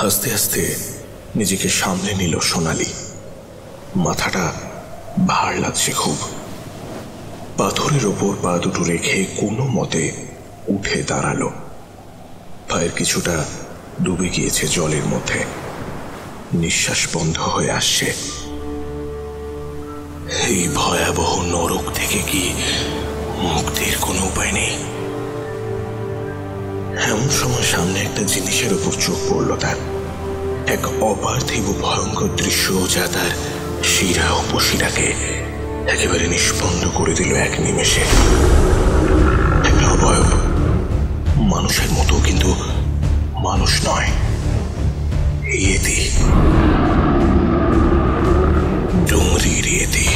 আস্তে আস্তে নিজেকে সামলে নিল সোনালি। মাথাটা ভার লাগছে খুব। পাথরের ওপর পা দুটো রেখে কোনো মতে উঠে দাঁড়ালো। পায়ের কিছুটা ডুবে গিয়েছে জলের মধ্যে, নিঃশ্বাস বন্ধ হয়ে আসছে। এই ভয়াবহ নরক থেকে কি মুক্তির কোনো উপায় নেই? এমন সময় সামনে একটা জিনিসের উপর চোখ পড়ল তার। এক অপার্থিব ভয়ঙ্কর দৃশ্য যা তার শিরা উপশিরাকে একেবারে নিষ্পন্দ করে দিল এক নিমেষে। একটা অবয়ব, মানুষের মতো কিন্তু মানুষ নয়, ইয়েতি, ডুংরির ইয়েতি।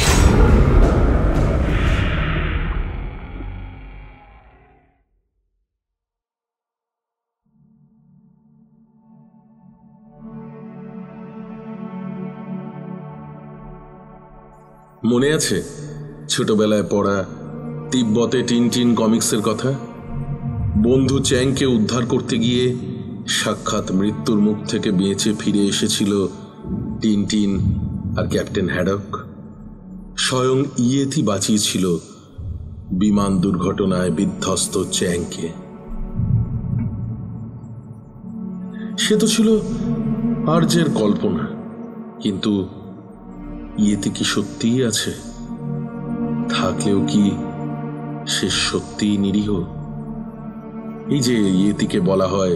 মনে আছে ছোটবেলায় পড়া তিব্বতে টিনটিন কমিক্সের কথা? বন্ধু চ্যাংকে উদ্ধার করতে গিয়ে সাক্ষাৎ মৃত্যুর মুখ থেকে বেঁচে ফিরে এসেছিল টিনটিন আর ক্যাপ্টেন হ্যাডক। স্বয়ং ইয়েতি বাঁচিয়েছিল বিমান দুর্ঘটনায় বিধ্বস্ত চ্যাংকে। সে তো ছিল আর্যের কল্পনা, কিন্তু ইয়েতি কি সত্যিই আছে? থাকলেও কি সে সত্যিই নিরীহ? এই যে ইয়েতিকে বলা হয়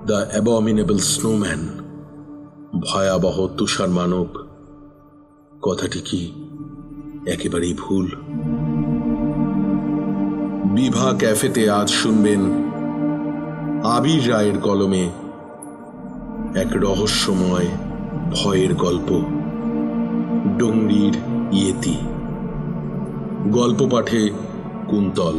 দ্য অ্যাবমিনেবল স্নোম্যান, ভয়াবহ তুষার মানব, কথাটি কি একেবারেই ভুল? বিভা ক্যাফেতে আজ শুনবেন আবির রায়ের কলমে এক রহস্যময় ভয়ের গল্প, ডুংরির ইয়েতি। গল্প পাঠে কুন্তল।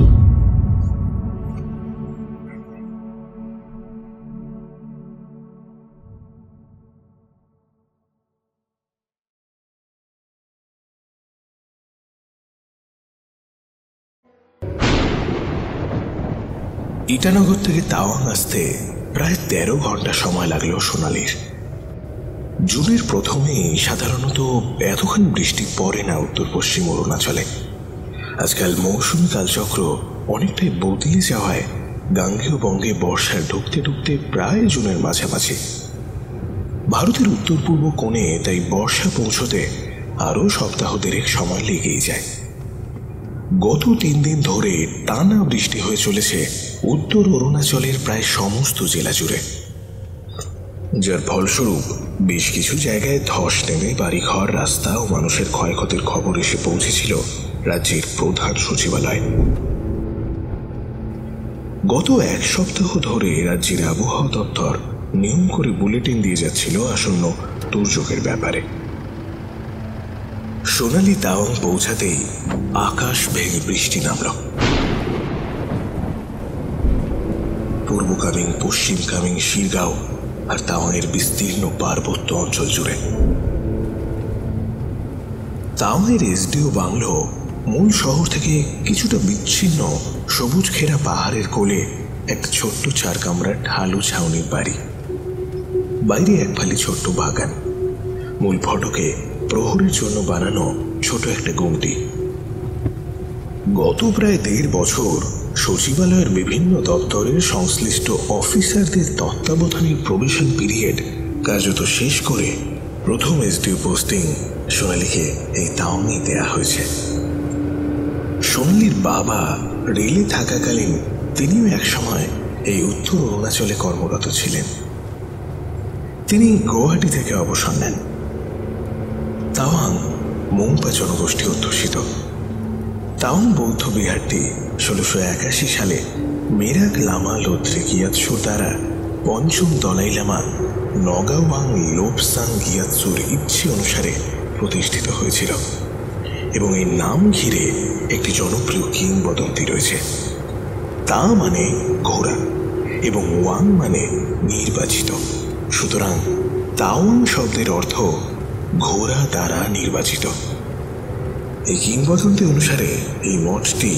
ইটানগর থেকে তাওয়াং আসতে প্রায় 13 ঘন্টা সময় লাগলো সোনালির। জুনের প্রথমেই সাধারণত এতখানি বৃষ্টি পড়ে না উত্তর পশ্চিম অরুণাচলে। আজকাল মৌসুমী কালচক্র অনেকটাই বদলে যাওয়ায় গাঙ্গেয় বঙ্গে বর্ষার ঢুকতে ঢুকতে প্রায় জুনের মাঝামাঝি। ভারতের উত্তর পূর্ব কোণে তাই বর্ষা পৌঁছতে আরও সপ্তাহ দেড়েক সময় লেগেই যায়। গত 3 দিন ধরে টানা বৃষ্টি হয়ে চলেছে উত্তর অরুণাচলের প্রায় সমস্ত জেলা জুড়ে, যার ফলস্বরূপ বেশ কিছু জায়গায় ধস নেমে বাড়িঘর, রাস্তা ও মানুষের ক্ষয়ক্ষতির খবর এসে পৌঁছেছিল রাজ্যের প্রধান সচিবালয়। গত 1 সপ্তাহ ধরে রাজ্যের আবহাওয়া দপ্তর নিয়ম করে বুলেটিন দিয়ে যাচ্ছিল আসন্ন দুর্যোগের ব্যাপারে। সোনালি তাওয়াং পৌঁছাতেই আকাশ ভেঙে বৃষ্টি নামল। পূর্বকামিং, পশ্চিমকামিং শিরগাঁও আর তাওয়াংয়ের বিস্তীর্ণ পার্বত্য অঞ্চল জুড়ে। তাওয়াংয়ের এসডিও বাংলো মূল শহর থেকে কিছুটা বিচ্ছিন্ন সবুজ ঘেরা পাহাড়ের কোলে একটা ছোট্ট 4 কামরার ঢালু ছাউনির বাড়ি। বাইরে এক ফালি ছোট্ট বাগান, মূল ফটকে প্রহরের জন্য বানানো ছোট একটা গুমটি। গত প্রায় 1.5 বছর সচিবালয়ের বিভিন্ন দপ্তরের সংশ্লিষ্ট অফিসারদের তত্ত্বাবধানের প্রবেশন পিরিয়ড কার্যত শেষ করে প্রথম এসডিও পোস্টিং সোনালিকে এই তাওয়াংয়ে দেয়া হয়েছে। সোনালির বাবা রেলে থাকাকালীন তিনিও একসময় এই উত্তর অরুণাচলে কর্মরত ছিলেন। তিনি গুয়াহাটি থেকে অবসর নেন। তাওয়াং মোংপা জনগোষ্ঠী অধ্যুষিত। তাওয়াং বৌদ্ধ বিহারটি 1681 সালে মেরাক লামা লোত্রে গিয়াৎসুর দ্বারা 5ম দলাই লামা নগাওয়াং লোপসাং গিয়াৎসুর ইচ্ছে অনুসারে প্রতিষ্ঠিত হয়েছিল এবং এই নাম ঘিরে একটি জনপ্রিয় কিংবদন্তি রয়েছে। তা মানে ঘোড়া এবং ওয়াং মানে নির্বাচিত। সুতরাং তাওয়াং শব্দের অর্থ ঘোড়া দ্বারা নির্বাচিত। এই কিংবদন্তি অনুসারে এই মঠটি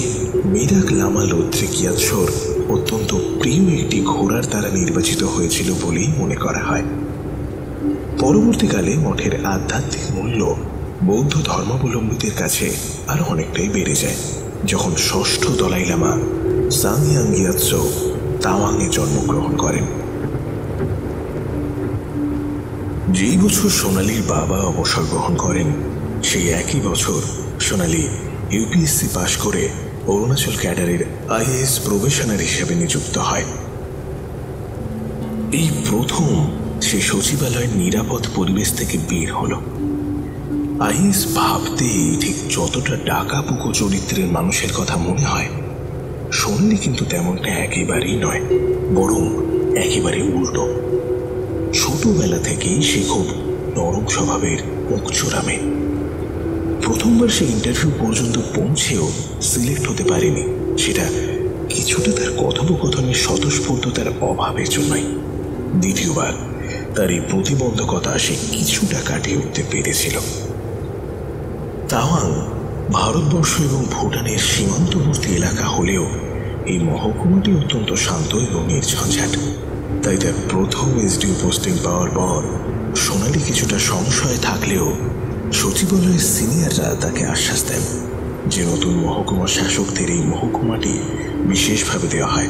মেরাক লামা লোত্রে গিয়াৎসুর অত্যন্ত প্রিয় একটি ঘোড়ার দ্বারা নির্বাচিত হয়েছিল বলেই মনে করা হয়। পরবর্তীকালে মঠের আধ্যাত্মিক মূল্য বৌদ্ধ ধর্মাবলম্বীদের কাছে আরো অনেকটাই বেড়ে যায় যখন ষষ্ঠ দলাই লামা সাংয়াং গ্যাতসো তাওয়াংয়ে জন্মগ্রহণ করেন। যেই বছর সোনালীর বাবা অবসর গ্রহণ করেন সেই একই বছর সোনালী ইউপিএসসি পাশ করে অরুণাচল ক্যাডারের আইএএস প্রবেশনার হিসেবে নিযুক্ত হয়। এই প্রথম সে সচিবালয়ের নিরাপদ পরিবেশ থেকে বের হল। আইএস ভাবতেই ঠিক যতটা ডাকাবুকো চরিত্রের মানুষের কথা মনে হয়, সোনালী কিন্তু তেমনটা একেবারেই নয়, বরং একেবারে উল্টো। ছোটবেলা থেকেই সে খুব নরম স্বভাবের, মুখচোরা মেয়ে। প্রথমবার সে ইন্টারভিউ পর্যন্ত পৌঁছেও সিলেক্ট হতে পারেনি, সেটা কিছুটা তার কথোপকথনের স্বতঃস্ফূর্ততার অভাবের জন্যই। দ্বিতীয়বার তার এই প্রতিবন্ধকতা সে কিছুটা কাটিয়ে উঠতে পেরেছিল। তাওয়াং ভারতবর্ষ এবং ভুটানের সীমান্তবর্তী এলাকা হলেও এই মহকুমাটি অত্যন্ত শান্ত এবং নির্ঝঞ্ঝাট। তাই তার প্রথম এসডিও পোস্টিং পাওয়ার পর সোনালী কিছুটা সংশয় থাকলেও সচিবালয়ের সিনিয়ররা তাকে আশ্বাস দেন যে নতুন মহকুমা শাসকদের এই মহকুমাটি বিশেষভাবে দেওয়া হয়,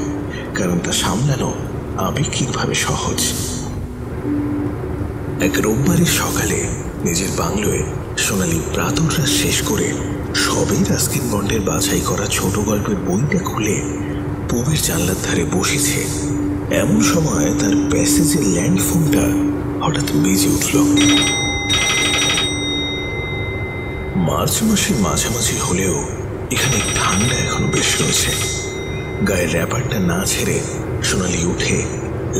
কারণ তা সামলানো আপেক্ষিকভাবে সহজ। এক রোববারের সকালে নিজের বাংলোয় সোনালী প্রাতরাশ শেষ করে সবে রাস্কিন বন্ডের বাছাই করা ছোট গল্পের বইটা খুলে পূবের জানলার ধারে বসেছে। এমন সময় তার প্যাসেজের ল্যান্ড ফোনটা হঠাৎ বেজে উঠল। মার্চ মাসের মাঝামাঝি হলেও এখানে ঠান্ডা এখনো বেশ রয়েছে। গায়ের র্যাপারটা না ছেড়ে সোনালী উঠে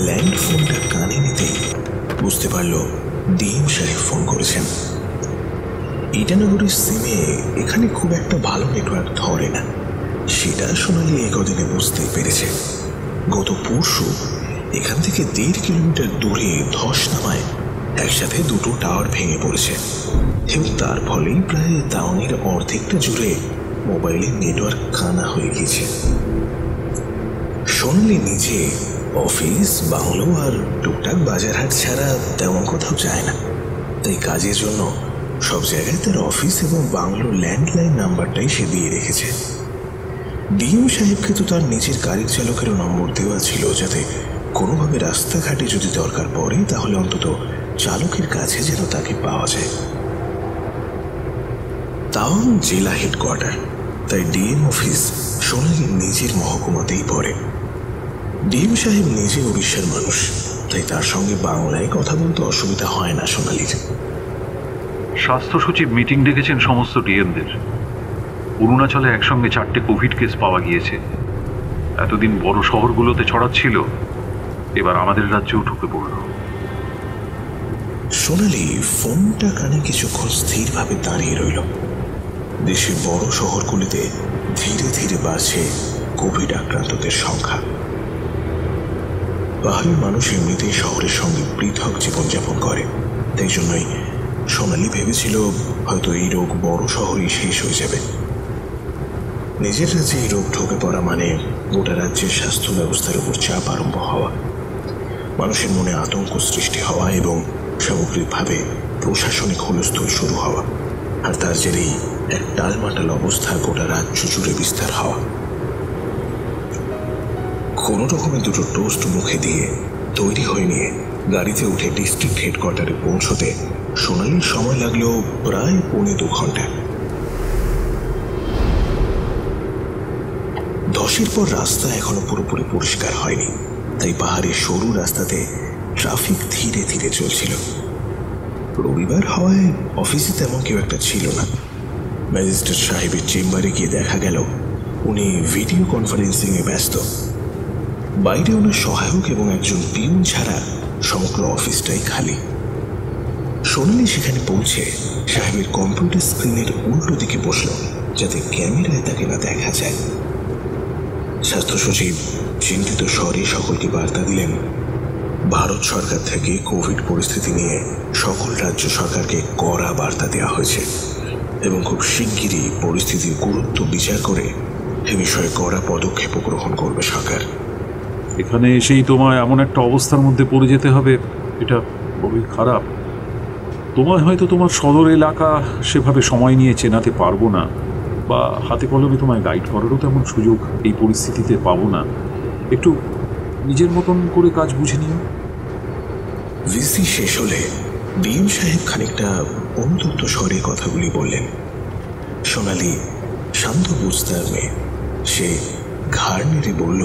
ল্যান্ড ফোনটা কানে নিতেই বুঝতে পারল ডিএম সাহেব ফোন করেছেন। ইটানগরের সিমে এখানে খুব একটা ভালো নেটওয়ার্ক ধরে না, সেটা সোনালী এই কদিনে বুঝতে পেরেছে। গত পরশু এখান থেকে 1.5 কিলোমিটার দূরে ধস নামায় একসাথে দুটো টাওয়ার ভেঙে পড়েছে এবং তার ফলেই প্রায় তাওয়াংয়ের অর্ধেকটা জুড়ে মোবাইলের নেটওয়ার্ক কানা হয়ে গেছে। সোনালী নিজে অফিস, বাংলো আর টুকটাক বাজারহাট ছাড়া তেমন কোথাও যায় না, তাই কাজের জন্য সব জায়গায় তার অফিস এবং বাংলোর ল্যান্ডলাইন নাম্বারটাই সে দিয়ে রেখেছে। ডিএম সাহেবকে তো তার নিজের গাড়ির চালকেরও নম্বর দেওয়া ছিল, যাতে কোনোভাবে রাস্তাঘাটে যদি দরকার পড়ে তাহলে অন্তত চালকের কাছে যেন তাকে পাওয়া যায়। তাওয়াং জেলা হেডকোয়ার্টার, তাই ডিএম অফিস সোনালীর নিজের মহকুমাতেই পড়ে। ডিএম সাহেব নিজে উড়িষ্যার মানুষ, তাই তার সঙ্গে বাংলায় কথা বলতে অসুবিধা হয় না সোনালীর। স্বাস্থ্য সচিব মিটিং ডেকেছেন সমস্ত ডিএমদের। অরুণাচলে একসঙ্গে 4টে কোভিড কেস পাওয়া গিয়েছে। এতদিন বড় শহরগুলোতে ছড়াচ্ছিল, এবার আমাদের রাজ্যেও ঢুকে পড়ল। সোনালী ফোনটা কানে কিছুক্ষণ স্থিরভাবে দাঁড়িয়ে রইল। দেশের বড় শহরগুলিতে ধীরে ধীরে বাড়ছে কোভিড আক্রান্তদের সংখ্যা। পাহাড়ি মানুষ এমনিতেই শহরের সঙ্গে পৃথক জীবনযাপন করে, তাই জন্যই সোনালী ভেবেছিল হয়তো এই রোগ বড় শহরেই শেষ হয়ে যাবে। নিজের রাজ্যে এই রোগ ঢুকে পড়া মানে গোটা রাজ্যের স্বাস্থ্য ব্যবস্থার উপর চাপ আরম্ভ হওয়া, মানুষের মনে আতঙ্ক সৃষ্টি হওয়া এবং সামগ্রিকভাবে প্রশাসনিক হুলস্থুল শুরু হওয়া, আর তার জেরেই এক টালমাটাল অবস্থা গোটা রাজ্য জুড়ে বিস্তার হওয়া। কোনো রকমে দুটো টোস্ট মুখে দিয়ে তৈরি হয়ে নিয়ে গাড়িতে উঠে ডিস্ট্রিক্ট হেডকোয়ার্টারে পৌঁছতে সোনালীর সময় লাগলো প্রায় 1.25 ঘন্টা। ধসের পর রাস্তা এখনো পুরোপুরি পরিষ্কার হয়নি, তাই পাহাড়ের সরু রাস্তাতে ট্রাফিক ধীরে ধীরে চলছিল। রবিবার হওয়ায় অফিসে তেমন কেউ একটা ছিল না। ম্যাজিস্ট্রেট সাহেবের চেম্বারে গিয়ে দেখা গেল উনি ভিডিও কনফারেন্সিংয়ে ব্যস্ত। বাইরে ওনার সহায়ক এবং একজন পিউন ছাড়া সমগ্র অফিসটাই খালি। সোনালী সেখানে পৌঁছে সাহেবের কম্পিউটার স্ক্রিনের উল্টো দিকে বসল, যাতে ক্যামেরায় তাকে না দেখা যায়। স্বাস্থ্য সচিব চিন্তিত স্বরে সকলকে বার্তা দিলেন, ভারত সরকার থেকে কোভিড পরিস্থিতি নিয়ে সকল রাজ্য সরকারকে কড়া বার্তা দেওয়া হয়েছে এবং খুব শিগগিরই পরিস্থিতির গুরুত্ব বিচার করে এ বিষয়ে কড়া পদক্ষেপ গ্রহণ করবে সরকার। এখানে এসেই তোমায় এমন একটা অবস্থার মধ্যে পড়ে যেতে হবে, এটা খুবই খারাপ। তোমায় হয়তো তোমার সদর এলাকা সেভাবে সময় নিয়ে চেনাতে পারবো না, বা হাতে কলমে তোমায় গাইড করারও তেমন সুযোগ এই পরিস্থিতিতে পাবো না। একটু নিজের মতন করে কাজ বুঝে নিও। ভিসি শেষ হলে ডিএম সাহেব খানিকটা অনুতপ্ত স্বরে কথাগুলি বললেন। সোনালি শান্ত বুঝতার মেয়ে, সে ঘাড় নেড়ে বলল,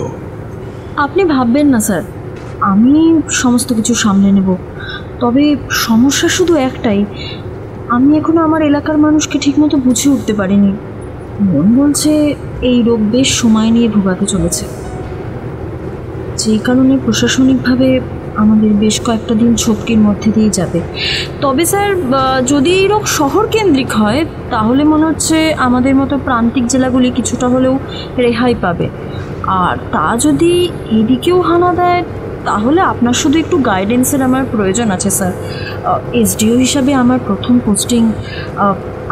আপনি ভাববেন না স্যার, আমি সমস্ত কিছু সামলে নেব। তবে সমস্যা শুধু একটাই, আমি এখনো আমার এলাকার মানুষকে ঠিকমতো বুঝে উঠতে পারিনি। মন বলছে এই রোগ বেশ সময় নিয়ে ভোগাতে চলেছে, যেই কারণে প্রশাসনিকভাবে আমাদের বেশ কয়েকটা দিন ঝক্কির মধ্যে দিয়ে যাবে। তবে স্যার, যদি এই রোগ শহর কেন্দ্রিক হয় তাহলে মনে হচ্ছে আমাদের মতো প্রান্তিক জেলাগুলি কিছুটা হলেও রেহাই পাবে। আর তা যদি এদিকেও হানা দেয় তাহলে আপনার শুধু একটু গাইডেন্সের আমার প্রয়োজন আছে স্যার। এসডিও হিসাবে আমার প্রথম পোস্টিং,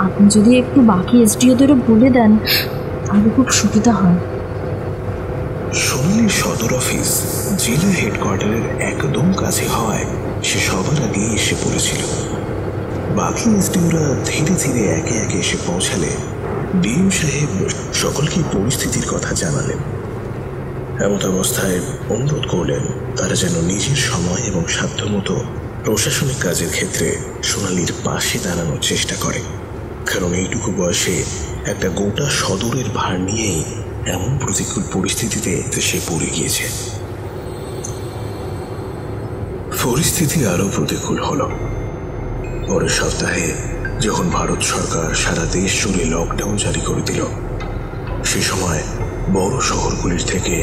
আপনি যদি একটু বাকি এসডিওদেরও বলে দেন তাহলে খুব সুবিধা হয়। সোনালির সদর অফিস জেলা হেডকোয়ার্টারের একদম কাছে হওয়ায় সে সবার আগে এসে পড়েছিল। বাকি এসডিওরা ধীরে ধীরে একে একে এসে পৌঁছালে ডিএম সাহেব সকলকে পরিস্থিতির কথা জানালেন। এমত অবস্থায় অনুরোধ করলেন তারা যেন নিজের সময় এবং সাধ্যমতো প্রশাসনিক কাজের ক্ষেত্রে সোনালির পাশে দাঁড়ানোর চেষ্টা করে, কারণ এইটুকু বয়সে একটা গোটা সদরের ভার নিয়েই এমন প্রতিকূল পরিস্থিতিতে সে পড়ে গিয়েছে। পরিস্থিতি আরো প্রতিকূল হল। পরের সপ্তাহে যখন ভারত সরকার সারা দেশ জুড়ে লকডাউন জারি করে দিল, সে সময় বড় শহরগুলির থেকে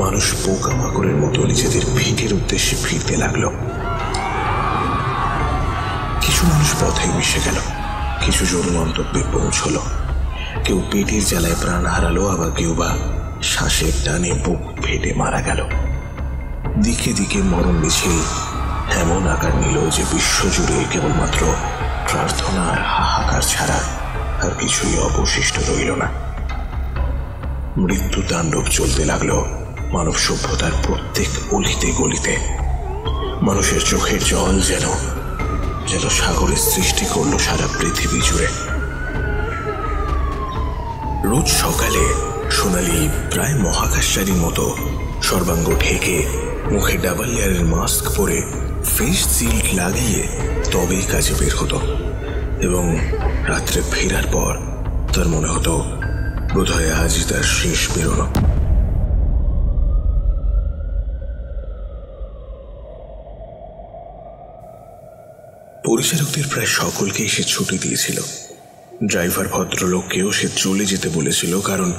মানুষ পোকামাকড়ের মতো নিজেদের ভিটের উদ্দেশ্যে ফিরতে লাগল। কিছু মানুষ পথে মিশে গেল, কিছু জন মন্তব্যে পৌঁছল, কেউ পেটের জ্বালায় প্রাণ হারালো, আবার কেউ বা শ্বাসের টানে বুক ফেটে মারা গেল। দিকে দিকে মরণ মিছিল এমন আকার নিল যে বিশ্বজুড়ে কেবলমাত্র প্রার্থনা আর হাহাকার ছাড়া আর কিছুই অবশিষ্ট রইল না। মৃত্যু তাণ্ডব চলতে লাগলো মানব সভ্যতার প্রত্যেক অলিতে গলিতে। মানুষের চোখের জল যেন সাগরের সৃষ্টি করলো সারা পৃথিবী জুড়ে। রোজ সকালে সোনালি প্রায় মহাকাশচারীর মতো সর্বাঙ্গ ঢেকে, মুখে ডাবল লেয়ারের মাস্ক পরে, ফেস শিল্ড লাগিয়ে তবেই কাজে বের হতো, এবং রাত্রে ফেরার পর তার মনে হতো বোধহয় আজই তার শেষ বেরোনো। পরিচারকদের প্রায় সকলকেই সে ছুটি দিয়েছিল। ড্রাইভার ভদ্রলোককেও সে চলে যেতে বলেছিল, কারণ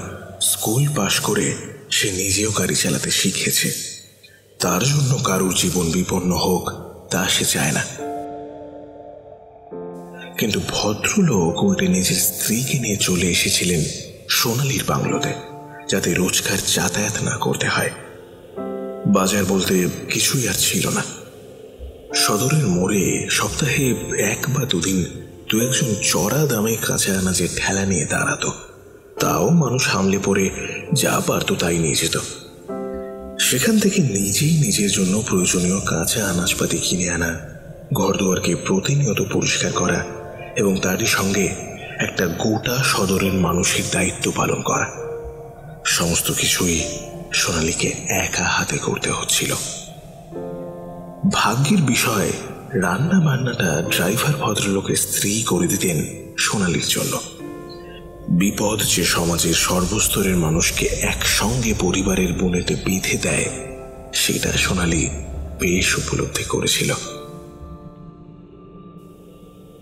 স্কুল পাশ করে সে নিজেও গাড়ি চালাতে শিখেছে। তার জন্য কারোর জীবন বিপন্ন হোক তা সে চায় না। কিন্তু ভদ্রলোক উল্টে নিজের স্ত্রীকে নিয়ে চলে এসেছিলেন সোনালির বাংলোতে, যাতে রোজকার যাতায়াত না করতে হয়। বাজার বলতে কিছুই আর ছিল না। সদরের মোড়ে সপ্তাহে এক বা দুদিন দু একজন চড়া দামে কাঁচা আনাজের ঠেলা নিয়ে দাঁড়াতো, তাও মানুষ হামলে পড়ে যা পারত তাই নিয়ে যেত। সেখান থেকে নিজেই নিজের জন্য প্রয়োজনীয় কাঁচা আনাজপাতি কিনে আনা, ঘরদুয়ারকে প্রতিনিয়ত পরিষ্কার করা এবং তারই সঙ্গে একটা গোটা সদরের মানুষের দায়িত্ব পালন করা, সমস্ত কিছুই সোনালীকে একা হাতে করতে হচ্ছিল। ভাগ্যের বিষয় রান্না বান্নাটা ড্রাইভার ভদ্রলোকের স্ত্রী করে দিতেন সোনালীর জন্য। বিপদ যে সমাজের সর্বস্তরের মানুষকে একসঙ্গে পরিবারের বুনেতে বেঁধে দেয়, সেটা সোনালী বেশ উপলব্ধি করেছিল।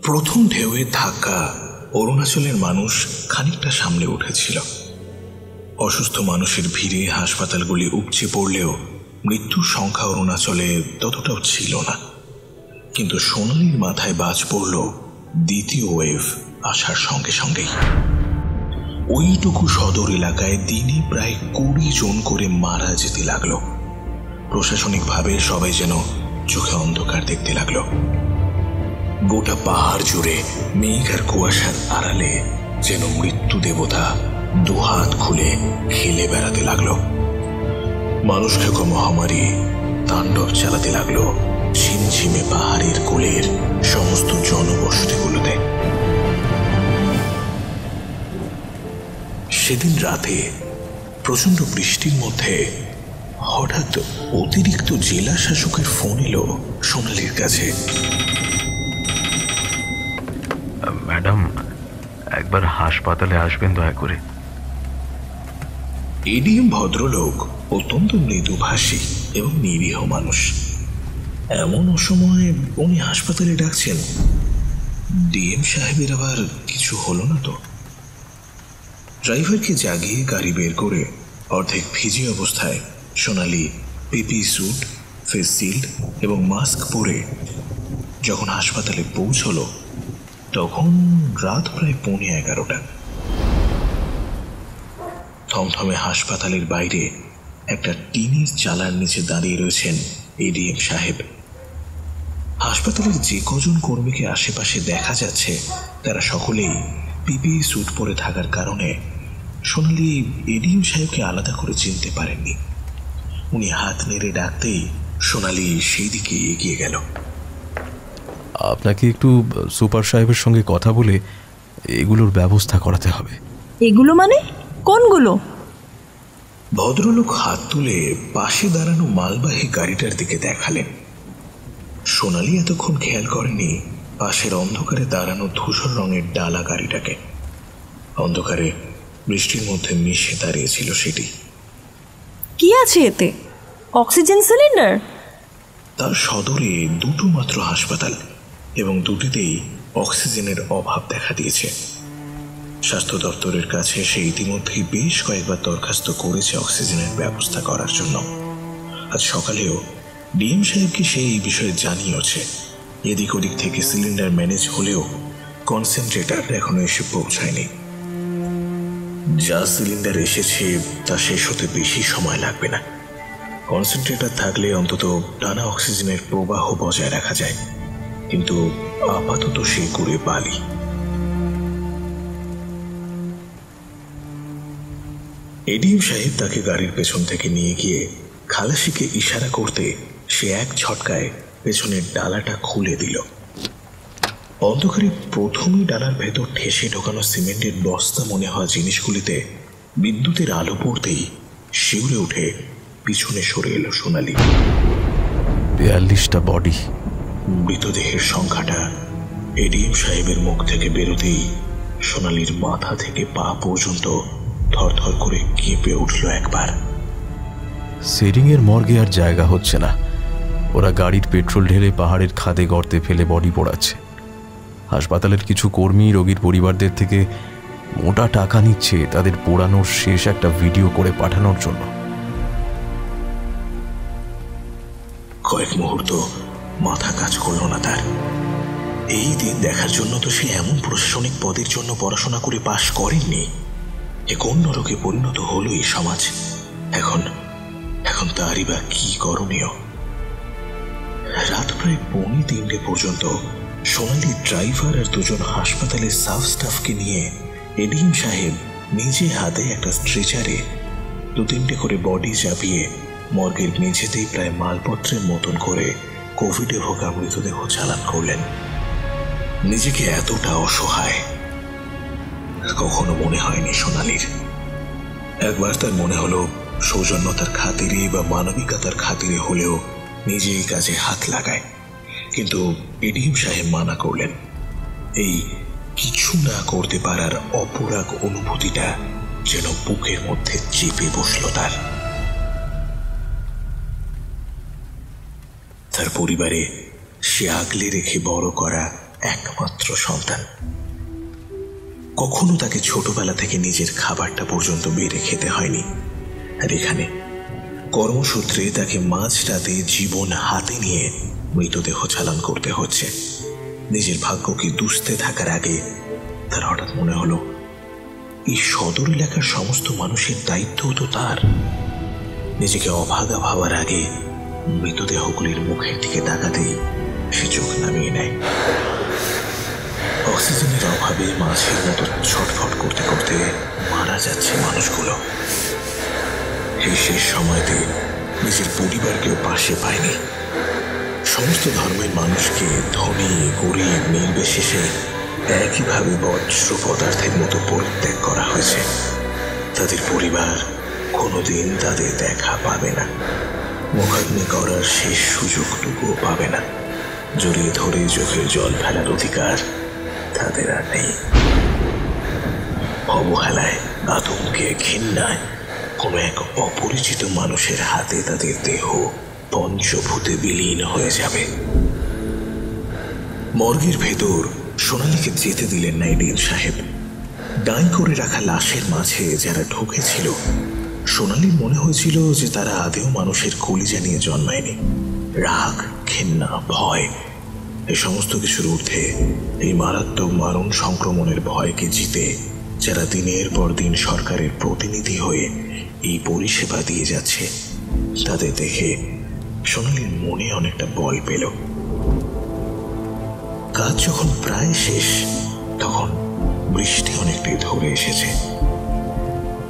প্রথম ঢেউয়ের ধাক্কা অরুণাচলের মানুষ খানিকটা সামলে উঠেছিল। অসুস্থ মানুষের ভিড়ে হাসপাতালগুলি উপচে পড়লেও মৃত্যুর সংখ্যা অরুণাচলে ততটাও ছিল না। কিন্তু সোনালীর মাথায় বাজ পড়ল দ্বিতীয় ওয়েভ আসার সঙ্গে সঙ্গেই। ওইটুকু সদর এলাকায় দিনে প্রায় 20 জন করে মারা যেতে লাগলো। প্রশাসনিকভাবে সবাই যেন চোখে অন্ধকার দেখতে লাগলো। গোটা পাহাড় জুড়ে মেঘ আর কুয়াশার আড়ালে যেন মৃত্যু দেবতা দুহাত খুলে খেলে বেড়াতে লাগলো। মানুষকে মহামারী তাণ্ডব চালাতে লাগলো ঝিমঝিমে পাহাড়ের কোলের সমস্ত জনবসতিগুলোতে। সেদিন রাতে প্রচন্ড বৃষ্টির মধ্যে হঠাৎ অতিরিক্ত জেলা শাসকের ফোন এলো সোনালীর কাছে। ম্যাডাম, একবার হাসপাতালে আসবেন দয়া করে। এডিএম ভদ্রলোক অত্যন্ত মৃদুভাষী এবং নিরীহ মানুষ। এমন অসময়ে উনি হাসপাতালে ডাকছেন। ডিএম সাহেবের আবার কিছু হলো না তো? ড্রাইভারকে জাগিয়ে গাড়ি বের করে অর্ধেক ভিজে অবস্থায় সোনালী পিপি স্যুট, ফেস শিল্ড এবং মাস্ক পরে যখন হাসপাতালে পৌঁছল তখন রাত প্রায় 11:15। থমথমে হাসপাতালের বাইরে একটা টিনের চালার নিচে দাঁড়িয়ে রয়েছেন এডিএম সাহেব। হাসপাতালের যে কজন কর্মীকে আশেপাশে দেখা যাচ্ছে তারা সকলেই পিপি স্যুট পরে থাকার কারণে সোনালী এডিএম সাহেবকে আলাদা করে চিনতে পারেননি। উনি হাত নেড়ে ডাকতেই সোনালী সেই দিকে এগিয়ে গেল। আপনাকে একটু সুপার সাহেবের সঙ্গে কথা বলে এগুলোর ব্যবস্থা করাতে হবে। এগুলো মানে কোনগুলো? ভদ্রলোক হাত তুলে পাশে দাঁড়ানো মালবাহী গাড়িটার দিকে দেখালেন। সোনালী এতক্ষণ খেয়াল করেনি পাশের অন্ধকারে দাঁড়ানো ধূসর রঙের ডালা গাড়িটাকে। অন্ধকারে বৃষ্টির মধ্যে মিশে দাঁড়িয়েছিল সেটি। কি আছে এতে? Oxygen cylinder? তার সদরে দুটো মাত্র হাসপাতাল এবং দুটিতেই অক্সিজেনের অভাব দেখা দিয়েছে। স্বাস্থ্য দপ্তরের কাছে সে ইতিমধ্যেই বেশ কয়েকবার দরখাস্ত করেছে অক্সিজেনের ব্যবস্থা করার জন্য। আজ সকালেও ডিএম সাহেবকে সে এই বিষয়ে জানিয়েছে। এদিক ওদিক থেকে সিলিন্ডার ম্যানেজ হলেও কনসেন্ট্রেটার এখনো এসে পৌঁছায়নি। যা সিলিন্ডার এসেছে তা শেষ হতে বেশি সময় লাগবে না। কনসেন্ট্রেটার থাকলে অন্তত টানা অক্সিজেনের প্রবাহ বজায় রাখা যায়, কিন্তু আপাতত সে করে বালি। এডিএম সাহেব তাকে গাড়ির পেছন থেকে নিয়ে গিয়ে খালাসিকে ইশারা করতে সে এক ঝটকায় পেছনের ডালাটা খুলে দিল। অন্ধকারে প্রথমেই ডালার ভেতর ঠেসে ঢোকানো সিমেন্টের বস্তা মনে হওয়া জিনিসগুলিতে বিদ্যুতের আলো পড়তেই শিউরে উঠে পিছনে সরে এলো সোনালী। 42টা বডি। মৃতদেহের সংখ্যাটা এডিএম সাহেবের মুখ থেকে বেরোতেই সোনালীর মাথা থেকে পা পর্যন্ত থরথর করে কেঁপে উঠল একবার। সেরিংয়ের মর্গে আর জায়গা হচ্ছে না। ওরা গাড়ির পেট্রোল ঢেলে পাহাড়ের খাদে গর্তে ফেলে বডি পোড়াচ্ছে। হাসপাতালের কিছু কর্মী রোগীর পরিবারদের থেকে মোটা টাকা নিচ্ছে তাদের পোড়ানোর শেষ একটা ভিডিও করে পাঠানোর জন্য। কয়েক মুহূর্ত মাথা কাজ করল না তার। এই দিন দেখার জন্য তো সে এমন প্রশাসনিক পদের জন্য পড়াশোনা করে পাশ করেননি। এ কোন নরকে পরিণত হলো এই সমাজ। এখন তারই বা কি করণীয়? রাত প্রায় 2:45 পর্যন্ত সোনালী ড্রাইভার আর দুজন হাসপাতালের সাব স্টাফকে নিয়ে এডিএম সাহেব নিজে হাতে একটা স্ট্রেচারে 2-3টে করে বডি চাপিয়ে মর্গের মেঝেতেই প্রায় মালপত্রের মতন করে কোভিডে ভোগা মৃতদেহ চালান করলেন। নিজেকে এতটা অসহায় কখনো মনে হয়নি সোনালীর। একবার তার মনে হলো সৌজন্যতার খাতিরে বা মানবিকতার খাতিরে হলেও নিজে এই কাজে হাত লাগায়, কিন্তু এডিএম সাহেব মানা করলেন। এই কিছু না করতে পারার অপরাগ অনুভূতিটা যেন বুকের মধ্যে চেপে বসল তার। তার পরিবারে সে আগলে রেখে বড় করা একমাত্র সন্তান। কখনো তাকে ছোটবেলা থেকে নিজের খাবারটা পর্যন্ত বেড়ে খেতে হয়নি, আর এখানে কর্মসূত্রে তাকে মাঝরাতে জীবন হাতে নিয়ে মৃতদেহ চালান করতে হচ্ছে। নিজের ভাগ্যকে দুষতে থাকার আগে তার হঠাৎ মনে হলো এই সদর এলাকার সমস্ত মানুষের দায়িত্বও তো তার। নিজেকে অভাগা ভাবার আগে মৃতদেহগুলির মুখের দিকে তাকাতেই সে চোখ নামিয়ে নেয়। অক্সিজেনের অভাবে মাছের মতো ছটফট করতে করতে মারা যাচ্ছে মানুষগুলো। এই শেষ সময়তে নিজের পরিবারকেও পাশে পায়নি। সমস্ত ধর্মের মানুষকে ধনী গরিব নির্বিশেষে একইভাবে বজ্র পদার্থের মতো পরিত্যাগ করা হয়েছে। তাদের পরিবার কোনোদিন তাদের দেখা পাবে না, মুখাগ্নি করার শেষ সুযোগটুকুও পাবে না, জড়িয়ে ধরে চোখের জল ফেলার অধিকার তাদের আর নেই। অবহেলায়, আতঙ্কে, ঘৃণায় কোনো এক অপরিচিত মানুষের হাতে তাদের দেহ পঞ্চভূতে বিলীন হয়ে যাবে। মর্গের ভেতর সোনালীকে যেতে দিলেন না এডিএম সাহেব। ডাই করে রাখা লাশের মাঝে যারা ঢুকেছিল, সোনালীর মনে হয়েছিল যে তারা আদেও মানুষের কলিজা নিয়ে জন্মায়নি। রাগ, ঘৃণা, ভয়, এই সমস্ত কিছুর ঊর্ধ্বে এই মারাত্মক মারণ সংক্রমণের ভয়কে জিতে যারা দিনের পর দিন সরকারের প্রতিনিধি হয়ে এই পরিষেবা দিয়ে যাচ্ছে, তাদের দেখে সোনালীর মনে অনেকটা বল পেল। কাজ যখন প্রায় শেষ, তখন বৃষ্টি অনেকটাই ধরে এসেছে।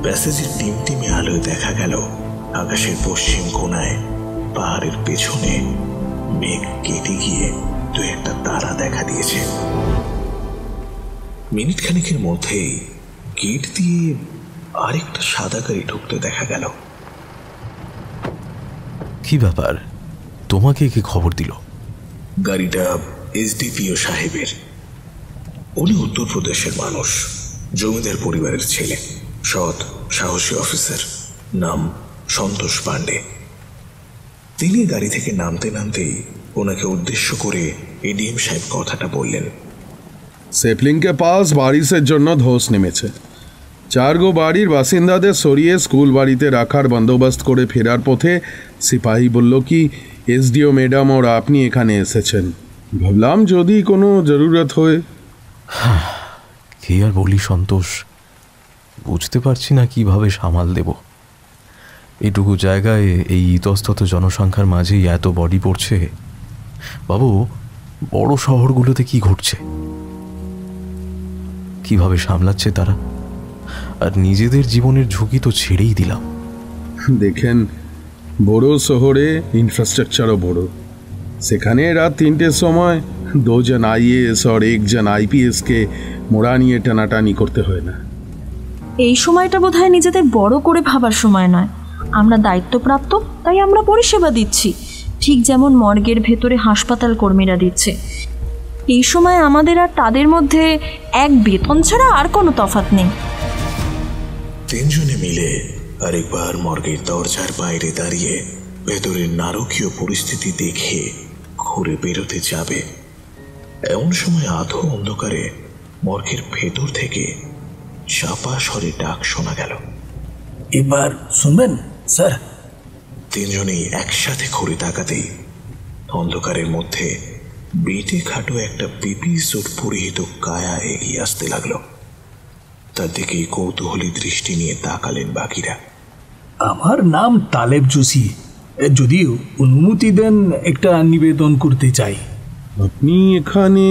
প্যাসেজের টিমটিমে আলোয় দেখা গেল আকাশের পশ্চিম কোণায় পাহাড়ের পেছনে মেঘ কেটে গিয়ে দু একটা তারা দেখা দিয়েছে। মিনিট খানিকের মধ্যেই গেট দিয়ে আরেকটা সাদা গাড়ি ঢুকতে দেখা গেল। কি ব্যাপার, তোমাকে কি খবর দিল? গাড়িটা এসডিপিও সাহেবের। উনি উত্তরপ্রদেশের মানুষ, জমিদার পরিবারের ছেলে, সৎ সাহসী অফিসার, নাম সন্তোষ পান্ডে। তিনি গাড়ি থেকে নামতে নামতেই ওনাকে উদ্দেশ্য করে এডিএম সাহেব কথাটা বললেন। सेपलिंग के पास बारिशের জন্য ধস নেমেছে। 4 গো বাড়ির বাসিন্দাদের সরিয়ে স্কুল বাড়িতে রাখার বন্দোবস্ত করে ফেরার পথে সিপাহী বলল কি এসডিও ম্যাডাম আর আপনি এখানে এসেছেন। ভাবলাম যদি কোনো জরুরত হয়। কি আর বলি সন্তোষ, বুঝতে পারছি না কিভাবে সামাল দেব। এটুকু জায়গায় এই ইতস্তত জনসংখ্যার মাঝেই এত বডি পড়ছে। বাবু, বড় শহরগুলোতে কি ঘটছে, কিভাবে সামলাচ্ছে তারা? আর নিজেদের জীবনের ঝুঁকি তো ছেড়েই দিলাম। দেখেন, বড় শহরে ইনফ্রাস্ট্রাকচারও বড়। সেখানে রাত 3টের সময় 2 জন আইএএস আর 1 জন আইপিএসকে মোড়া নিয়ে টানাটানি করতে হয় না। এই সময়টা বোধহয় নিজেদের বড় করে ভাবার সময় নয়। আমরা দায়িত্বপ্রাপ্ত, তাই আমরা পরিষেবা দিচ্ছি, ঠিক যেমন মর্গের ভেতরে হাসপাতাল কর্মীরা দিচ্ছে। এই সময় আমাদের আর তাদের মধ্যে এক বেতন ছাড়া আর কোনো তফাৎ নেই। 3 জনে মিলে আরেকবার মর্গের দরজার বাইরে দাঁড়িয়ে ভেতরের নারকীয় পরিস্থিতি দেখে ঘুরে বেরোতে যাবে, এমন সময় আধো অন্ধকারে মর্গের ভেতর থেকে চাপা স্বরে ডাক শোনা গেল। এবার শুনবেন স্যার। 3 জনেই একসাথে ঘুরে তাকাতেই অন্ধকারের মধ্যে বেটে খাটো একটা পিপি স্যুট পরিহিত কায়া এগিয়ে আসতে লাগলো। তার দিকে কৌতূহলী দৃষ্টি নিয়ে তাকালেন বাকিরা। আমার নাম তালেব জোশী, যদি অনুমতি দেন একটা নিবেদন করতে চাই। আপনি এখানে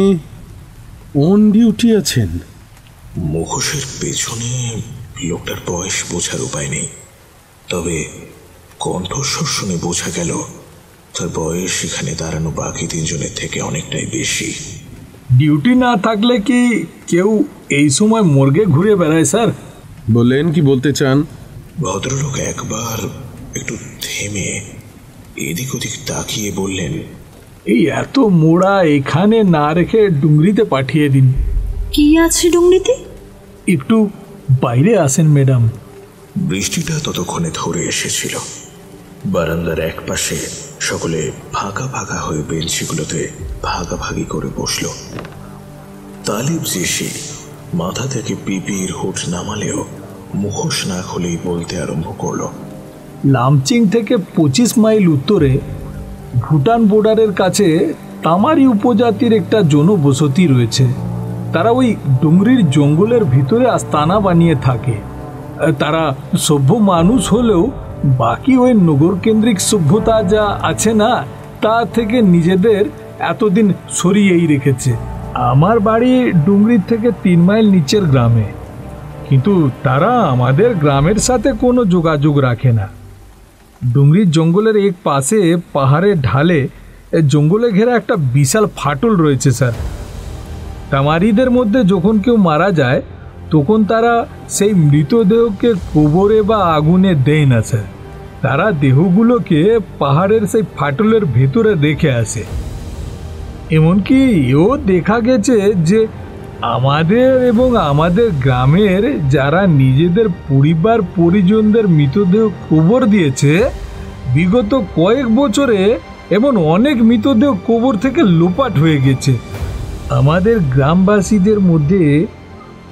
অন ডিউটি আছেন? মুখোশের পেছনে লোকটার বয়স বোঝার উপায় নেই, তবে কণ্ঠস্বর শুনে বোঝা গেল তার বয়স এখানে দাঁড়ানো বাকি 3 জনের থেকে অনেকটাই বেশি। ডিউটি না থাকলে কি কেউ এই সময় মর্গে ঘুরে বেড়ায় স্যার? বলেন, কি বলতে চান? ভদ্রলোক একবার একটু থেমে এদিক ওদিক তাকিয়ে বললেন, এই এত মোড়া এখানে না রেখে ডুংরিতে পাঠিয়ে দিন। কি আছে ডুংরিতে? একটু বাইরে আসেন ম্যাডাম। বৃষ্টিটা ততক্ষণে ধরে এসেছিল। বারান্দার এক পাশে সকলে ফাঁকা ফাঁকা হয়ে বেঞ্চিগুলোতে ভাগাভাগি করে বসল। তালিব জেসি মাথা থেকে পিপির হুড নামালেও মুখোশ না খুলেই বলতে আরম্ভ করলো। লামচিং থেকে 25 মাইল উত্তরে ভুটান বর্ডারের কাছে তামারি উপজাতির একটা জনবসতি রয়েছে। তারা ওই ডুংরির জঙ্গলের ভিতরে আস্তানা বানিয়ে থাকে। তারা সভ্য মানুষ হলেও বাকি ওই নগর কেন্দ্রিক সভ্যতা যা আছে না, তা থেকে নিজেদের এতদিন সরিয়েই রেখেছে। আমার বাড়ি ডুংরির থেকে 3 মাইল নিচের গ্রামে, কিন্তু তারা আমাদের গ্রামের সাথে কোনো যোগাযোগ রাখে না। ডুংরির জঙ্গলের এক পাশে পাহাড়ের ঢালে জঙ্গলে ঘেরা একটা বিশাল ফাটল রয়েছে স্যার। তামারিদের মধ্যে যখন কেউ মারা যায় তখন তারা সেই মৃতদেহকে কবরে বা আগুনে দেয় না স্যার, তারা দেহগুলোকে পাহাড়ের সেই ফাটলের ভেতরে রেখে আসে। এমনকি এও দেখা গেছে যে আমাদের এবং আমাদের গ্রামের যারা নিজেদের পরিবার পরিজনদের মৃতদেহ কবর দিয়েছে, বিগত কয়েক বছরে এমন অনেক মৃতদেহ কবর থেকে লোপাট হয়ে গেছে। আমাদের গ্রামবাসীদের মধ্যে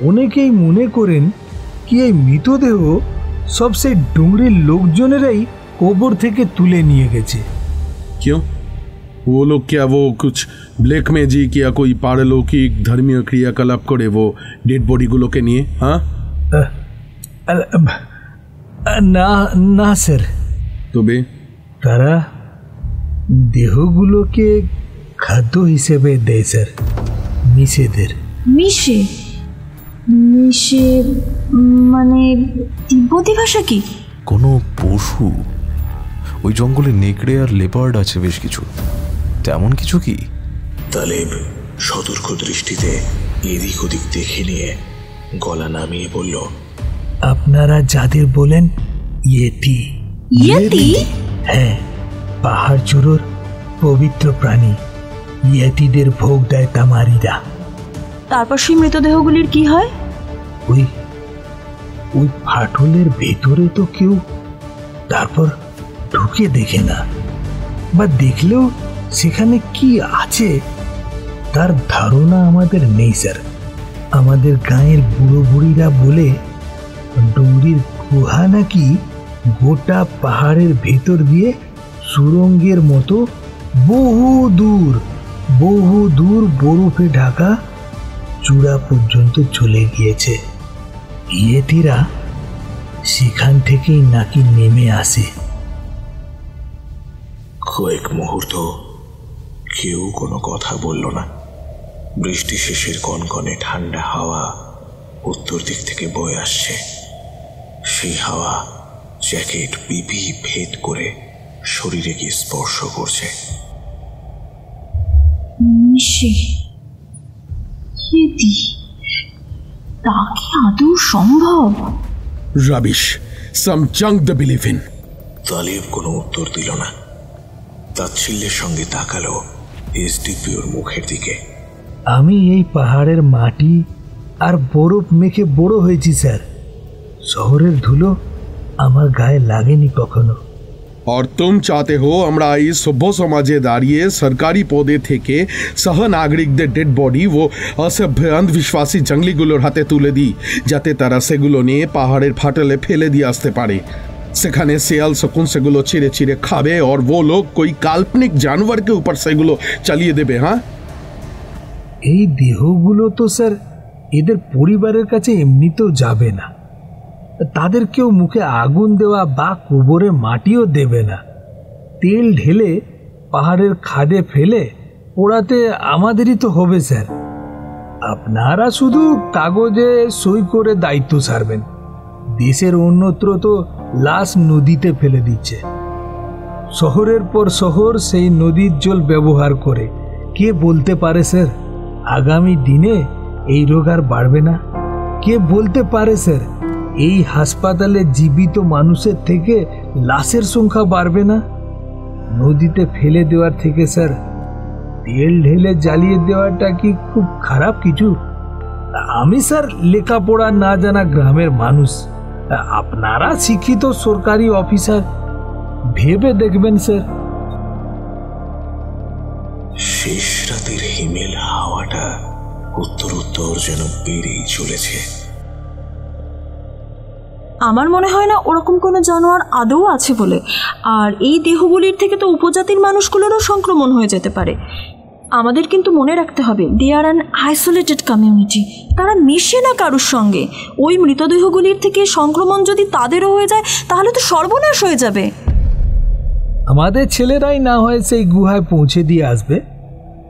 অনেকেই মনে করেন কি এই মৃতদেহ সব সেই ডুংরির লোকজনেরাই কবর থেকে তুলে নিয়ে গেছে। क्यों? वो लोग क्या वो कुछ ब्लैक मैजिक या कोई पारलौकिक धर्मीय क्रियाकलाप करे वो डेड बॉडी गुलो के लिए? हाँ না না স্যার, তবে তারা দেহগুলোকে খাদ্য হিসেবে দেয় স্যার মিশেদের। মিশে মিশে মানে তিব্বতী ভাষা কি? কোনো পশু? ওই জঙ্গলে নেকড়ে আর লেপার্ড আছে বেশ কিছু, তেমন কিছু কি? তালেব সতর্ক দৃষ্টিতে এদিক ওদিক দেখে নিয়ে গলা নামিয়ে বলল, আপনারা যাদের বলেন ইয়েতি। ইয়েতি? হ্যাঁ, পাহাড় চূড়োর পবিত্র প্রাণী ইয়েতিদের ভোগ দেয় তামারিরা। তারপর সেই মৃতদেহগুলির কি হয়? ওই ওই ফাটলের ভেতরে তো কেউ তারপর ঢুকে দেখে না, বা দেখলেও সেখানে কি আছে তার ধারণা আমাদের নেই স্যার। আমাদের গাঁয়ের বুড়ো বুড়িরা বলে ডুংরির গুহা নাকি গোটা পাহাড়ের ভেতর দিয়ে সুরঙ্গের মতো বহু দূর বরফে ঢাকা চূড়া পর্যন্ত চলে গিয়েছে। ইয়েতিরা সেখান থেকেই নাকি নেমে আসে। কয়েক মুহূর্ত কেউ কোনো কথা বলল না। বৃষ্টি শেষের কনকনে ঠান্ডা হাওয়া উত্তর দিক থেকে বয়ে আসছে। সেই হাওয়া জ্যাকেট পিপি ভেদ করে শরীরে গিয়ে স্পর্শ করছে। মিশে ইয়েতি, তা কি আদৌ সম্ভব? Rubbish, some junk they believe in. Taleb কোনো উত্তর দিল না। তাচ্ছিল্যের সঙ্গে তাকালো এসডিপিওর মুখের দিকে। আমি এই পাহাড়ের মাটি আর বরফ মেখে বড় হয়েছি স্যার, শহরের ধুলো আমার গায়ে লাগেনি কখনো। और तुम चाहते हो আমরা এই সভ্য সমাজে দাঁড়িয়ে সরকারি পদে থেকে সহ নাগরিকদের ডেড বডি ও অসভ্য অন্ধবিশ্বাসী জঙ্গলিগুলোর হাতে তুলে দিই, যাতে তারা সেগুলো নিয়ে পাহাড়ের ফাটলে ফেলে দিয়ে আসতে পারে। সেখানে শিয়াল শকুন সেগুলো ছিঁড়ে ছিঁড়ে খাবে और वो लोग कोई काल्पनिक जानवर के ऊपर সেগুলো চালিয়ে দেবে। হ্যাঁ, এই দেহগুলো তো স্যার এদের পরিবারের কাছে এমনিতেও যাবে না, তাদের কেউ মুখে আগুন দেওয়া বা কবরে মাটিও দেবে না। তেল ঢেলে পাহাড়ের খাদে ফেলে পোড়াতে আমাদেরই তো হবে স্যার। আপনারা শুধু কাগজে সই করে দায়িত্ব সারবেন, দেশের অন্যত্র তো লাশ নদীতে ফেলে দিচ্ছে। শহরের পর শহর সেই নদীর জল ব্যবহার করে। কে বলতে পারে স্যার আগামী দিনে এই রোগ আর বাড়বে না? কে বলতে পারে স্যার এই হাসপাতালে জীবিত মানুষের থেকে লাশের সংখ্যা বাড়বে না? নদীতে ফেলে দেওয়ার থেকে স্যার তেল ঢেলে জ্বালিয়ে দেওয়াটা কি খুব খারাপ কিছু? আমি স্যার লেখাপড়া না জানা গ্রামের মানুষ, আপনারা শিক্ষিত সরকারি অফিসার, ভেবে দেখবেন স্যার। শেষ রাতের হিমেল হাওয়াটা উত্তর যেন বেড়েই চলেছে। আমার মনে হয় না ওরকম কোনো জানোয়ার আদৌ আছে বলে। আর এই দেহগুলির থেকে তো উপজাতির মানুষগুলোরও সংক্রমণ হয়ে যেতে পারে। আমাদের কিন্তু মনে রাখতে হবে দে আর অ্যান আইসোলেটেড কমিউনিটি, তারা মিশে না কারুর সঙ্গে। ওই মৃতদেহগুলির থেকে সংক্রমণ যদি তাদেরও হয়ে যায় তাহলে তো সর্বনাশ হয়ে যাবে। আমাদের ছেলেরাই না হয় সেই গুহায় পৌঁছে দিয়ে আসবে,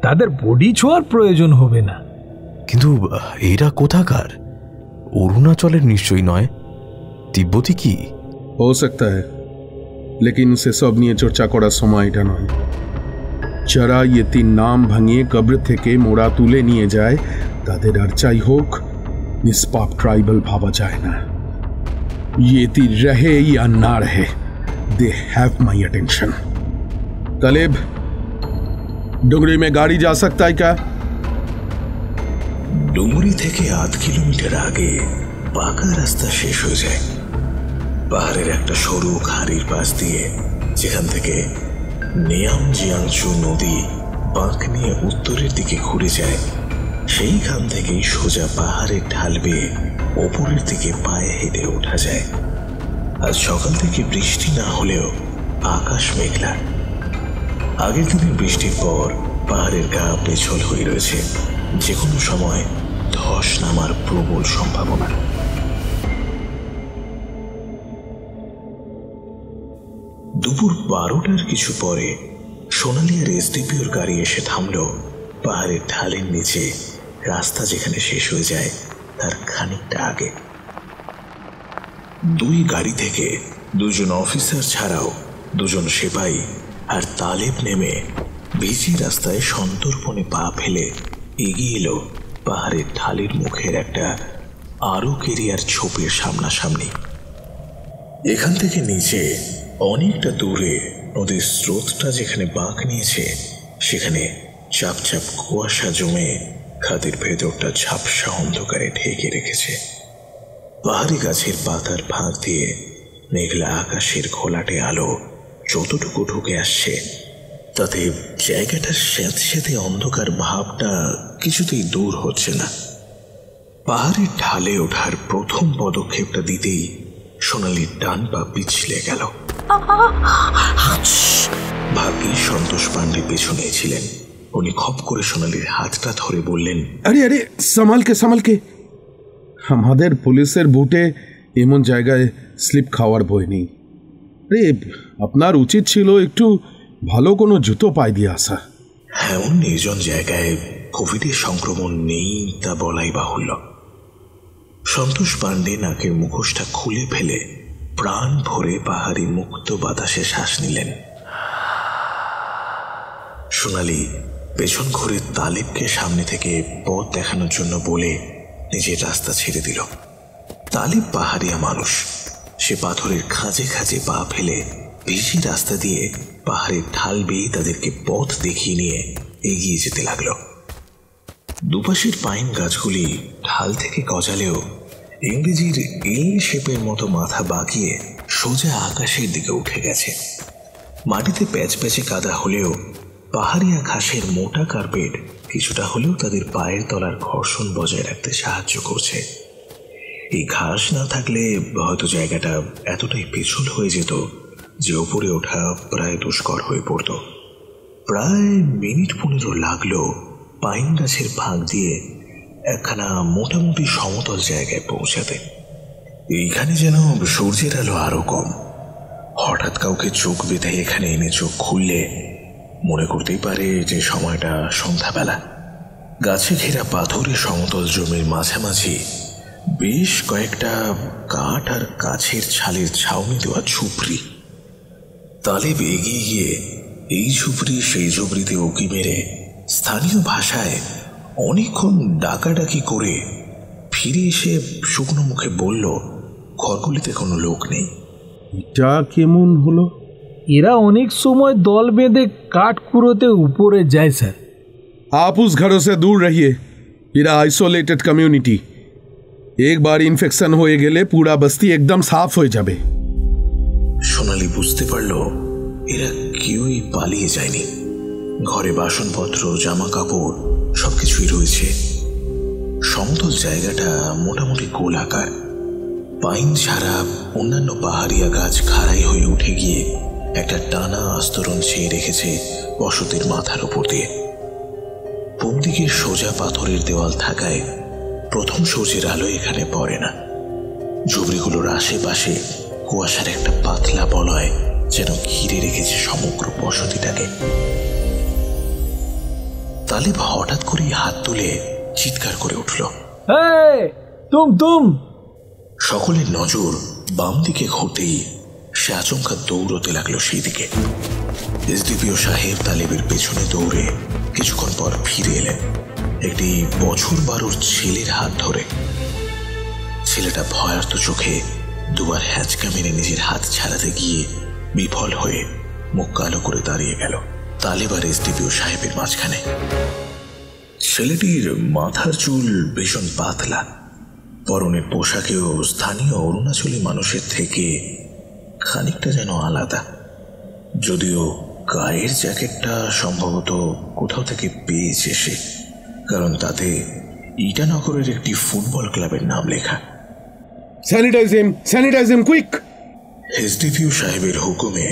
তাদের বডি ছোঁয়ার প্রয়োজন হবে না। কিন্তু এরা কোথাকার? অরুণাচলের নিশ্চয়ই নয়, তিব্বতী কি? हो सकता है, लेकिन সেসব নিয়ে চর্চা করার সময় এটা নয়। যারা ইয়েতির নাম ভাঙিয়ে কবর থেকে মোড়া তুলে নিয়ে যায় তাদের আর চাই হোক নিষ্পাপ ট্রাইবাল ভাবা যায় না। ইয়েতি রহে या না রহে, दे हैव माई अटेंशन। तालिब, डुंगरी में गाड़ी जा सकता है क्या? ডুমুরি থেকে 8 কিলোমিটার আগে পাকা রাস্তা শেষ হয়ে যায়। পাহাড়ের একটা সরু খাড়ির পাশ দিয়ে, যেখান থেকে নিয়ামজিয়াংচু নদী বাঁক নিয়ে উত্তরের দিকে ঘুরে যায়, সেইখান থেকেই সোজা পাহাড়ের ঢাল বেয়ে ওপরের দিকে পায়ে হেঁটে ওঠা যায়। আজ সকাল থেকে বৃষ্টি না হলেও আকাশ মেঘলা। আগের দিনের বৃষ্টির পর পাহাড়ের গা পেছল হয়ে রয়েছে, যে কোনো সময় ধস নামার প্রবল সম্ভাবনা। দুপুর 12টার কিছু পরে সোনালী আর এসডিপিওর গাড়ি এসে থামল পাহাড়ের ঢালের নিচে, রাস্তা যেখানে শেষ হয়ে যায় তার খানিকটা আগে। দুই গাড়ি থেকে 2 জন অফিসার ছাড়াও 2 জন সেপাই আর তালেব নেমে ভিজি রাস্তায় সন্তর্পণে পা ফেলে এগিয়ে এলো পাহাড়ের ঢালের মুখের একটা আরো কেরিয়ার ছোপের সামনাসামনি। এখান থেকে নিচে অনেকটা দূরে নদীর স্রোতটা যেখানে বাঁক নিয়েছে, সেখানে চাপ চাপ কুয়াশা জমে খাদের ভেতরটা ঝাপসা অন্ধকারে ঢেকে রেখেছে। পাহাড়ি গাছের পাতার ফাঁক দিয়ে মেঘলা আকাশের ঘোলাটে আলো যতটুকু ঢুকে আসছে, তাতে জায়গাটার স্যাঁতস্যাঁতে অন্ধকার ভাবটা কিছুতেই দূর হচ্ছে না। পাহাড়ের ঢালে ওঠার প্রথম পদক্ষেপটা দিতেই সোনালীর ডান পা পিছলে গেল। ভাগ্যে সন্তোষ পাণ্ডে পেছনে ছিলেন। উনি খপ করে সোনালীর হাতটা ধরে বললেন, আরে আরে সামালকে, আমাদের পুলিশের বুটে এমন জায়গায় স্লিপ খাওয়ার ভয় নেই। আরে আপনার উচিত ছিল একটু ভালো কোনো জুতো পায়ে দিয়ে আসা। এমন নির্জন জায়গায় কোভিডের সংক্রমণ নেই তা বলাই বাহুল্য। সন্তোষ পাণ্ডে নাকের মুখোশটা খুলে ফেলে প্রাণ ভরে পাহাড়ি মুক্ত বাতাসে শ্বাস নিলেন। সোনালী পেছন ঘুরে তালেবকে সামনে থেকে পথ দেখানোর জন্য বলে নিজের রাস্তা ছেড়ে দিল। তালেব পাহাড়িয়া মানুষ, সে পাথরের খাঁজে খাঁজে পা ফেলে ভিজি রাস্তা দিয়ে পাহাড়ের ঢাল বেয়ে তাদেরকে পথ দেখিয়ে নিয়ে এগিয়ে যেতে লাগলো। দুপাশের পাইন গাছগুলি ঢাল থেকে গজালেও ইংরেজির এল শেপের মতো মাথা বাঁকিয়ে সোজা আকাশের দিকে উঠে গেছে। মাটিতে প্যাচ প্যাচে কাদা হলেও পাহাড়িয়া ঘাসের মোটা কার্পেট কিছুটা হলেও তাদের পায়ের তলার ঘর্ষণ বজায় রাখতে সাহায্য করছে। এই ঘাস না থাকলে হয়তো জায়গাটা এতটাই পিছল হয়ে যেত যে ওপরে ওঠা প্রায় দুষ্কর হয়ে পড়ত। প্রায় মিনিট 15 লাগলো পাইন গাছের ফাঁক দিয়ে একখানা মোটামুটি সমতল জায়গায় পৌঁছাতে। এইখানে যেন সূর্যের আলো আরো কম। হঠাৎ কাউকে চোখ বেঁধে এখানে এনে চোখ খুললে মনে করতেই পারে যে সময়টা সন্ধ্যাবেলা। গাছে ঘেরা পাথরে সমতল জমির মাঝামাঝি বেশ কয়েকটা কাঠ আর গাছের ছালের ছাউনি দেওয়া ঝুপড়ি। তালেব এগিয়ে গিয়ে এই ঝুপড়ি সেই ঝুপড়িতে উকি মেরে স্থানীয় ভাষায় অনেকক্ষণ ডাকাডাকি করে ফিরে এসে শুকনো মুখে বলল, ঘরগুলিতে কোনো লোক নেই। এটা কেমন হলো? এরা অনেক সময় দল বেঁধে কাঠ কুড়োতে উপরে যায় স্যার। आप उस घरों से दूर रहिए। এরা আইসোলেটেড কমিউনিটি। একবার ইনফেকশন হয়ে গেলে পুরা বস্তি একদম সাফ হয়ে যাবে। সোনালী বুঝতে পারল এরা কেউই পালিয়ে যায়নি। ঘরে বাসনপত্র, জামা কাপড় সবকিছুই রয়েছে। সমতল জায়গাটা মোটামুটি গোলাকার। পাইন ছাড়া অন্যান্য পাহাড়িয়া গাছ খাড়াই হয়ে উঠে গিয়ে একটা টানা আস্তরণ ছেয়ে রেখেছে বসতির মাথার উপর দিয়ে। পূব দিকে সোজা পাথরের দেওয়াল থাকায় প্রথম সূর্যের আলো এখানে পড়ে না। ঝুপড়িগুলোর আশেপাশে কুয়াশার একটা পাতলা বলয় যেন ঘিরে রেখেছে সমগ্র বসতিটাকে। তালেব হঠাৎ করেই হাত তুলে চিৎকার করে উঠল, তুম সকলের নজর বাম দিকে ঘুরতেই সে আচমকা দৌড়তে লাগলো সেই দিকে। এসডিপিও সাহেব তালেবের পেছনে দৌড়ে কিছুক্ষণ পর ফিরে এলেন একটি বছর 12 ছেলের হাত ধরে। ছেলেটা ভয়ার্ত চোখে দুবার হ্যাঁচকা মেরে নিজের হাত ছাড়াতে গিয়ে বিফল হয়ে মুখ কালো করে দাঁড়িয়ে গেল তালেব আর এসডিপিও সাহেবের মাঝখানে। ছেলেটির মাথার চুল ভীষণ পাতলা, পরনের পোশাকেও স্থানীয় অরুণাচলী মানুষের থেকে খানিকটা যেন আলাদা, যদিও গায়ের জ্যাকেটটা সম্ভবত কোথাও থেকে পেয়েছে সে, কারণ তাতে ইটানগরের একটি ফুটবল ক্লাবের নাম লেখা। স্যানিটাইজ হিম কুইক! এসডিপিও সাহেবের হুকুমে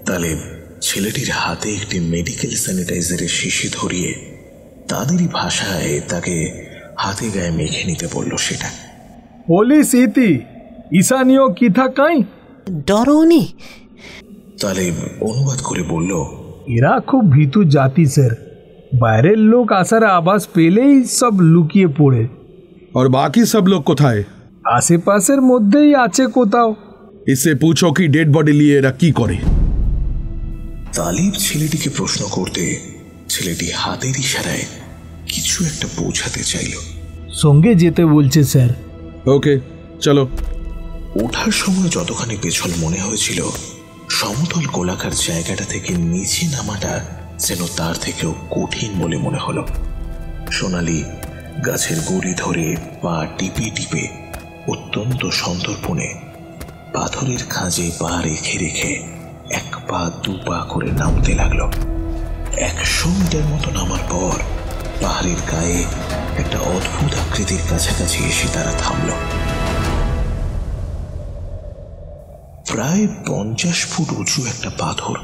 তালেব ছেলেটির হাতে একটি মেডিকেল স্যানিটাইজারের শিশি ধরিয়ে তাদেরই ভাষায় তাকে হাতে গায়ে মেখে নিতে বলল সেটা। পুলিশ ইতি ঈশানীয় কি থাকাই ডরোনি। তালেব অনুবাদ করে বলল, এরা খুব ভীতু জাতি স্যার, বাইরের লোক আসার আভাস পেলেই সব লুকিয়ে পড়ে। और बाकी सब लोग কোথায়? আশেপাশের মধ্যেই আছে কোথাও। इससे पूछो कि डेड बॉडी लिए এরা কি করে। তালেব ছেলেটিকে প্রশ্ন করতে ছেলেটি হাতের ইশারায় কিছু একটা বোঝাতে চাইল। সঙ্গে যেতে বলছে স্যার। ওকে চলো। ওঠার সময় যতখানি পেছল মনে হয়েছিল, সমতল গোলাকার জায়গাটা থেকে নিচে নামাটা যেন তার থেকেও কঠিন বলে মনে হলো। সোনালি গাছের গুড়ি ধরে পা টিপে টিপে অত্যন্ত সন্তর্পণে পাথরের খাঁজে পা রেখে রেখে 1 পা 2 পা করে নামতে লাগলো। 100 মিটার মতো নামার পর পাহাড়ের গায়ে একটা অদ্ভুত আকৃতির কাছাকাছি এসে তারা থামল। প্রায় 50 ফুট উঁচু একটা পাথর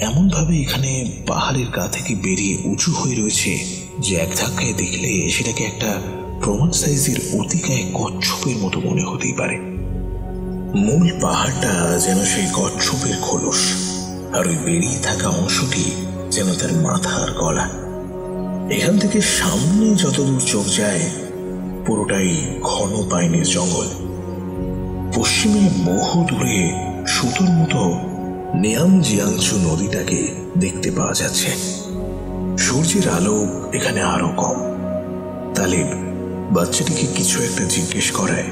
এমনভাবে এখানে পাহাড়ের গা থেকে বেরিয়ে উঁচু হয়ে রয়েছে যে এক ধাক্কায় দেখলে সেটাকে একটা প্রমাণ সাইজের অতিকায় কচ্ছপের মতো মনে হতেই পারে। মূল পাহাড়টা যেন সেই কচ্ছপের খোলস, আর ওই বেরিয়ে থাকা অংশটি যেন তার মাথা আর গলা। এখান থেকে সামনে যতদূর চোখ যায় পুরোটাই ঘন পাইনের জঙ্গল। পশ্চিমে বহু দূরে সুতোর মতো নিয়ামজিয়াংচু নদীটাকে দেখতে পাওয়া যাচ্ছে। সূর্যের আলো এখানে আরো কম। তালেব বাচ্চাটিকে কিছু একটা জিজ্ঞেস করায়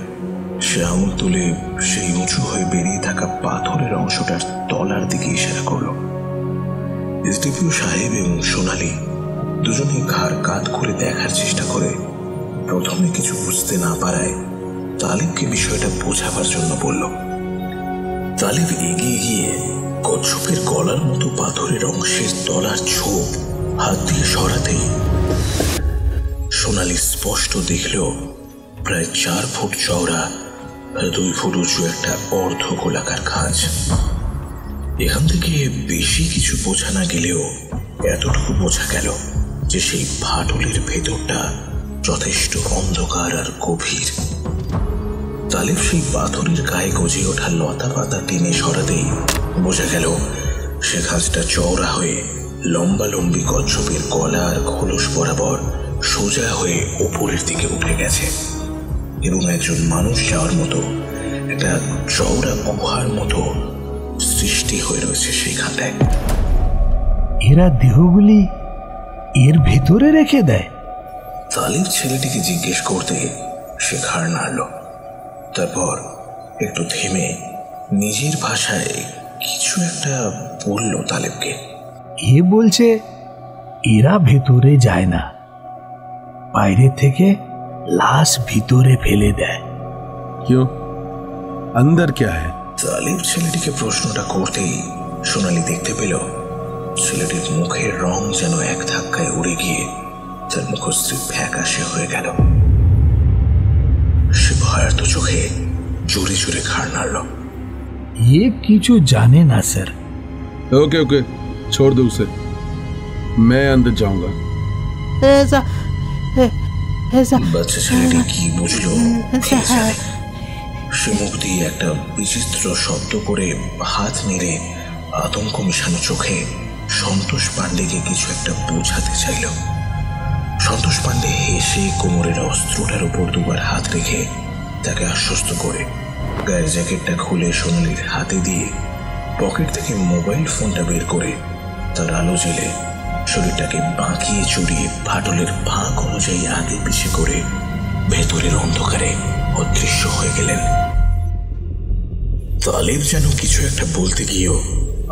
সে আঙুল তুলে সেই উঁচু হয়ে বেরিয়ে থাকা পাথরের অংশটার তলার দিকে ইশারা করল। এসডিপিও সাহেব এবং সোনালি দুজনে ঘাড় কাত করে দেখার চেষ্টা করে প্রথমে কিছু বুঝতে না পারায় তালেবকে বিষয়টা বোঝাবার জন্য বলল। তালেব এগিয়ে গিয়ে কচ্ছপের গলার মতো পাথরের অংশের তলার ছোপ হাত দিয়ে সরাতেই সোনালি স্পষ্ট দেখল প্রায় 4 ফুট চওড়া আর 2 ফুট উঁচু একটা অর্ধ গোলাকার খাঁজ। এখান থেকে বেশি কিছু বোঝা না গেলেও এতটুকু বোঝা গেল যে সেই ফাটলের ভেতরটা যথেষ্ট অন্ধকার আর গভীর। তালেব সেই পাথরের গায়ে গজে ওঠা লতা পাতা টেনে সরাতেই বোঝা গেল সে খাঁজটা চওড়া হয়ে লম্বালম্বি কচ্ছপের গলা আর খোলস বরাবর সোজা হয়ে ওপরের দিকে উঠে গেছে এবং একজন মানুষ যাওয়ার মতো একটা চওড়া গুহার মতো সৃষ্টি হয়ে রয়েছে সেইখানটায়। এরা দেহগুলি এর ভেতরে রেখে দেয়? তালেব ছেলেটিকে জিজ্ঞেস করতে সে ঘাড় নাড়ল, তারপর একটু থেমে নিজের ভাষায় কিছু একটা বলল তালেবকে। এ বলছে এরা ভেতরে যায় না, বাইরে থেকে লাশ ভিতরে ফেলে দেয়। क्यों? अंदर क्या है? তালেব ছেলেটিকে প্রশ্নটা করতেই সোনালি দেখতে পেল ছেলেটির মুখের রং যেন এক ধাক্কায় উড়ে গিয়ে তার মুখশ্রী ফ্যাকাশে হয়ে গেল। সে ভয়ার্ত চোখে জোরে জোরে ঘাড় নাড়ল। ये কিছু জানে না স্যার। ओके ओके छोड़ दो उसे, मैं अंदर जाऊंगा। বাচ্চা ছেলেটি কি বুঝলো কে জানে। সে মুখ দিয়ে একটা বিচিত্র শব্দ করে হাত নেড়ে আতঙ্ক মিশানো চোখে সন্তোষ পাণ্ডেকে কিছু একটা বোঝাতে চাইল। সন্তোষ পাণ্ডে হেসে কোমরের অস্ত্রটার উপর 2বার হাত রেখে তাকে আশ্বস্ত করে গায়ের জ্যাকেটটা খুলে সোনালির হাতে দিয়ে পকেট থেকে মোবাইল ফোনটা বের করে তার আলো জেলে শরীরটাকে বাঁকিয়ে চড়িয়ে ফাটলের ফাঁক অনুযায়ী আগে পিছে করে ভেতরের অন্ধকারে অদৃশ্য হয়ে গেলেন। তালেব যেন কিছু একটা বলতে গিয়েও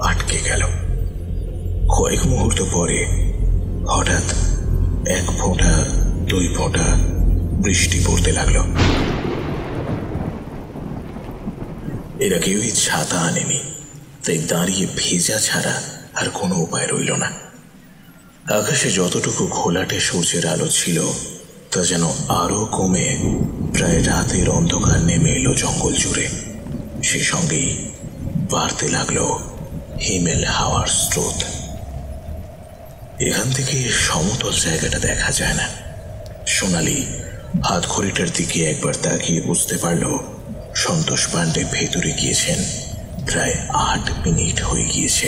আটকে গেল। কয়েক মুহূর্ত পরে হঠাৎ 1 ফোঁটা 2 ফোঁটা বৃষ্টি পড়তে লাগলো। এরা কেউই ছাতা আনেনি, তাই দাঁড়িয়ে ভেজা ছাড়া আর কোনো উপায় রইল না। আকাশে যতটুকু ঘোলাটে সূর্যের আলো ছিল তা যেন আরো কমে প্রায় রাতের অন্ধকার নেমে এলো জঙ্গল জুড়ে। সে সঙ্গেই বাড়তে লাগলো হিমেল হাওয়ার স্রোত। এখান থেকে সমতল জায়গাটা দেখা যায় না। সোনালি হাত ঘড়িটার দিকে একবার তাকিয়ে বুঝতে পারল সন্তোষ পাণ্ডে ভেতরে গিয়েছেন প্রায় 8 মিনিট হয়ে গিয়েছে।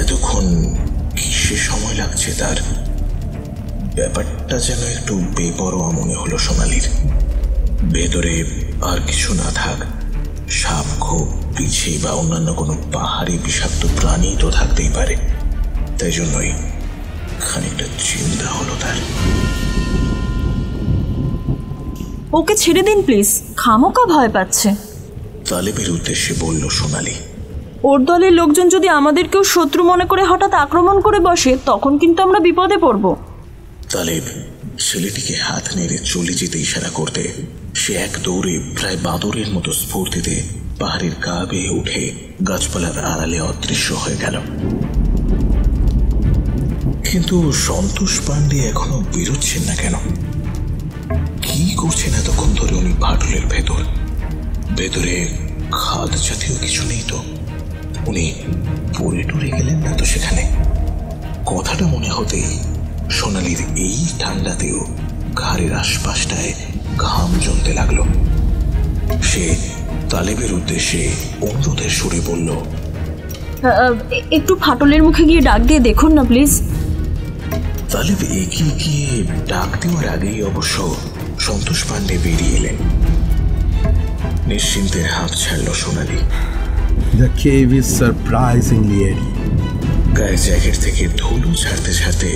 এতক্ষণ কিসে সময় লাগছে তার? ব্যাপারটা যেন একটু বেপরোয়া মনে হলো সোনালির। ভেতরে আর কিছু না থাক, সাপ, খোপ, পিছে বা অন্যান্য কোনো পাহাড়ি বিষাক্ত প্রাণী তো থাকতেই পারে। তাই জন্যই খানিকটা চিন্তা হলো তার। ওকে ছেড়ে দিন প্লিজ, খামোকা ভয় পাচ্ছে। তালেবের উদ্দেশ্যে বলল সোনালি। ওর দলের লোকজন যদি আমাদেরকেও শত্রু মনে করে হঠাৎ আক্রমণ করে বসে, তখন কিন্তু আমরা বিপদে পড়ব। তালেব ছেলেটিকে হাত নেড়ে চলে যেতে ইশারা করতে সে এক দৌড়ে প্রায় বাঁদরের মতো স্ফূর্তিতে পাহাড়ের গা বেয়ে উঠে গাছপালার আড়ালে অদৃশ্য হয়ে গেল। কিন্তু সন্তোষ পাণ্ডে এখনো বেরোচ্ছেন না কেন? কি করছেন এতক্ষণ ধরে উনি ফাটলের ভেতর? ভেতরে খাদ জাতীয় কিছু নেই তো? উনি পড়ে টরে গেলেন না তো সেখানে? কথাটা মনে হতেই সোনালির এই ঠান্ডাতেও ঘাড়ের আশপাশটায় ঘাম জমতে লাগলো। সে তালেবের উদ্দেশ্যে অনুরোধের সুরে বলল, একটু ফাটলের মুখে গিয়ে ডাক দিয়ে দেখুন না প্লিজ। তালেব এগিয়ে গিয়ে ডাক দেওয়ার আগেই অবশ্য সন্তোষ পাণ্ডে বেরিয়ে এলেন। নিশ্চিন্তের হাত ছাড়ল সোনালি। The cave is surprisingly airy. গায়ের জ্যাকেট থেকে ধুলো ছাড়তে ছাড়তে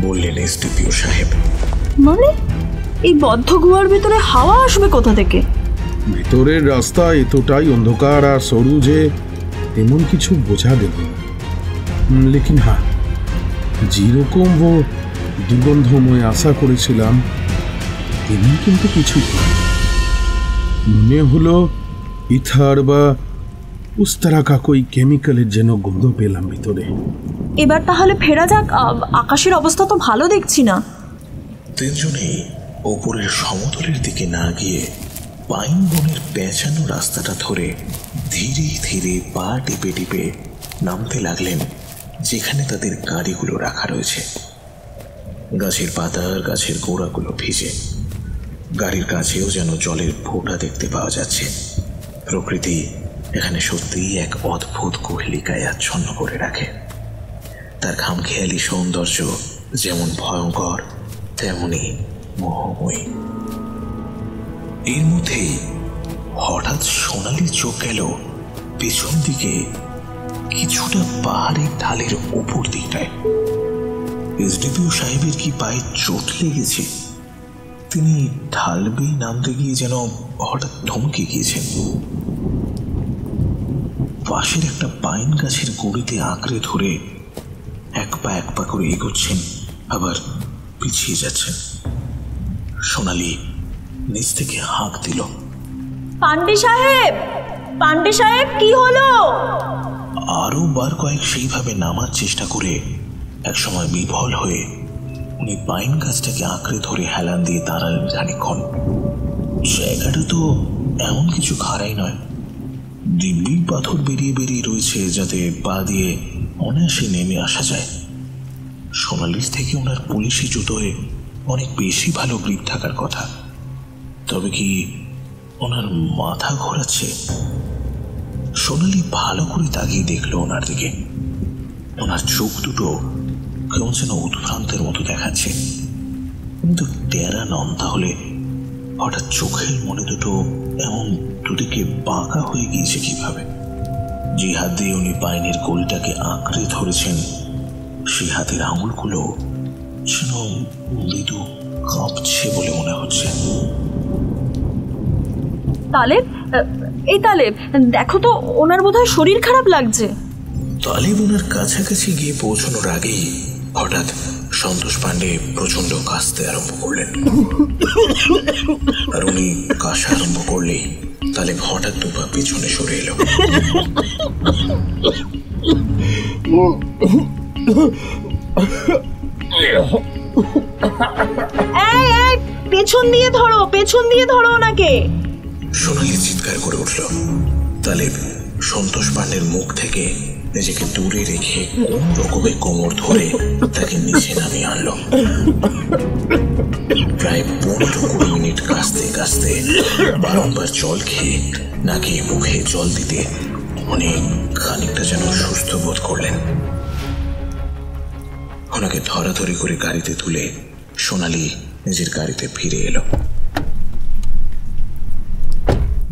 বললেন এসডিপিও সাহেব। মানে এই বদ্ধ গুহার ভিতরে হাওয়া আসবে কোথা থেকে? ভিতরের রাস্তা এতটাই অন্ধকার আর সরু যে তেমন কিছু বোঝা গেল না। লেকিন হ্যাঁ, যেরকম ও দুর্গন্ধময় আশা করেছিলাম তেমন কিন্তু কিছু মনে হলো ইথার বা উস্তারাকা কই কেমিক্যালের যেন গন্ধ পেলাম ভিতরে। এবার তাহলে ফেরা যাক, আকাশের অবস্থা তো ভালো দেখছি না। তিনজনেই ওপরের সমতলের দিকে না গিয়ে পাইন বনের পেঁচানো রাস্তাটা ধরে ধীরে ধীরে পা টিপে টিপে নামতে লাগলেন যেখানে তাদের গাড়িগুলো রাখা রয়েছে। গাছের পাতা আর গাছের গোড়াগুলো ভিজে, গাড়ির কাছেও যেন জলের ফোঁটা দেখতে পাওয়া যাচ্ছে। প্রকৃতি এখানে সত্যিই এক অদ্ভুত কোহলিকায় আচ্ছন্ন করে রাখে। তার খামখেয়ালি সৌন্দর্য যেমন ভয়ঙ্কর তেমনই মোহময়ী। এর মধ্যেই হঠাৎ সোনালি চোখ গেল পেছন দিকে কিছুটা পাহাড়ের ঢালের ওপর দিকটায়। এসডিপিও সাহেবের কি পায়ে চোট লেগেছে? তিনি ঢাল বেয়ে নামতে গিয়ে যেন হঠাৎ থমকে গিয়েছেন। পাশের একটা পাইন গাছের গুঁড়িতে আঁকড়ে ধরে এক পা করে এগোচ্ছেন, আবার পিছিয়ে যাচ্ছেন। সোনালি নিচ থেকে হাঁক দিল, পাণ্ডে সাহেব, পাণ্ডে সাহেব, কি হলো? আরো বার কয়েক সেইভাবে নামার চেষ্টা করে একসময় বিফল হয়ে উনি পাইন গাছটাকে আঁকড়ে ধরে হেলান দিয়ে দাঁড়ালেন খানিকক্ষণ। জায়গাটা তো এমন কিছু খাড়াই নয়, দিব্যি পাথর বেরিয়ে বেরিয়ে রয়েছে যাতে পা দিয়ে অনায়াসে নেমে আসা যায়। সোনালির থেকে ওনার পুলিশি জুতোয় অনেক বেশি ভালো গ্রিপ থাকার কথা। তবে কি ওনার মাথা ঘোরাচ্ছে? সোনালি ভালো করে তাকিয়ে দেখলো ওনার দিকে। ওনার চোখ দুটো কেমন যেন উদ্ভ্রান্তের মতো দেখাচ্ছে, কিন্তু টেরা নন। তাহলে হঠাৎ চোখের মনে দুটো এমন দুদিকে বাঁকা হয়ে গিয়েছে কিভাবে। যে হাত দিয়ে উনি পাইনের গলিটাকে আঁকড়ে ধরেছেন সেই হাতের আঙুলগুলো যেন মৃদু কাঁপছে বলে মনে হচ্ছে। তালেব, এই তালেব, দেখো তো ওনার বোধহয় শরীর খারাপ লাগছে। তালেব ওনার কাছাকাছি গিয়ে পৌঁছানোর আগেই হঠাৎ সন্তোষ পাণ্ডে প্রচন্ড কাশতে আরম্ভ করলেন। আর উনি কাশা আরম্ভ করলেই তালেব হঠাৎ দুপা পেছনে সরে এলো। পেছন দিয়ে ধরো, পেছন দিয়ে ধরো ওনাকে। সোনালি চিৎকার করে উঠল। তালেব সন্তোষ পাণ্ডের মুখ থেকে নিজেকে দূরে রেখে কোন রকমে কোমর ধরে তাকে নিচে নামিয়ে আনলো। প্রায় 15-20 মিনিট কাশতে কাশতে বারংবার জল খেয়ে নাকে মুখে জল দিতে উনি খানিকটা যেন সুস্থ বোধ করলেন। ওনাকে ধরাধরি করে গাড়িতে তুলে সোনালি নিজের গাড়িতে ফিরে এলো।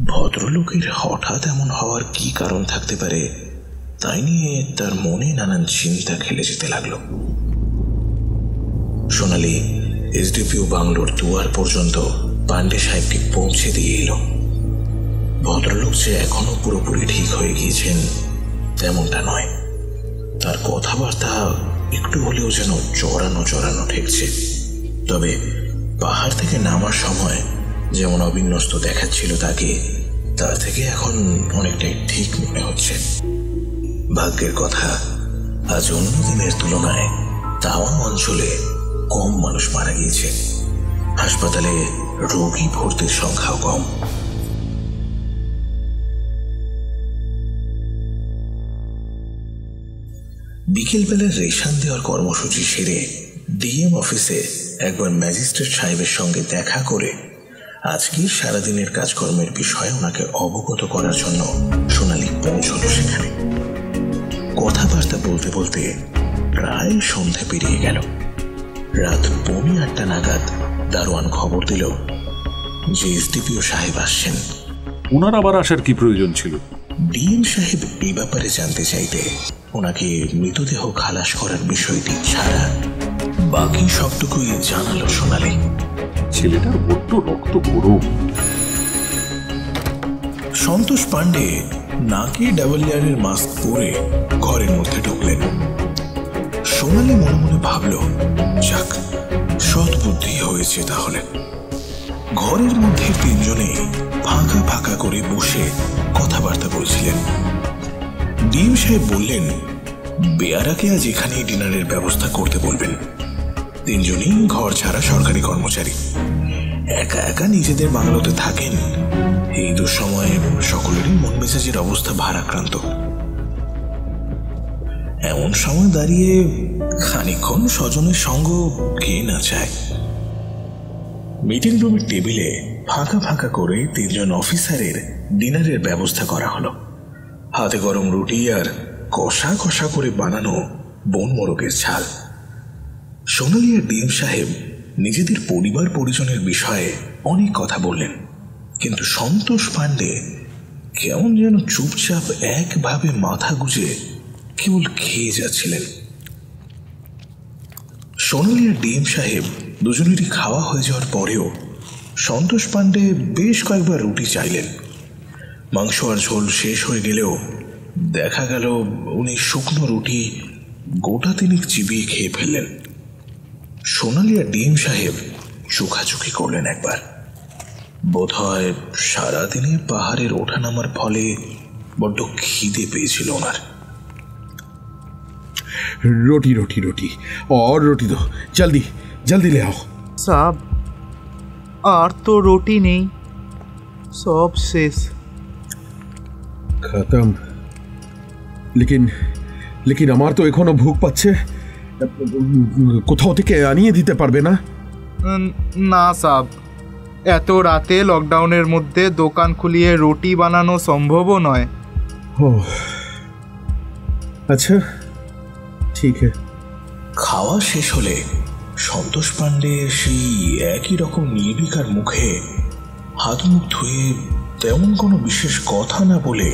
ভদ্রলোকের হঠাৎ এমন হওয়ার কি কারণ থাকতে পারে তাই নিয়ে তার মনে নানান চিন্তা খেলে যেতে লাগলো। সোনালি এসডিপিও বাংলোর দুয়ার পর্যন্ত পাণ্ডে সাহেবকে পৌঁছে দিয়ে এলো। ভদ্রলোক যে এখনো পুরোপুরি ঠিক হয়ে গিয়েছেন তেমনটা নয়। তার কথাবার্তা একটু হলেও যেন জড়ানো জড়ানো ঠেকছে। তবে পাহাড় থেকে নামার সময় যেমন অবিন্যস্ত দেখাচ্ছিল তাকে, তার থেকে এখন অনেকটাই ঠিক মনে হচ্ছে। ভাগ্যের কথা, আজ অন্য দিনের তুলনায় তাওয়াং অঞ্চলে কম মানুষ মারা গিয়েছে। হাসপাতালে রোগী ভর্তির সংখ্যাও কম। বিকেলবেলার রেশন দেওয়ার কর্মসূচি সেরে ডিএম অফিসে একবার ম্যাজিস্ট্রেট সাহেবের সঙ্গে দেখা করে আজকের সারাদিনের কাজকর্মের বিষয়ে ওনাকে অবগত করার জন্য সোনালি পৌঁছল সেখানে। কথাবার্তা বলতে বলতে প্রায় সন্ধে পেরিয়ে গেল। রাত 8:45 নাগাদ দারোয়ান খবর দিল যে এসডিপিও সাহেব আসছেন। ওনার আবার আসার কি প্রয়োজন ছিল? ডিএম সাহেব এই ব্যাপারে জানতে চাইতে ওনাকে মৃতদেহ খালাস করার বিষয়টি ছাড়া বাকি সবটুকুই জানালো সোনালি। ছেলেটার বড্ড রক্ত গরম। সন্তোষ পাণ্ডে নাকে ডাবল লেয়ারের মাস্ক পরে ঘরের মধ্যে ঢুকলেন। সোনালি মনে মনে ভাবল, যাক, সৎ বুদ্ধি হয়েছে তাহলে। ঘরের মধ্যে তিনজনে ফাঁকা ফাঁকা করে বসে কথাবার্তা বলছিলেন। ডিএম সাহেব বললেন বেয়ারাকে আজ এখানেই ডিনারের ব্যবস্থা করতে বলবেন। তিনজনই ঘর ছাড়া সরকারি কর্মচারী, একা একা নিজেদের বাংলোতে থাকেন। এই দুঃসময়ে সকলেরই মন মেজাজের অবস্থা ভারাক্রান্ত। এমন সময় দাঁড়িয়ে খানিকক্ষণ স্বজনের সঙ্গ কে না চায়। মিটিং রুমের টেবিলে ফাঁকা ফাঁকা করে তিনজন অফিসারের ডিনারের ব্যবস্থা করা হলো। হাতে গরম রুটি আর কষা কষা করে বানানো বন মোরগের ঝাল। সোনালি আর ডিএম সাহেব নিজেদের পরিবার পরিজনের বিষয়ে অনেক কথা বললেন, কিন্তু সন্তোষ পাণ্ডে কেমন যেন চুপচাপ একভাবে মাথা গুজে কেবল খেয়ে যাচ্ছিলেন। সোনালি আর ডিএম সাহেব দুজনেরই খাওয়া হয়ে যাওয়ার পরেও সন্তোষ পাণ্ডে বেশ কয়েকবার রুটি চাইলেন। মাংস আর ঝোল শেষ হয়ে গেলেও দেখা গেল উনি শুকনো রুটি গোটা তিনেক চিবিয়ে খেয়ে ফেললেন। সোনালি আর ডিএম সাহেব চোখাচোখি করলেন একবার। বোধহয় সারাদিনে পাহাড়ের ওঠানামার ফলে বড্ড খিদে পেয়েছিল ওনার। रोटी रोटी रोटी और रोटी दो, जल्दी जल्दी ले आओ। साहब আর তো রুটি নেই, সব শেষ। खत्म। लेकिन लेकिन আমার তো এখনো ভুক পাচ্ছে। কোথাও থেকে আনিয়ে দিতে পারবে না? না সাহেব, এত রাতে লকডাউনের মধ্যে দোকান খুলিয়ে রুটি বানানো সম্ভবও নয়। ও আচ্ছা, ঠিক আছে। খাওয়া শেষ হলে সন্তোষ পাণ্ডে সেই একই রকম নির্বিকার মুখে হাত মুখ ধুয়ে তেমন কোনো বিশেষ কথা না বলে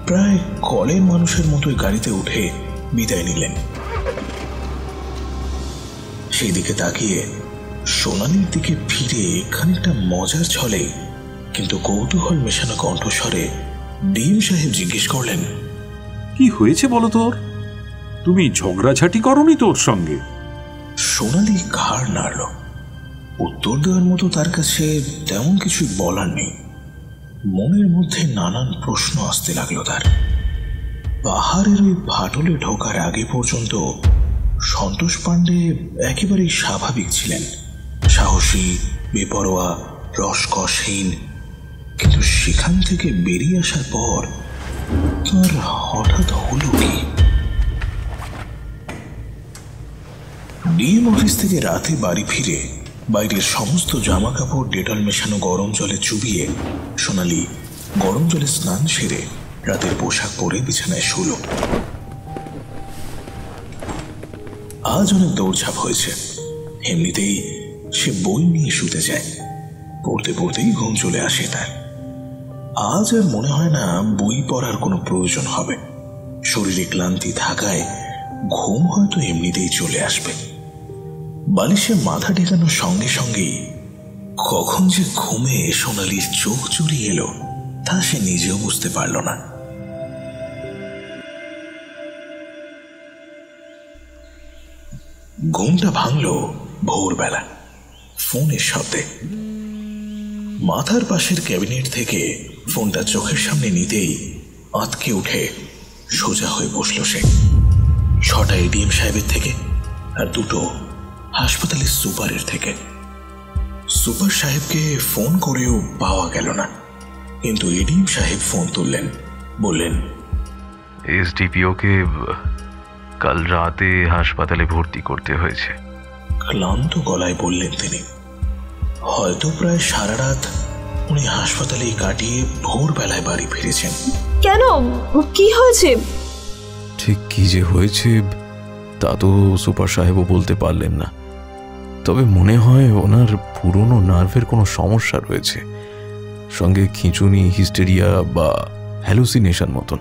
প্রায় কলের মানুষের মতোই গাড়িতে উঠে বিদায় নিলেন। সেই দিকে তাকিয়ে সোনালির দিকে ফিরে খানিকটা মজার ছলে কিন্তু কৌতূহল মেশানো কণ্ঠস্বরে ডিএম সাহেব জিজ্ঞেস করলেন, কি হয়েছে বলো তোর? তুমি ঝগড়াঝাটি করনি তোর সঙ্গে? সোনালি ঘাড় নাড়ল। উত্তর দেওয়ার মতো তার কাছে তেমন কিছু বলার নেই। মনের মধ্যে নানান প্রশ্ন আসতে লাগলো তার। পাহাড়ের ওই ফাটলে ঢোকার আগে পর্যন্ত সন্তোষ পাণ্ডে একেবারেই স্বাভাবিক ছিলেন, সাহসী, বেপরোয়া, রসকসহীন। কিন্তু সেখান থেকে বেরিয়ে আসার পর তার হঠাৎ হলো কি? ডিএম অফিস থেকে রাতে বাড়ি ফিরে বাইরের সমস্ত জামা কাপড় ডেটল মেশানো গরম জলে চুবিয়ে সোনালি গরম জলে স্নান সেরে রাতের পোশাক পরে বিছানায় শুল। আজ অনেক দৌড়ঝাঁপ হয়েছে। এমনিতেই সে বই নিয়ে শুতে যায়। পড়তে পড়তেই ঘুম চলে আসে তার। আজ আর মনে হয় না বই পড়ার কোনো প্রয়োজন হবে। শরীরে ক্লান্তি থাকায় ঘুম হয়তো এমনিতেই চলে আসবে। বালিশে মাথা ঠেকানোর সঙ্গে সঙ্গেই কখন যে ঘুমে সোনালির চোখ জড়িয়ে এলো তা সে নিজেও বুঝতে পারল না। ঘুমটা ভাঙল ভোরবেলা ফোনের শব্দে। মাথার পাশের ক্যাবিনেট থেকে ফোনটা চোখের সামনে নিতেই আঁতকে উঠে সোজা হয়ে বসল সে। 6টা এডিএম সাহেবের থেকে আর 2টো হাসপাতালের সুপারের থেকে। সুপার সাহেবকে ফোন করেও পাওয়া গেল না, কিন্তু এডিএম সাহেব ফোন তুললেন, বললেন, এসডিপিওকে কাল রাতে হাসপাতালে ভর্তি করতে হয়েছে। ক্লান্ত গলায় বললেন তিনি। হয়তো প্রায় সারা রাত উনি হাসপাতালেই কাটিয়ে ভোরবেলায় বাড়ি ফিরেছেন। কেন, কি হয়েছে? ঠিক কি যে হয়েছে তা তো সুপার সাহেবও বলতে পারলেন না, তবে মনে হয় ওনার পুরনো নার্ভের কোনো সমস্যা রয়েছে, সঙ্গে খিঁচুনি, হিস্টেরিয়া বা হ্যালুসিনেশন মতন।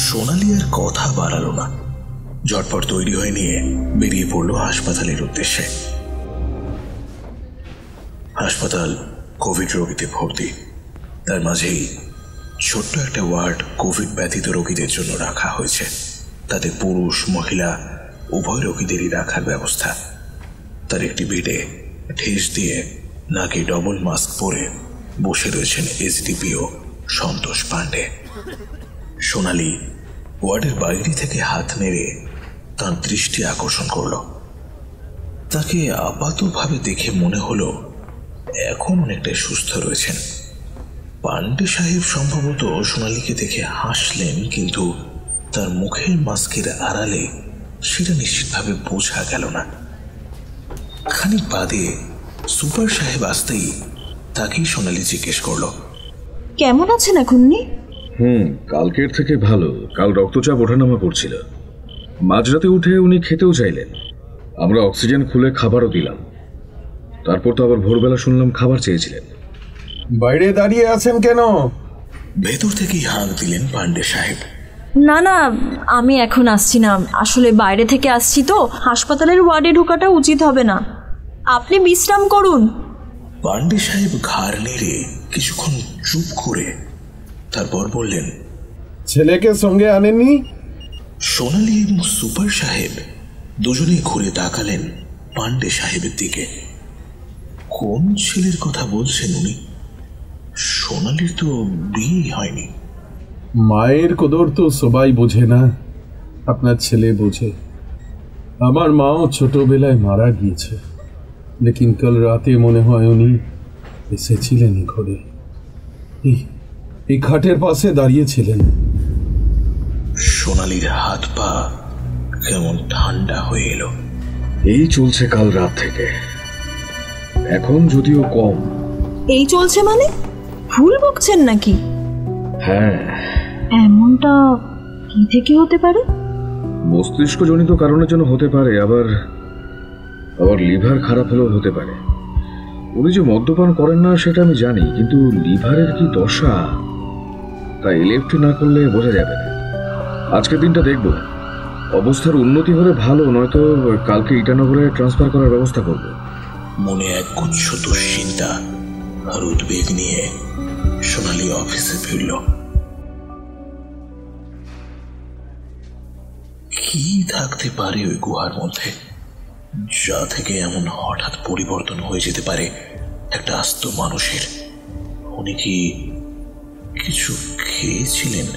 সোনালি আর কথা বাড়ালো না, ঝটপট তৈরি হয়ে নিয়ে বেরিয়ে পড়ল হাসপাতালের উদ্দেশ্যে। হাসপাতাল কোভিড রোগীতে ভর্তি। তার মাঝেই ছোট্ট একটা ওয়ার্ড কোভিড ব্যথিত রোগীদের জন্য রাখা হয়েছে। তাতে পুরুষ মহিলা উভয় রোগীদেরই রাখার ব্যবস্থা। তার একটি বেডে ঠেস দিয়ে নাকে ডবল মাস্ক পরে বসে রয়েছেন এসডিপিও সন্তোষ পাণ্ডে। সোনালি ওয়ার্ডের বাইরে থেকে হাত নেড়ে তার দৃষ্টি আকর্ষণ করল। তাকে আপাতভাবে দেখে মনে হলো এখন অনেকটাই সুস্থ রয়েছেন। পাণ্ডে সাহেব সম্ভবত সোনালিকে দেখে হাসলেন, কিন্তু তার মুখের মাস্কের আড়ালে সেটা নিশ্চিতভাবে বোঝা গেল না। খানিক বাদে সুপার সাহেব আসতেই তাকেই সোনালি জিজ্ঞেস করল, কেমন আছেন এখন? কালকের থেকে ভালো। কাল রক্তচাপ ওঠানামা করছিল। মাঝরাতে উঠে উনি খেতেও চাইলেন। আমরা অক্সিজেন খুলে খাবারও দিলাম। তারপর তো আবার ভোরবেলা শুনলাম খাবার চেয়েছিলেন। বাইরে দাঁড়িয়ে আছেন কেন? ভেতর থেকেই হাঁক দিলেন পাণ্ডে সাহেব। না না, আমি এখন আসছি না, আসলে বাইরে থেকে আসছি তো, হাসপাতালের ওয়ার্ডে ঢোকাটা উচিত হবে না, আপনি বিশ্রাম করুন। পাণ্ডে সাহেব ঘাড় নেড়ে কিছুক্ষণ চুপ করে তারপর বললেন, ছেলেকে সঙ্গে আনেননি? সোনালি এবং সুপার সাহেব দুজনেই ঘুরে তাকালেন পাণ্ডে সাহেবের দিকে। কোন ছেলের কথা বলছেন উনি? সোনালির তো বিয়ে হয়নি। মায়ের কদর তো সবাই বোঝে না, আপনার ছেলে বোঝে। আমার মাও ছোটবেলায় মারা গিয়েছে, লেকিন কাল রাতে মনে হয় উনি এসেছিলেন ঘরে, এই খাটের পাশে দাঁড়িয়েছিলেন। সোনালির হাত পা কেমন ঠান্ডা হয়ে এলো। এই চলছে কাল রাত থেকে, এখন যদিও কম। এই চলছে মানে? ভুল বকছেন নাকি? হ্যাঁ, এমনটা কি থেকে হতে পারে? মস্তিষ্কজনিত কারণের জন্য হতে পারে, আবার লিভার খারাপ হলেও হতে পারে। উনি যে মদ্যপান করেন না সেটা আমি জানি, কিন্তু লিভারের কি দশা তা এলএফটি না করলে বোঝা যাবে না। আজকের দিনটা দেখব, অবস্থার উন্নতি হলে ভালো, নয়তো কালকে ইটানগরে ট্রান্সফার করার ব্যবস্থা করব। মনে এক গুচ্ছ দুশ্চিন্তা আর উদ্বেগ নিয়ে সোনালি অফিসে ফিরল। কি থাকতে পারে ওই গুহার মধ্যে, যা থেকে এমন হঠাৎ পরিবর্তন হয়ে যেতে পারে একটা আস্ত মানুষের? উনি কি কিছু খেয়েছিলেন?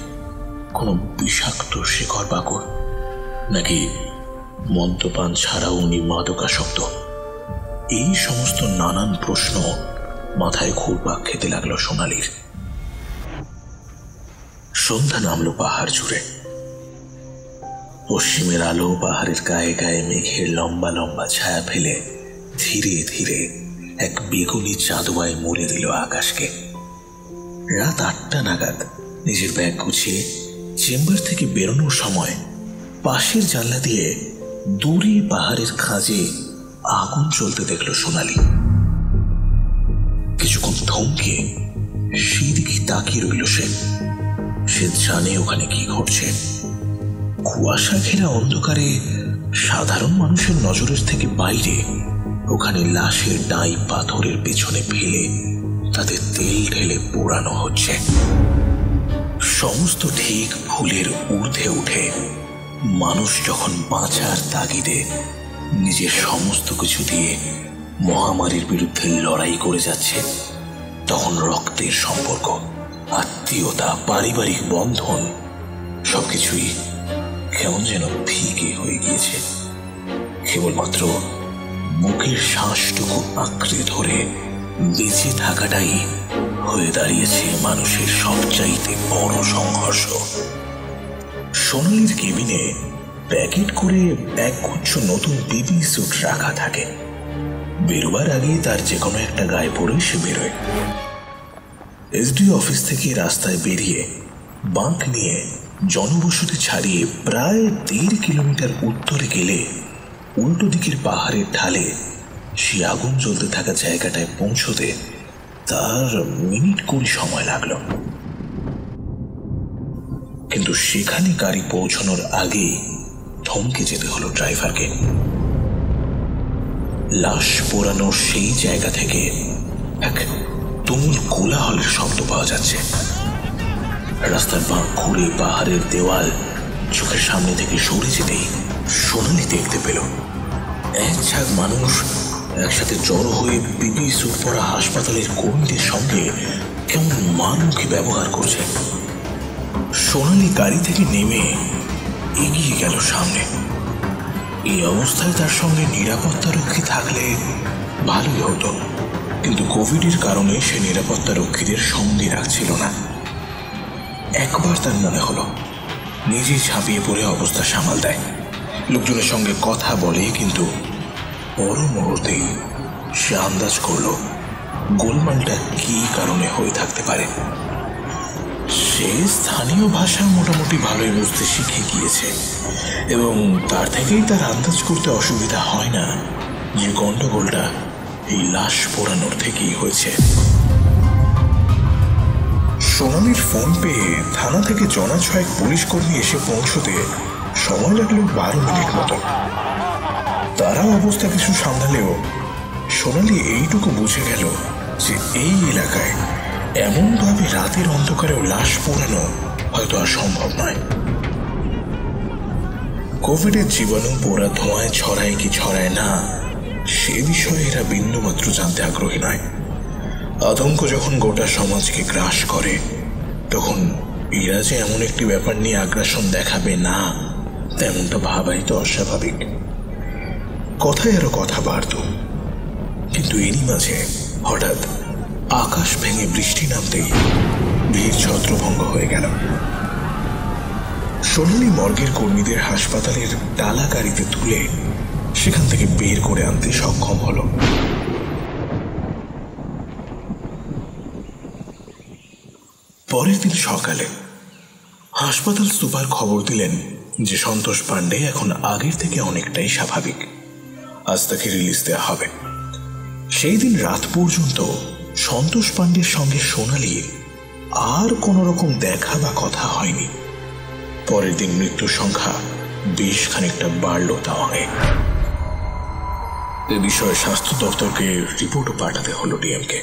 কোনো বিষাক্ত শিকড় বাকড়, নাকি মদ্যপান ছাড়াও উনি মাদকাসক্ত? এই সমস্ত নানান প্রশ্ন মাথায় ঘুরপাক খেতে লাগলো সোনালির। সন্ধ্যা নামলো পাহাড় জুড়ে। পশ্চিমের আলো পাহাড়ের গায়ে গায়ে মেঘের লম্বা লম্বা ছায়া ফেলে ধীরে ধীরে এক বেগুনি চাঁদোয়ায় মুড়ে দিল আকাশকে। রাত 8টা নাগাদ নিজের ব্যাগ গুছিয়ে চেম্বার থেকে বেরোনোর সময় পাশের জানলা দিয়ে দূরে পাহাড়ের খাঁজে আগুন জ্বলতে দেখল সোনালি। কিছুক্ষণ থমকে সেদিকে তাকিয়ে রইল সে জানে ওখানে কি ঘটছে। কুয়াশা ঘেরা অন্ধকারে সাধারণ মানুষের নজরের থেকে বাইরে ওখানে লাশের ডাই পাথরের পেছনে ফেলে তাদের তেল ঢেলে পোড়ানো হচ্ছে। সমস্ত ঠিক ভুলের ঊর্ধ্বে উঠে মানুষ যখন বাঁচার তাগিদে নিজের সমস্ত কিছু দিয়ে মহামারীর বিরুদ্ধে লড়াই করে যাচ্ছে, তখন রক্তের সম্পর্ক, আত্মীয়তা, পারিবারিক বন্ধন সবকিছুই কেমন যেন ফিকে হয়ে গিয়েছে। কেবলমাত্র বুকের শ্বাসটুকু আঁকড়ে ধরে বেঁচে থাকাটাই হয়ে দাঁড়িয়েছে মানুষের সবচাইতে বড় সংঘর্ষ। সোনালির কেবিনে প্যাকেট করে এক গুচ্ছ নতুন পিপি স্যুট রাখা থাকে। বেরোবার আগে তার যে কোনো একটা গায়ে পরে সে বেরোয়। এসডি অফিস থেকে রাস্তায় বেরিয়ে বাঁক নিয়ে জনবসতি ছাড়িয়ে প্রায় 1.5 কিলোমিটার উত্তরে গেলে উল্টো দিকের পাহাড়ের ঢালে সে আগুন জ্বলতে থাকা জায়গাটায় পৌঁছতে তার মিনিট 20 সময় লাগলো। কিন্তু সেখানে গাড়ি পৌঁছানোর আগেই থমকে যেতে হলো ড্রাইভারকে। লাশ পোড়ানোর সেই জায়গা থেকে এক তুমুল কোলাহলের শব্দ পাওয়া যাচ্ছে। রাস্তার বাঁক ঘুরে পাহাড়ের দেওয়াল চোখের সামনে থেকে সরে যেতেই সোনালি দেখতে পেল এক ঝাঁক মানুষ একসাথে জড়ো হয়ে পিপি স্যুট পরা হাসপাতালের কর্মীদের সঙ্গে কেমন মারমুখী ব্যবহার করছে। সোনালি গাড়ি থেকে নেমে এগিয়ে গেল সামনে। এই অবস্থায় তার সঙ্গে নিরাপত্তারক্ষী থাকলে ভালোই হতো, কিন্তু কোভিডের কারণে সে নিরাপত্তারক্ষীদের সঙ্গে রাখছিল না। একবার তার মনে হলো নিজে ঝাঁপিয়ে পড়ে অবস্থা সামাল দেয়, লোকজনের সঙ্গে কথা বলে, কিন্তু পর মুহূর্তেই সে আন্দাজ করল গোলমালটা কি কারণে হয়ে থাকতে পারে। সে স্থানীয় ভাষা মোটামুটি ভালোই বুঝতে শিখে গিয়েছে এবং তার থেকেই তার আন্দাজ করতে অসুবিধা হয় না যে গন্ডগোলটা এই লাশ পোড়ানোর থেকেই হয়েছে। সোনালির ফোন পেয়ে থানা থেকে জনা 6 পুলিশ কর্মী এসে পৌঁছতে সময় লাগলো 12 মিনিট মতো। তারা অবস্থা কিছু সামলালেও সোনালি এইটুকু বুঝে গেল যে এই এলাকায় এমনভাবে রাতের অন্ধকারেও লাশ পোড়ানো হয়তো আর সম্ভব নয়। কোভিডের জীবাণু পোড়া ধোঁয়ায় ছড়ায় কি ছড়ায় না সে বিষয়ে এরা বিন্দুমাত্র জানতে আগ্রহী নয়। আতঙ্ক যখন গোটা সমাজকে গ্রাস করে তখন এরা যে এমন একটি ব্যাপার নিয়ে আগ্রাসন দেখাবে না তেমনটা ভাবাই তো অস্বাভাবিক। কথায় আরো কথা বাড়ত, কিন্তু এরই মাঝে হঠাৎ আকাশ ভেঙে বৃষ্টি নামতেই ভিড় ছত্রভঙ্গ হয়ে গেল। সোনালি মর্গের কর্মীদের হাসপাতালের ডালা গাড়িতে তুলে সেখান থেকে বের করে আনতে সক্ষম হলো। পরের দিন সকালে হাসপাতাল সুপার খবর দিলেন যে সন্তোষ পাণ্ডে এখন আগের থেকে অনেকটাই স্বাভাবিক, আজ তাকে রিলিজ দেওয়া হবে। সেই দিন রাত পর্যন্ত সন্তোষ পাণ্ডের সঙ্গে সোনালীর আর কোনো রকম দেখা বা কথা হয়নি। পরের দিন মৃত্যুর সংখ্যা বেশ খানিকটা বাড়ল তাওয়াঙে। এ বিষয়ে স্বাস্থ্য দপ্তরকে রিপোর্টও পাঠাতে হলো ডিএমকে।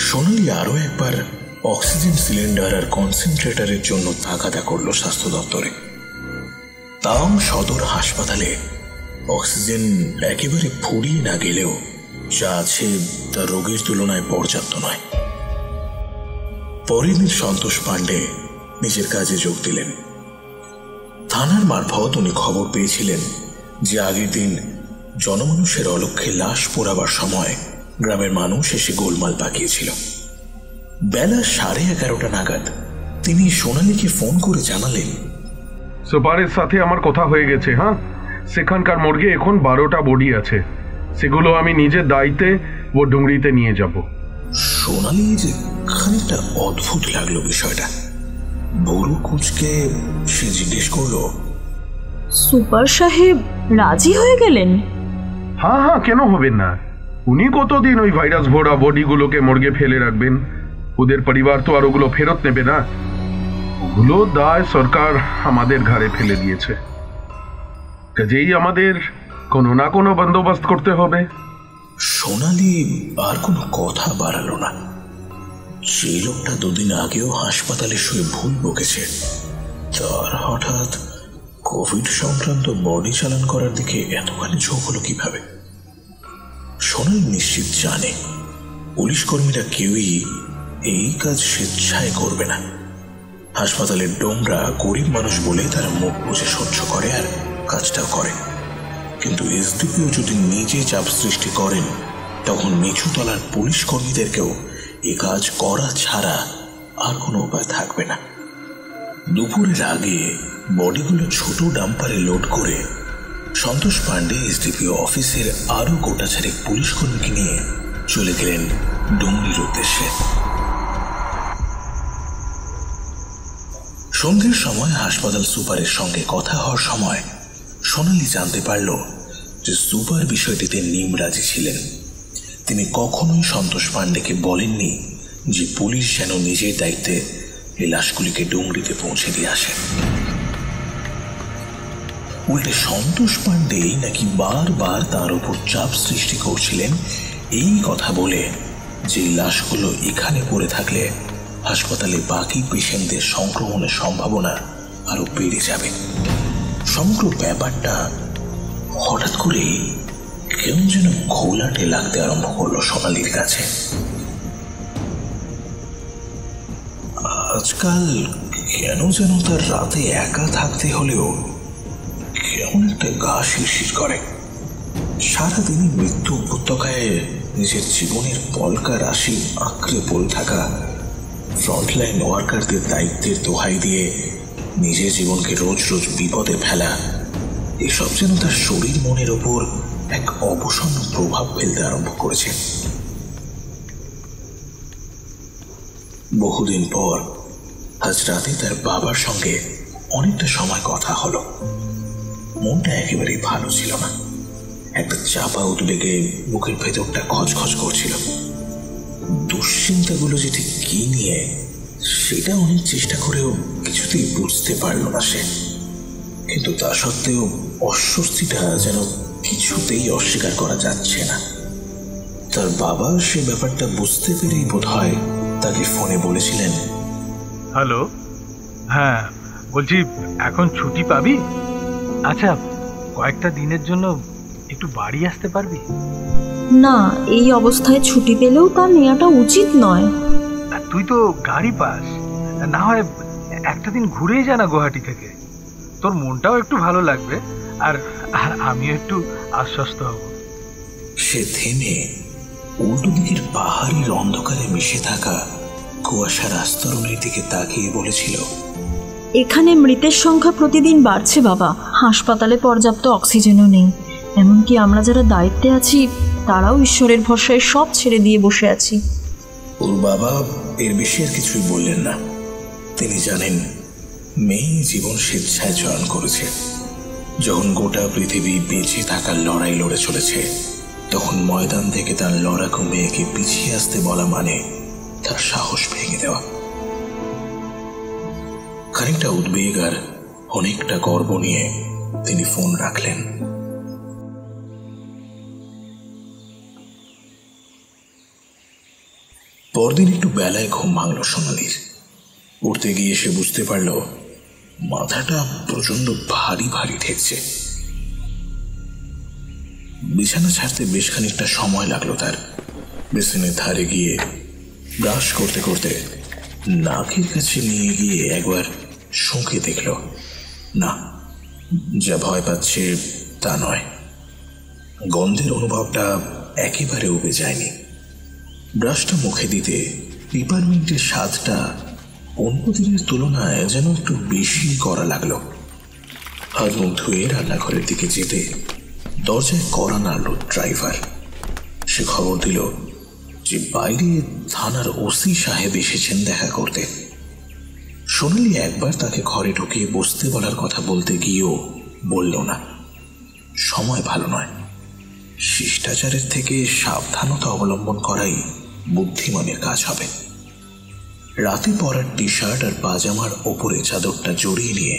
সোনালী আরো একবার অক্সিজেন সিলিন্ডার আর কনসেন্ট্রেটরের জন্য তাগাদা করল স্বাস্থ্য দপ্তরে। তাওয়াং সদর হাসপাতালে অক্সিজেন একেবারে ফুরিয়ে না গেলেও যা আছে তা রোগীর তুলনায় পর্যাপ্ত নয়। পরের দিন সন্তোষ পাণ্ডে নিজের কাজে যোগ দিলেন। থানার মারফত উনি খবর পেয়েছিলেন যে আগের দিন জনমানুষের অলক্ষ্যে লাশ পোড়াবার সময় গ্রামের মানুষ এসে গোলমাল পাকিয়েছিল। বেলা 11:30 নাগাদ তিনি সোনালীকে ফোন করে জানালেন, সুপারের সাথে আমার কথা হয়ে গেছে। হ্যাঁ, সেখানকার মর্গে এখন 12টা বডি আছে, সেগুলো আমি নিজের দায়িত্বে ও ডুংরিতে নিয়ে যাব। সোনালীর খানিকটা অদ্ভুত লাগলো বিষয়টা। বড়ু কুচকে সে জিজ্ঞেস করলো, সুপার সাহেব রাজি হয়ে গেলেন? হ্যাঁ হ্যাঁ, কেন হবেন না? উনি কতদিন ওই ভাইরাস ভরা বডিগুলোকে মর্গে ফেলে রাখবেন? ওদের পরিবার তো আর ওগুলো ফেরত নেবে না। ওগুলো দায় সরকার আমাদের ঘাড়ে ফেলে দিয়েছে, কাজেই আমাদের কোনো না কোনো বন্দোবস্ত করতে হবে। সোনালী আর কোনো কথা বাড়ালো না। যে লোকটা দুদিন আগেও হাসপাতালে শুয়ে ভুল বকেছে, তার হঠাৎ কোভিড সংক্রান্ত বডি চালান করার দিকে এতখানি ঝোঁক হলো কিভাবে? সোনালী নিশ্চিত জানে পুলিশ কর্মীরা কেউই এই কাজ স্বেচ্ছায় করবে না। হাসপাতালের ডোমরা গরিব মানুষ বলে তারা মুখ বুঝে সহ্য করে আর কাজটাও করে। কিন্তু এসডিপিও যদি নিজে চাপ সৃষ্টি করেন, তখন নিচুতলার পুলিশ কর্মীদেরকেও এ কাজ করা ছাড়া আর কোনো উপায় থাকবে না। দুপুরের আগে বডিগুলো ছোট ডাম্পারে লোড করে সন্তোষ পাণ্ডে এসডিপিও অফিসের আরো গোটাছাড়েক পুলিশ কর্মীকে নিয়ে চলে গেলেন ডুংরির উদ্দেশ্যে। সন্ধ্যের সময় হাসপাতাল সুপারের সঙ্গে কথা হওয়ার সময় সোনালী জানতে পারল যে সুপার বিষয়টিতে নিমরাজি ছিলেন। তিনি কখনোই সন্তোষ পাণ্ডেকে বলেননি যে পুলিশ যেন নিজের দায়িত্বে এই লাশগুলিকে ডুংরিতে পৌঁছে দিয়ে আসেন। উল্টে সন্তোষ পাণ্ডে নাকি বারবার তার উপর চাপ সৃষ্টি করছিলেন এই কথা বলে যে লাশগুলো এখানে পড়ে থাকলে হাসপাতালে বাকি পেশেন্টদের সংক্রমণের সম্ভাবনা আরো বেড়ে যাবে। সমগ্র ব্যাপারটা হঠাৎ করে কেমন যেন ঘোলাটে লাগতে আরম্ভ করলো সোনালীর কাছে। আজকাল কেন যেন তার রাতে একা থাকতে হলেও কেমন একটা গা শিরশির করে। সারাদিনই মৃত্যু উপত্যকায় নিজের জীবনের পলকা রাশি আঁকড়ে পড়ে থাকা ফ্রন্টলাইন ওয়ার্কারদের দায়িত্বের দোহাই দিয়ে নিজের জীবনকে রোজ রোজ বিপদে ফেলা, এসব যেন তার শরীর মনের ওপর এক অবসন্ন প্রভাব ফেলতে আরম্ভ করেছে। বহুদিন পর আজ রাতে তার বাবার সঙ্গে অনেকটা সময় কথা হলো। মনটা একেবারেই ভালো ছিল না। একটা চাপা উদ্বেগে বুকের ভেতরটা খচখচ করছিল। দুশ্চিন্তাগুলো যে ঠিক কি নিয়ে সেটা অনেক চেষ্টা করেও কিছুতেই বুঝতে পারল না সে। কিন্তু তা সত্ত্বেও অস্বস্তিটা যেন কিছুতেই অস্বীকার করা যাচ্ছে না। তার বাবা সে ব্যাপারটা বুঝতে পেরেই বোধ হয় তাকে ফোনে বলেছিলেন, হ্যালো, হ্যাঁ বলছি এখন ছুটি পাবি? আচ্ছা, কয়েকটা দিনের জন্য একটু বাড়ি আসতে পারবি? না, এই অবস্থায় ছুটি পেলেও তা নেওয়াটা উচিত নয়। তুই তো গাড়ি পাস, না হয় একটা দিন ঘুরেই যা না গুয়াহাটি থেকে। তোর মনটাও একটু ভালো লাগবে আর আমিও একটু আশ্বস্ত হব। সে থেমে উল্টো দিকের পাহাড়ের অন্ধকারে মিশে থাকা কুয়াশার আস্তরণের দিকে তাকিয়ে বলেছিল, এখানে মৃতের সংখ্যা প্রতিদিন বাড়ছে বাবা। হাসপাতালে পর্যাপ্ত অক্সিজেনও নেই। এমনকি আমরা যারা দায়িত্বে আছি তারাও ঈশ্বরের ভরসায় সব ছেড়ে দিয়ে বসে আছি। ওর বাবা এর বেশি আর কিছুই বললেন না। তিনি জানেন মেয়ে জীবন স্বেচ্ছায় চয়ন করেছে। যখন গোটা পৃথিবী বেঁচে থাকার লড়াই লড়ে চলেছে, তখন ময়দান থেকে তার লড়াকু মেয়েকে পিছিয়ে আসতে বলা মানে তার সাহস ভেঙে দেওয়া। খানিকটা উদ্বেগ আর অনেকটা গর্ব নিয়ে তিনি ফোন রাখলেন। পরদিন একটু বেলায় ঘুম ভাঙল সোনালির। উঠতে গিয়ে সে বুঝতে পারল মাথাটা প্রচন্ড ভারী ভারী ঠেকছে। বিছানা ছাড়তে বেশ খানিকটা সময় লাগলো তার। বেসিনের ধারে গিয়ে ব্রাশ করতে করতে নাকের কাছে নিয়ে গিয়ে একবার শুঁকে দেখল, না, যা ভয় পাচ্ছে তা নয়। গন্ধের অনুভবটা একেবারে উবে যায়নি। ব্রাশটা মুখে দিতে পিপারমিন্টের স্বাদটা অন্য দিনের তুলনায় যেন একটু বেশি করা লাগলো। হাত মুখ ধুয়ে রান্নাঘরের দিকে যেতে দরজায় কড়া নাড়ল ড্রাইভার। সে খবর দিল যে বাইরে থানার ওসি সাহেব এসেছেন দেখা করতে। সোনালি একবার তাকে ঘরে ঢুকিয়ে বসতে বলার কথা বলতে গিয়েও বলল না, সময় ভালো নয়। শিষ্টাচারের থেকে সাবধানতা অবলম্বন করাই বুদ্ধিমানের কাজ হবে। রাতে পরার টি শার্ট আর পাজামার ওপরে চাদরটা জড়িয়ে নিয়ে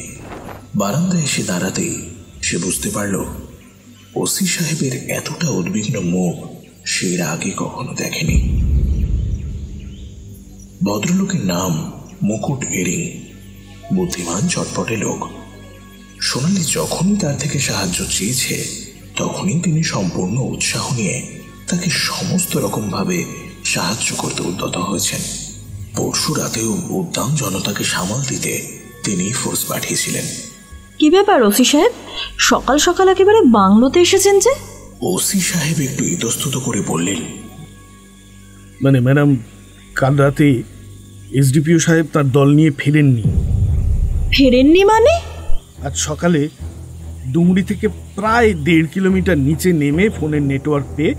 বারান্দায় এসে দাঁড়াতেই সে বুঝতে পারল ওসি সাহেবের এতটা উদ্বিগ্ন মুখ সে এর আগে কখনো দেখেনি। ভদ্রলোকের নাম মুকুট এরিং, বুদ্ধিমান চটপটে লোক। সোনালি যখনই তার থেকে সাহায্য চেয়েছে তখনই তিনি সম্পূর্ণ উৎসাহ নিয়ে তাকে সমস্ত রকম ভাবে সাহায্য করতে উদ্যত হয়েছেন। পরশু রাতেও উদ্দাম জনতাকে সামাল দিতে তিনি ফোর্স পাঠিয়েছিলেন। কি ব্যাপার ওসি সাহেব, সকাল সকাল একেবারে বাংলোতে এসেছেন যে? ওসি সাহেব একটু ইতস্তত করে বললেন, মানে ম্যাডাম, কাল রাতে এসডিপিও সাহেব তার দল নিয়ে ফেরেননি। ফেরেননি মানে? আজ সকালে ডুংরি থেকে প্রায় 1.5 কিলোমিটার নিচে নেমে ফোনের নেটওয়ার্ক পেয়ে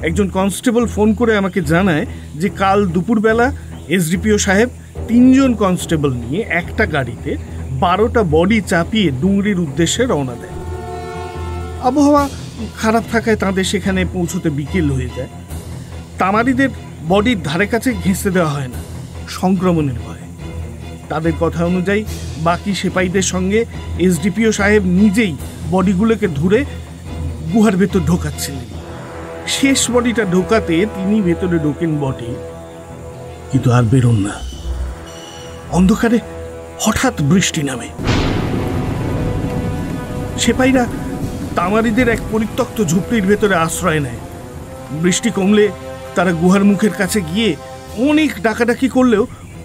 একজন কনস্টেবল ফোন করে আমাকে জানায় যে কাল দুপুরবেলা এসডিপিও সাহেব 3 জন কনস্টেবল নিয়ে একটা গাড়িতে 12টা বডি চাপিয়ে ডুংরির উদ্দেশ্যে রওনা দেয়। আবহাওয়া খারাপ থাকায় তাদের সেখানে পৌঁছতে বিকেল হয়ে যায়। তামারিদের বডির ধারে কাছে ঘেঁষতে দেওয়া হয় না, সংক্রমণের ভয়ে। তাদের কথা অনুযায়ী বাকি সিপাহীদের সঙ্গে এসডিপিও সাহেব নিজেই বডিগুলোকে ধরে গুহার ভেতর ঢোকাচ্ছিলেন। শেষ বডিটা ঢোকাতে তিনি ভেতরে ঢোকেন বটে, কিন্তু আর বেরোন না। অন্ধকারে হঠাৎ বৃষ্টি নামে। সিপাহীরা তামারিদের এক পরিত্যক্ত ঝুপড়ির ভেতরে আশ্রয় নেয়। বৃষ্টি কমলে তারা গুহার মুখের কাছে গিয়ে অনেক ডাকাডাকি করলেও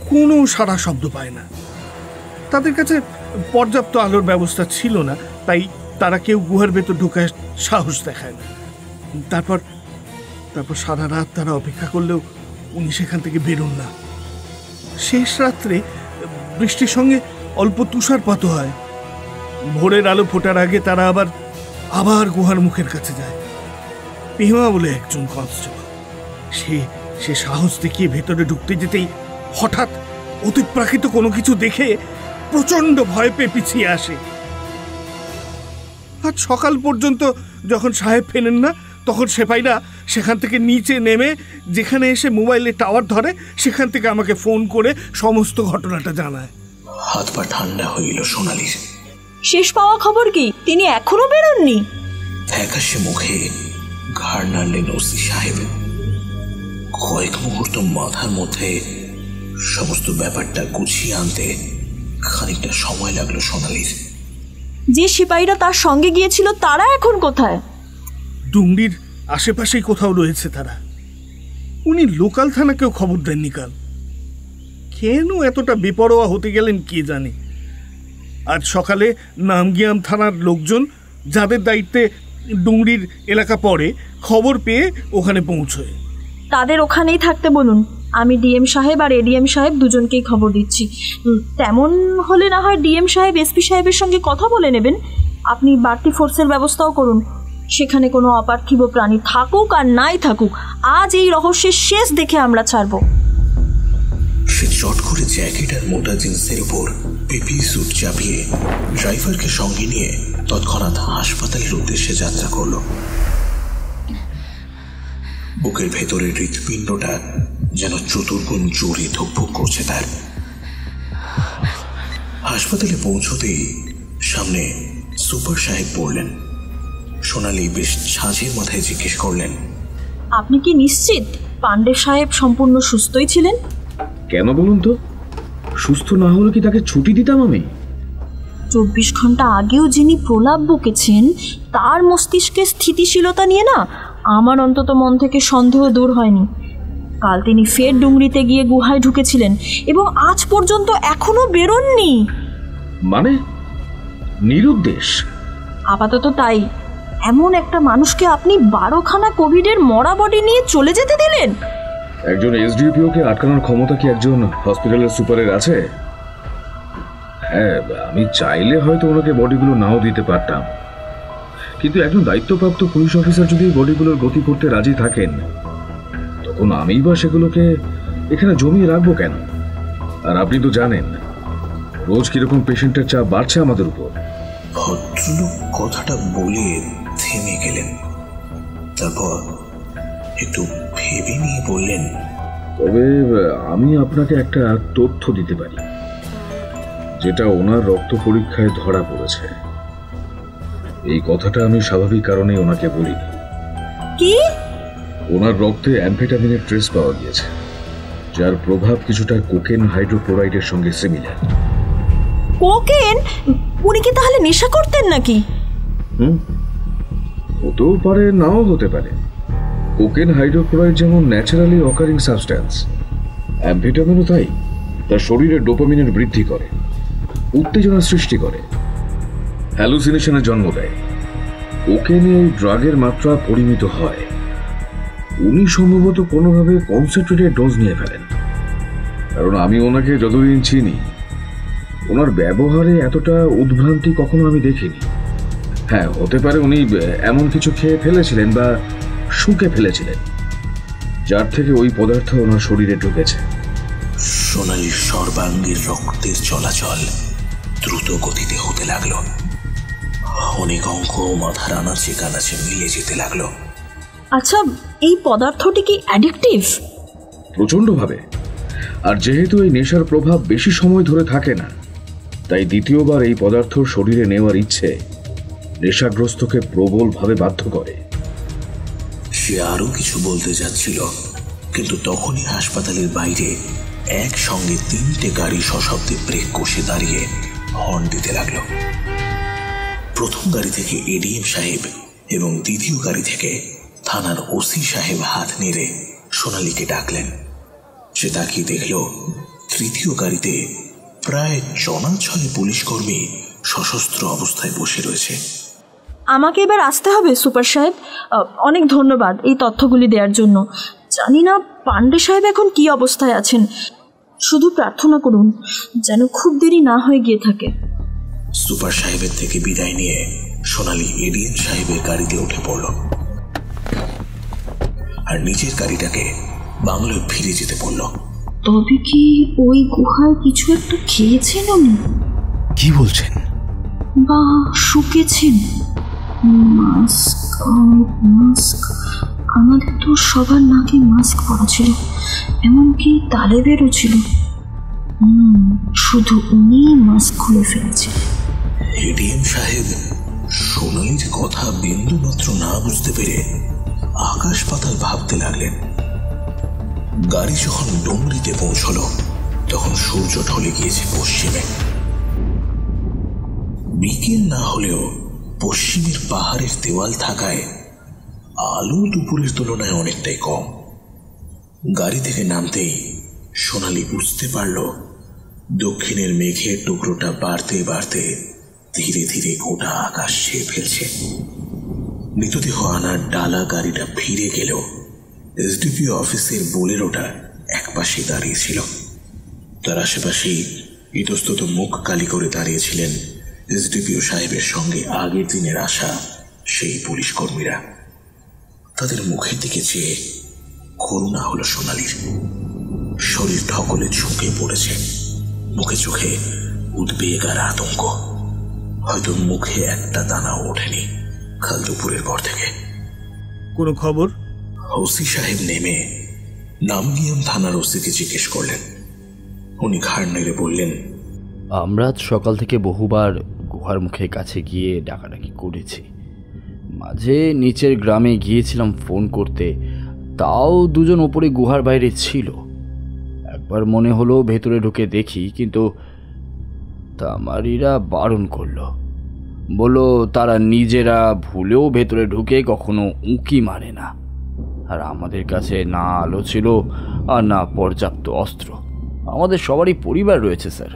কোনো সাড়া শব্দ পায় না। তাদের কাছে পর্যাপ্ত আলোর ব্যবস্থা ছিল না, তাই তারা কেউ গুহার ভেতর ঢোকার সাহস দেখায় না। তারপর সারা রাত তারা অপেক্ষা করলেও উনি সেখান থেকে বেরোন না। শেষ রাত্রে বৃষ্টির সঙ্গে অল্প তুষারপাতও হয়। ভোরের আলো ফোটার আগে তারা আবার গুহার মুখের কাছে যায়। পেহমা বলে একজন কনস্টেবল, সে সাহস দেখিয়ে ভেতরে ঢুকতে যেতেই হঠাৎ অতিপ্রাকৃত কোনো কিছু দেখে প্রচন্ড ভয় পেয়ে পিছিয়ে আসে। আজ সকাল পর্যন্ত যখন সাহেব ফেরেন না, তখন সেপাইরা সেখান থেকে নিচে নেমে যেখানে এসে মোবাইলে টাওয়ার ধরে সেখান থেকে আমাকে ফোন করে সমস্ত ঘটনাটা জানায়। হাত পা ঠান্ডা হইল সোনালির। শেষ পাওয়া খবর কি? তিনি এখনো বেরোননি? ফ্যাকাশে মুখে ঘাড় নাড়লেন ওসি সাহেব। কয়েক মুহূর্ত মাথার মধ্যে সমস্ত ব্যাপারটা গুছিয়ে আনতে খানিকটা সময় লাগলো সোনালির। যে সিপাহীরা তার সঙ্গে গিয়েছিল তারা এখন কোথায়? ডুংরির আশেপাশেই কোথাও রয়েছে তারা। উনি লোকাল থানাকেও খবর দেননি কাল। কেন এতটা বেপরোয়া হতে গেলেন কে জানে। আজ সকালে নামগিয়াম থানার লোকজন, যাদের দায়িত্বে ডুংরির এলাকা পড়ে, খবর পেয়ে ওখানে পৌঁছয়। তাদের ওখানেই থাকতে বলুন। আমি ডিএম সাহেব আর এডিএম সাহেব দুজনকেই খবর দিচ্ছি। তেমন হলে না হয় ডিএম সাহেব এসপি সাহেবের সঙ্গে কথা বলে নেবেন। আপনি বাড়তি ফোর্সের ব্যবস্থাও করুন। সেখানে কোনো অপার্থিব প্রাণী থাকুক আর নাই থাকুক, আজ এই রহস্যের শেষ দেখে আমরা ছাড়ব। সে চট করে জ্যাকেট আর মোটা জিন্সের উপর পিপি স্যুট চাপিয়ে ড্রাইভারকে সঙ্গে নিয়ে তৎক্ষণাৎ হাসপাতালের উদ্দেশ্যে যাত্রা করল। বুকের ভেতরের হৃৎপিণ্ডটা যেন চতুর্গুণ জোরে ধুকপুক করছে তার। হাসপাতালে পৌঁছতেই সামনে সুপার সাহেব পড়লেন। সোনালি বেশ ঝাঁঝের মাথায় জিজ্ঞেস করলেন, আপনি কি নিশ্চিত পান্ডে সাহেব সম্পূর্ণ সুস্থই ছিলেন? কেন বলুন তো? সুস্থ না হলে কি তাকে ছুটি দিতাম আমি? 24 ঘন্টা আগেও যিনি প্রলাপ বকেছেন তার মস্তিষ্কের স্থিতিশীলতা নিয়ে না আমার অন্তত মন থেকে সন্দেহ দূর হয়নি। কাল তিনি ফের ডুংরিতে গিয়ে গুহায় ঢুকেছিলেন এবং আজ পর্যন্ত এখনো বেরোননি। মানে নিরুদ্দেশ? আপাতত তাই। এমন একটা মানুষকে আপনি 12খানা কোভিডের মরা বডি নিয়ে চলে যেতে দিলেন? একজন এসডিপিও কে আটকানোর ক্ষমতা কি একজন হসপিটালের সুপারের আছে? হ্যাঁ, আমি চাইলে হয়তো ওনাকে বডিগুলো নাও দিতে পারতাম, কিন্তু একজন দায়িত্বপ্রাপ্ত পুলিশ অফিসার যদি বডিগুলোর গতি করতে রাজি থাকেন, তখন আমি বা সেগুলোকে এখানে জমিয়ে রাখবো কেন? আর আপনি তো জানেন রোজ কিরকম পেশেন্টের চাপ বাড়ছে আমাদের উপর। ভদ্রলোক কথাটা বলে থেমে গেলেন। তারপর একটু ভেবে নিয়ে বললেন, তবে আমি আপনাকে একটা তথ্য দিতে পারি, যেটা ওনার রক্ত পরীক্ষায় ধরা পড়েছে। এই কথাটা আমি স্বাভাবিক কারণে ওনাকে বলিনি। কি? ওনার রক্তে অ্যাম্ফেটামিনের ট্রেস পাওয়া গিয়েছে, যার প্রভাব কিছুটা কোকেন হাইড্রোক্লোরাইডের সঙ্গে সিমিলার। কোকেন? উনি কি তাহলে নেশা করতেন নাকি? হতেও পারে, নাও হতে পারে। কোকেন হাইড্রোক্লোরাইড যেমন ন্যাচারালি অকারিং সাবস্ট্যান্স, অ্যাম্ফেটামিনও তাই। তার শরীরে ডোপামিনের বৃদ্ধি করে, উত্তেজনা সৃষ্টি করে, হ্যালুসিনেশনের জন্ম দেয়। কোকেনে এই ড্রাগের মাত্রা পরিমিত হয়। উনি সম্ভবত কোনোভাবে কনসেন্ট্রেটেড ডোজ নিয়ে ফেলেন, কারণ আমি ওনাকে যতদিন চিনি ওনার ব্যবহারে এতটা উদ্ভ্রান্তি কখনো আমি দেখিনি। হ্যাঁ, হতে পারে উনি এমন কিছু খেয়ে ফেলেছিলেন বা শুকে ফেলেছিলেন, যার থেকে ওই পদার্থ ওনার শরীরে ঢুকেছে। সোনালির সর্বাঙ্গের রক্তের চলাচল দ্রুত গতিতে হতে লাগলো। অনেক অঙ্ক মাথার আনাচে কানাচে মিলে যেতে লাগলো। আচ্ছা, এই পদার্থটি কি অ্যাডিকটিভ? প্রচন্ডভাবে। আর যেহেতু এই নেশার প্রভাব বেশি সময় ধরে থাকে না, তাই দ্বিতীয়বার এই পদার্থ শরীরে নেওয়ার ইচ্ছে নেশাগ্রস্তকে প্রবলভাবে বাধ্য করে। সে আরো কিছু বলতে যাচ্ছিল, কিন্তু তখনই হাসপাতালের বাইরে একসঙ্গে 3টে গাড়ি সশব্দে ব্রেক কষে দাঁড়িয়ে হর্ন দিতে লাগলো। প্রথম গাড়ি থেকে এডিএম সাহেব এবং দ্বিতীয় গাড়ি থেকে থানার ওসি সাহেব হাত নেড়ে সোনালীকে ডাকলেন। সে তাকিয়ে দেখল তৃতীয় গাড়িতে প্রায় 6 পুলিশ কর্মী সশস্ত্র অবস্থায় বসে রয়েছে। আমাকে এবার আসতে হবে সুপার সাহেব। অনেক ধন্যবাদ এই তথ্যগুলি দেওয়ার জন্য। জানি না পান্ডে সাহেব এখন কি অবস্থায় আছেন, শুধু প্রার্থনা করুন যেন খুব দেরি না হয়ে গিয়ে থাকে। সুপার সাহেবের থেকে বিদায় নিয়ে সোনালী এডিএম সাহেবের গাড়িতে উঠে পড়ল আর নিজের গাড়িটাকে বাংলোয় ফিরে যেতে বলল। তবে কি ওই গুহায় কিছু একটা খেয়েছেন উনি? কি বলছেন? বা শুকেছেন? মাস্ক আমাদের তো সবার নাকে মাস্ক পরা ছিল, এমনকি তালেবেরও ছিল। শুধু উনি মাস্ক খুলে ফেলেছে। এডিএম সাহেব সোনালীর কথা বিন্দু মাত্র না বুঝতে পেরে আকাশ পাতাল ভাবতে লাগলেন। গাড়ি যখন ডুংরিতে পৌঁছল তখন সূর্য ঢলে গিয়েছে পশ্চিমে। বিকেল না হলেও পশ্চিমের পাহাড়ের দেওয়াল থাকায় আলো দুপুরের তুলনায় অনেকটাই কম। গাড়ি থেকে নামতেই সোনালী বুঝতে পারল দক্ষিণের মেঘের টুকরোটা বাড়তে বাড়তে ধীরে ধীরে গোটা আকাশ ছেয়ে ফেলছে। মৃতদেহ আনার ডালা গাড়িটা ফিরে গেলেও এসডিপিও অফিসের বোলেরোটা একপাশে দাঁড়িয়েছিল। তার আশেপাশেই ইতস্তত মুখ কালি করে দাঁড়িয়েছিলেন এসডিপিও সাহেবের সঙ্গে আগের দিনের আসা সেই পুলিশ কর্মীরা। তাদের মুখের দিকে চেয়ে করুণা হলো সোনালীর। শরীর ঢকলে ঝুঁকে পড়েছে, মুখে চোখে উদ্বেগ আর আতঙ্ক। হয়তো মুখে একটা দানাও ওঠেনি কাল দুপুরের পর থেকে। কোনো খবর? ওসি সাহেব নেমে নামগিয়াম থানার ওসিকে জিজ্ঞেস করলেন। উনি ঘাড় নেড়ে বললেন, আমরা সকাল থেকে বহুবার গুহার মুখের কাছে গিয়ে ডাকাডাকি করেছি, মাঝে নিচের গ্রামে গিয়েছিলাম ফোন করতে, তাও দুজন ওপরে গুহার বাইরে ছিল। একবার মনে হলো ভেতরে ঢুকে দেখি, কিন্তু তামারিরা বারণ করলো, বলল তারা নিজেরা ভুলেও ভেতরে ঢুকে কখনো উঁকি মারে না, আর আমাদের কাছে না আলো ছিল আর না পর্যাপ্ত অস্ত্র। আমাদের সবারই পরিবার রয়েছে স্যার।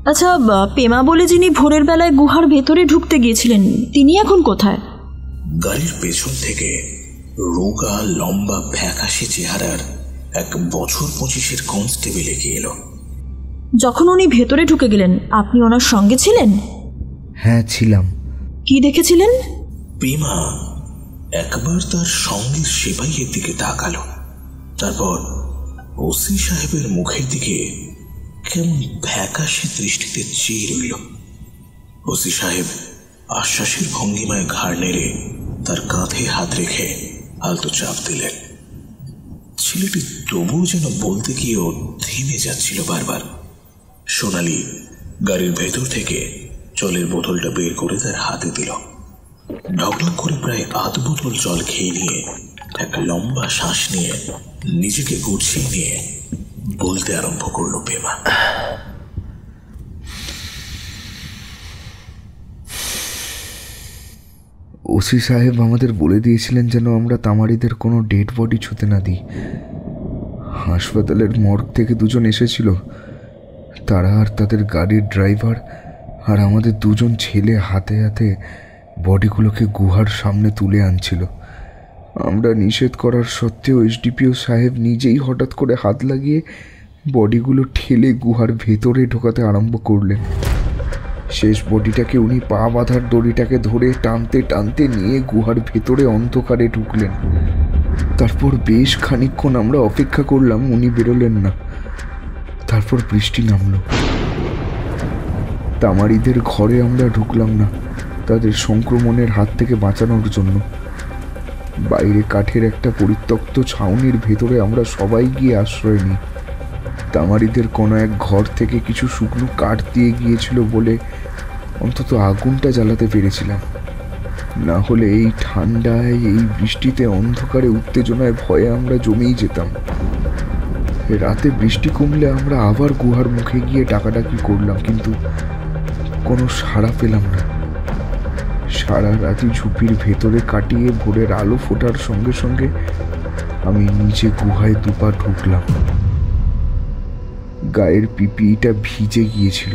আচ্ছা, পেমা বলে যিনি ভোরের বেলায় গুহার ভেতরে ঢুকতে গিয়েছিলেন, তিনি এখন কোথায়? গাড়ির পেছন থেকে রোগা লম্বা ফ্যাকাশে চেহারার এক বছর 25-এর কনস্টেবল এগিয়ে এলো। যখন উনি ভেতরে ঢুকে গেলেন আপনি ওনার সঙ্গে ছিলেন? হ্যাঁ ছিলাম। কি দেখেছিলেন? পেমা একবার তার সঙ্গের সিপাহীর দিকে তাকালো, তারপর ওসি সাহেবের মুখের দিকে কেমন ফ্যাকাশে দৃষ্টিতে চেয়ে রইল। ওসি সাহেব আশ্বাসের ভঙ্গিমায় ঘাড় নেড়ে তার কাঁধে হাত রেখে আলতো চাপ দিলেন। ছেলেটি তবুও যেন বলতে গিয়েও থেমে যাচ্ছিল বারবার। সোনালি গাড়ির ভেতর থেকে জলের বোতলটা বের করে তার হাতে দিল। ঢকঢক করে প্রায় আধ বোতল জল খেয়ে নিয়ে এক লম্বা শ্বাস নিয়ে নিজেকে গুছিয়ে নিয়ে বলতে আরম্ভ করলো পেমা। ওসি সাহেব আমাদের বলে দিয়েছিলেন যেন আমরা তামারিদের কোনো ডেড বডি ছুঁতে না দিই। হাসপাতালের মর্গ থেকে দুজন এসেছিল, তারা আর তাদের গাড়ির ড্রাইভার আর আমাদের দুজন ছেলে হাতে হাতে বডিগুলোকে গুহার সামনে তুলে আনছিল। আমরা নিষেধ করার সত্ত্বেও এসডিপিও সাহেব নিজেই হঠাৎ করে হাত লাগিয়ে বডিগুলো ঠেলে গুহার ভেতরে ঢোকাতে আরম্ভ করলেন। শেষ বডিটাকে উনি পা বাঁধার দড়িটাকে ধরে টানতে টানতে নিয়ে গুহার ভেতরে অন্ধকারে ঢুকলেন। তারপর বেশ খানিকক্ষণ আমরা অপেক্ষা করলাম, উনি বেরোলেন না। তারপর বৃষ্টি নামলো। তামারিদের ঘরে আমরা ঢুকলাম না, তাদের সংক্রমণের হাত থেকে বাঁচানোর জন্য। বাইরে কাঠের একটা পরিত্যক্ত ছাউনির ভেতরে আমরা সবাই গিয়ে আশ্রয় নিই। তামারিদের কোনো এক ঘর থেকে কিছু শুকনো কাঠ দিয়ে গিয়েছিল বলে অন্তত আগুনটা জ্বালাতে পেরেছিলাম, না হলে এই ঠান্ডায় এই বৃষ্টিতে অন্ধকারে উত্তেজনায় ভয়ে আমরা জমেই যেতাম। রাতে বৃষ্টি কমলে আমরা আবার গুহার মুখে গিয়ে ডাকাডাকি করলাম, কিন্তু কোনো সাড়া পেলাম না। সারা রাতি ঝুপির ভেতরে কাটিয়ে ভোরের আলো ফোটার সঙ্গে সঙ্গে আমি নিচে গুহায় দুপা ঢুকলাম। গায়ের পিপিটা ভিজে গিয়েছিল।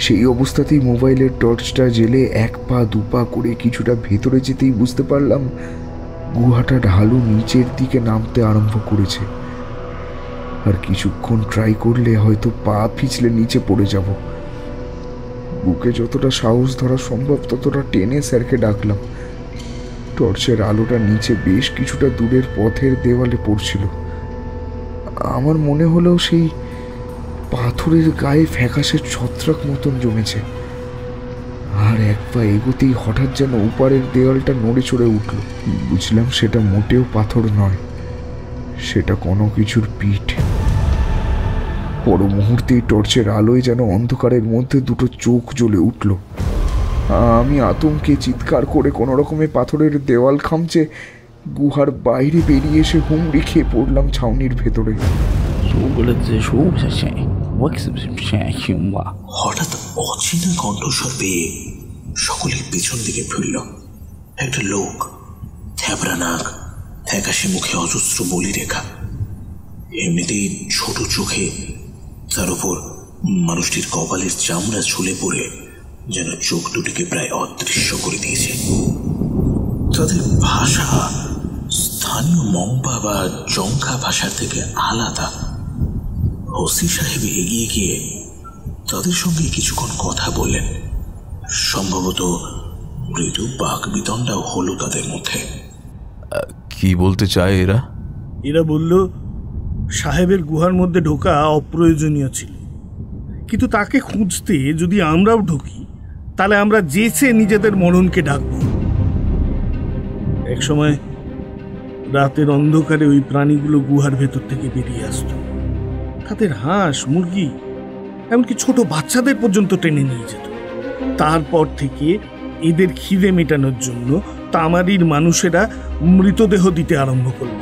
সেই অবস্থাতেই মোবাইলের টর্চটা জেলে এক পা দুপা করে কিছুটা ভেতরে যেতেই বুঝতে পারলাম গুহাটা ঢালু নিচের দিকে নামতে আরম্ভ করেছে। আর কিছুক্ষণ ট্রাই করলে হয়তো পা পিছলে নিচে পড়ে যাব। বুকে যতটা সাহস ধরা সম্ভব ততটা টেনে স্যারকে ডাকলাম। টর্চের আলোটা নিচে বেশ কিছুটা দূরের পথের দেওয়ালে পড়ছিল। আমার মনে হলো সেই পাথরের গায়ে ফ্যাকাশে ছত্রাক মতন জমেছে। আর এক পা এগোতেই হঠাৎ যেন উপারের দেওয়ালটা নড়ে চড়ে উঠল। বুঝলাম সেটা মোটেও পাথর নয়, সেটা কোনো কিছুর পিঠ। পর মুহূর্তেই টর্চের আলোয় যেন অন্ধকারের মধ্যে দুটো চোখ জ্বলে উঠল। আমি আতঙ্কে চিৎকার করে কোনো রকমে পাথরের দেওয়াল খামচে গুহার বাইরে বেরিয়ে এসে হুমড়ি খেয়ে পড়লাম ছাউনির ভেতরে। হঠাৎ অচেনা কণ্ঠস্বর পেয়ে সকলের পেছন দিকে ফিরল। একটা লোক, থ্যাবড়া নাক, ফ্যাকাশে মুখে অজস্র বলি রেখা, এমনিতেই ছোট চোখে, তার উপর মানুষটির কপালের চামড়া ঝুলে পড়ে যেন চোখ দুটিকে প্রায় অদৃশ্য করে দিয়েছে। তাদের ভাষা স্থানীয় মংপা বা জংখা ভাষার থেকে আলাদা। ওসি সাহেব এগিয়ে গিয়ে তাদের সঙ্গে কিছুক্ষণ কথা বললেন। সম্ভবত মৃদু বাক বিতণ্ডাও হলো তাদের মধ্যে। কি বলতে চায় এরা? এরা বলল সাহেবের গুহার মধ্যে ঢোকা অপ্রয়োজনীয় ছিল, কিন্তু তাকে খুঁজতে যদি আমরাও ঢুকি তাহলে আমরা যেচে নিজেদের মরণকে ডাকব। একসময় রাতের অন্ধকারে ওই প্রাণীগুলো গুহার ভেতর থেকে বেরিয়ে আসতো। তাদের হাঁস, মুরগি, এমনকি ছোট বাচ্চাদের পর্যন্ত টেনে নিয়ে যেত। তারপর থেকে এদের খিদে মেটানোর জন্য তামারির মানুষেরা মৃতদেহ দিতে আরম্ভ করল।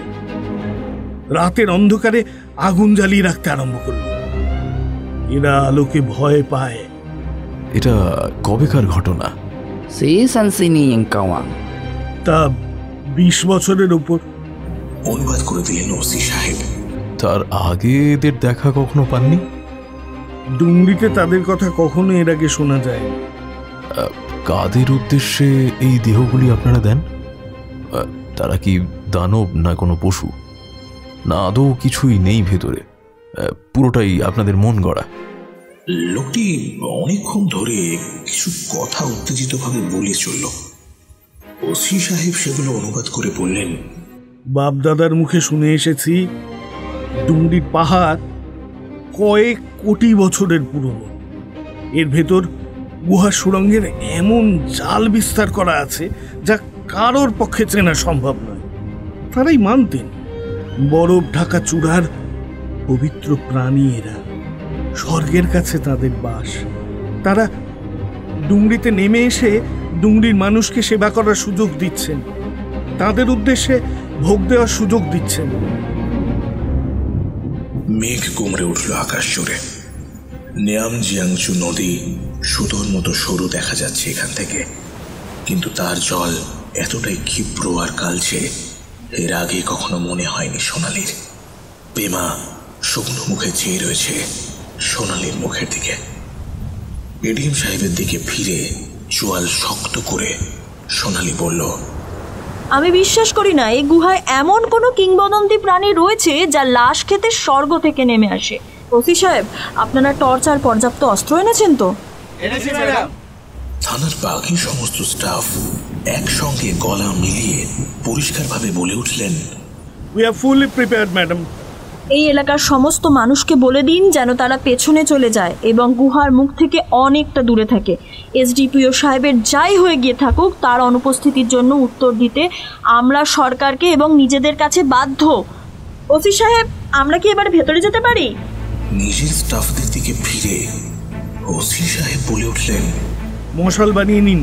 রাতের অন্ধকারে আগুন জ্বালিয়ে রাখতে আরম্ভ করল। এরা আলোকে ভয় পায়। এটা কবেকার ঘটনা? তা 20 বছরের উপর। অনুবাদ করে দিলেন ওসি সাহেব। তার আগে এদের দেখা কখনো পাননি? ডুংরিতে তাদের কথা কখনো এর আগে শোনা যায়। কাদের উদ্দেশ্যে এই দেহগুলি আপনারা দেন? তারা কি দানব না কোনো পশু, না আদৌ কিছুই নেই ভেতরে, পুরোটাই আপনাদের মন গড়া? লোকটি অনেকক্ষণ ধরে কিছু কথা উত্তেজিতভাবে বলে চলল। ওসি সাহেব সেগুলো অনুবাদ করে বললেন, বাপদাদার মুখে শুনে এসেছি ডুংরির পাহাড় কয়েক কোটি বছরের পুরনো। এর ভেতর গুহা সুড়ঙ্গের এমন জাল বিস্তার করা আছে যা কারোর পক্ষে চেনা সম্ভব নয়। তারাই মানতেন বরফ ঢাকা চূড়ার পবিত্র প্রাণী এরা, স্বর্গের কাছে তাদের বাস। তারা ডুংরিতে নেমে এসে ডুংরির মানুষকে সেবা করার সুযোগ দিচ্ছেন, তাদের উদ্দেশ্যে ভোগ দেওয়ার সুযোগ দিচ্ছেন। মেঘ কুমড়ে উঠল আকাশ জুড়ে। নিয়ামজিয়াংচু নদী সুতোর মতো সরু দেখা যাচ্ছে এখান থেকে, কিন্তু তার জল এতটাই ক্ষিপ্র আর কালচে এর আগে কখনো মনে হয়নি সোনালির। পেমা শুকনো মুখে চেয়ে রয়েছে সোনালির মুখের দিকে। এডিএম সাহেবের দিকে ফিরে চোয়াল শক্ত করে সোনালি বলল, আমি বিশ্বাস করি না এই গুহায় এমন কোনো কিংবদন্তি প্রাণী রয়েছে যা লাশ খেতে স্বর্গ থেকে নেমে আসে। ওসি সাহেব, আপনারা টর্চ আর পর্যাপ্ত অস্ত্র এনেছেন তো? থানার বাকি সমস্ত স্টাফ একসঙ্গে গলা মিলিয়ে পরিষ্কারভাবে বলে উঠলেন, We are fully prepared, madam. এই এলাকার সমস্ত মানুষকে বলে দিন যেন তারা পেছনে চলে যায় এবং গুহার মুখ থেকে অনেকটা দূরে থাকে। এসডিপিও সাহেবের যাই হয়ে গিয়ে থাকুক, তার অনুপস্থিতির জন্য উত্তর দিতে আমরা সরকারকে এবং নিজেদের কাছে বাধ্য। ওসি সাহেব, আমরা কি এবার ভেতরে যেতে পারি? নিজের স্টাফদের দিকে ফিরে ওসি সাহেব বলে উঠলেন, মশাল বানিয়ে নিন,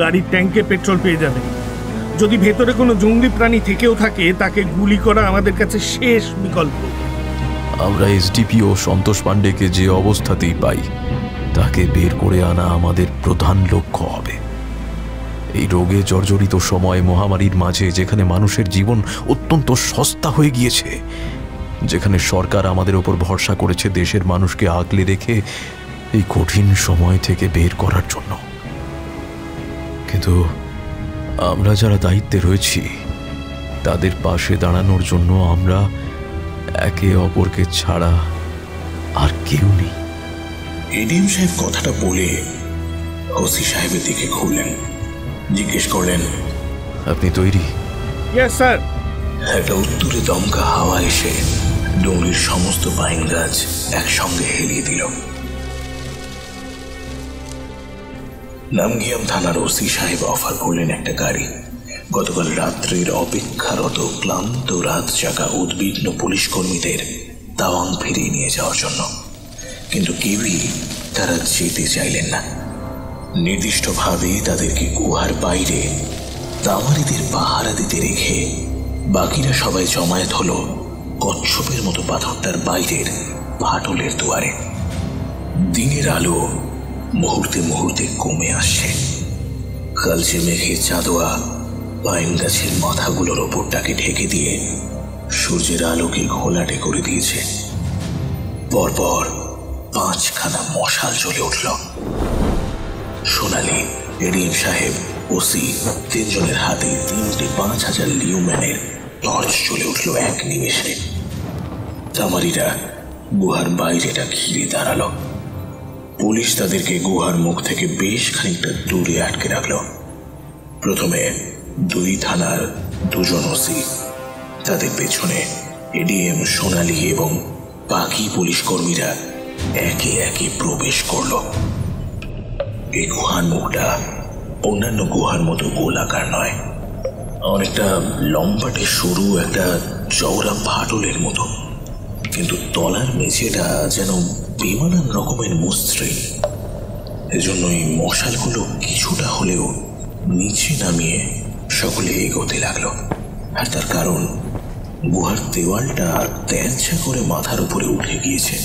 গাড়ির ট্যাঙ্কে পেট্রোল পেয়ে যাবেন। যদি ভেতরে কোনো জঙ্গলি প্রাণী থেকেও থাকে তাকে গুলি করা আমাদের কাছে শেষ বিকল্প। আমরা এসডিপিও সন্তোষ পাণ্ডেকে যে অবস্থাতেই পাই তাকে বের করে আনা আমাদের প্রধান লক্ষ্য হবে। এই রোগে জর্জরিত সময়, মহামারীর মাঝে, যেখানে মানুষের জীবন অত্যন্ত সস্তা হয়ে গিয়েছে, যেখানে সরকার আমাদের ওপর ভরসা করেছে দেশের মানুষকে আগলে রেখে এই কঠিন সময় থেকে বের করার জন্য। কিন্তু আমরা যারা দায়িত্বে রয়েছি তাদের পাশে দাঁড়ানোর জন্য আমরা একে অপরকে ছাড়া আর কেউ নেই। এডিএম সাহেব কথাটা বলে ওসি সাহেবের দিকে ঘুরলেন, জিজ্ঞেস করলেন, আপনি তৈরি? Yes sir. একটা উত্তরে দমকা হাওয়া এসে ডুংরির সমস্ত পাইন গাছ একসঙ্গে হেলিয়ে দিল। নামগিয়াম থানার ওসি সাহেব অফার করলেন একটা গাড়ি। গতকাল রাত্রের অপেক্ষারত ক্লান্ত রাত জাগা উদ্বিগ্ন পুলিশ কর্মীদের তাওয়াং ফিরিয়ে নিয়ে যাওয়ার জন্য, কিন্তু কেউই তারা যেতে চাইলেন না। নির্দিষ্টভাবে তাদেরকে গুহার বাইরে তামারিদের পাহারা দিতে রেখে বাকিরা সবাই জমায়েত হলো কচ্ছপের মতো পাথরটার বাইরের ফাটলের দুয়ারে। দিনের আলো মুহূর্তে মুহূর্তে কমে আসছে। কালচে মেঘে চাঁদোয়া পাইন গাছের মাথাগুলোর ওপরটাকে ঢেকে দিয়ে সূর্যের আলোকে ঘোলাটে করে দিয়েছে। পরপর 5খানা মশাল জ্বলে উঠল। সোনালি, এডিএম সাহেব, ওসি তিনজনের হাতে 3টে 5000 লিউম্যানের টর্চ জ্বলে উঠল এক নিমেষে। তামারিরা গুহার বাইরেটা ঘিরে দাঁড়ালো। পুলিশ তাদেরকে গুহার মুখ থেকে বেশ খানিকটা দূরে আটকে রাখল। প্রথমে 2 থানার 2 জন ওসি, তাদের পেছনে এডিএম, সোনালি এবং বাকি পুলিশ কর্মীরা একে একে প্রবেশ করল। এই গুহার মুখটা অন্যান্য গুহার মতো গোলাকার নয়, অনেকটা লম্বাটে সরু একটা চওড়া ফাটলের মতো, কিন্তু তলার মেঝেটা যেন বেমানান রকমের মসৃণ। এজন্য এই মশালগুলো কিছুটা হলেও নিচে নামিয়ে সকলে এগোতে লাগলো। আর তার কারণ, গুহার দেওয়ালটা তেরছা করে মাথার উপরে উঠে গিয়েছে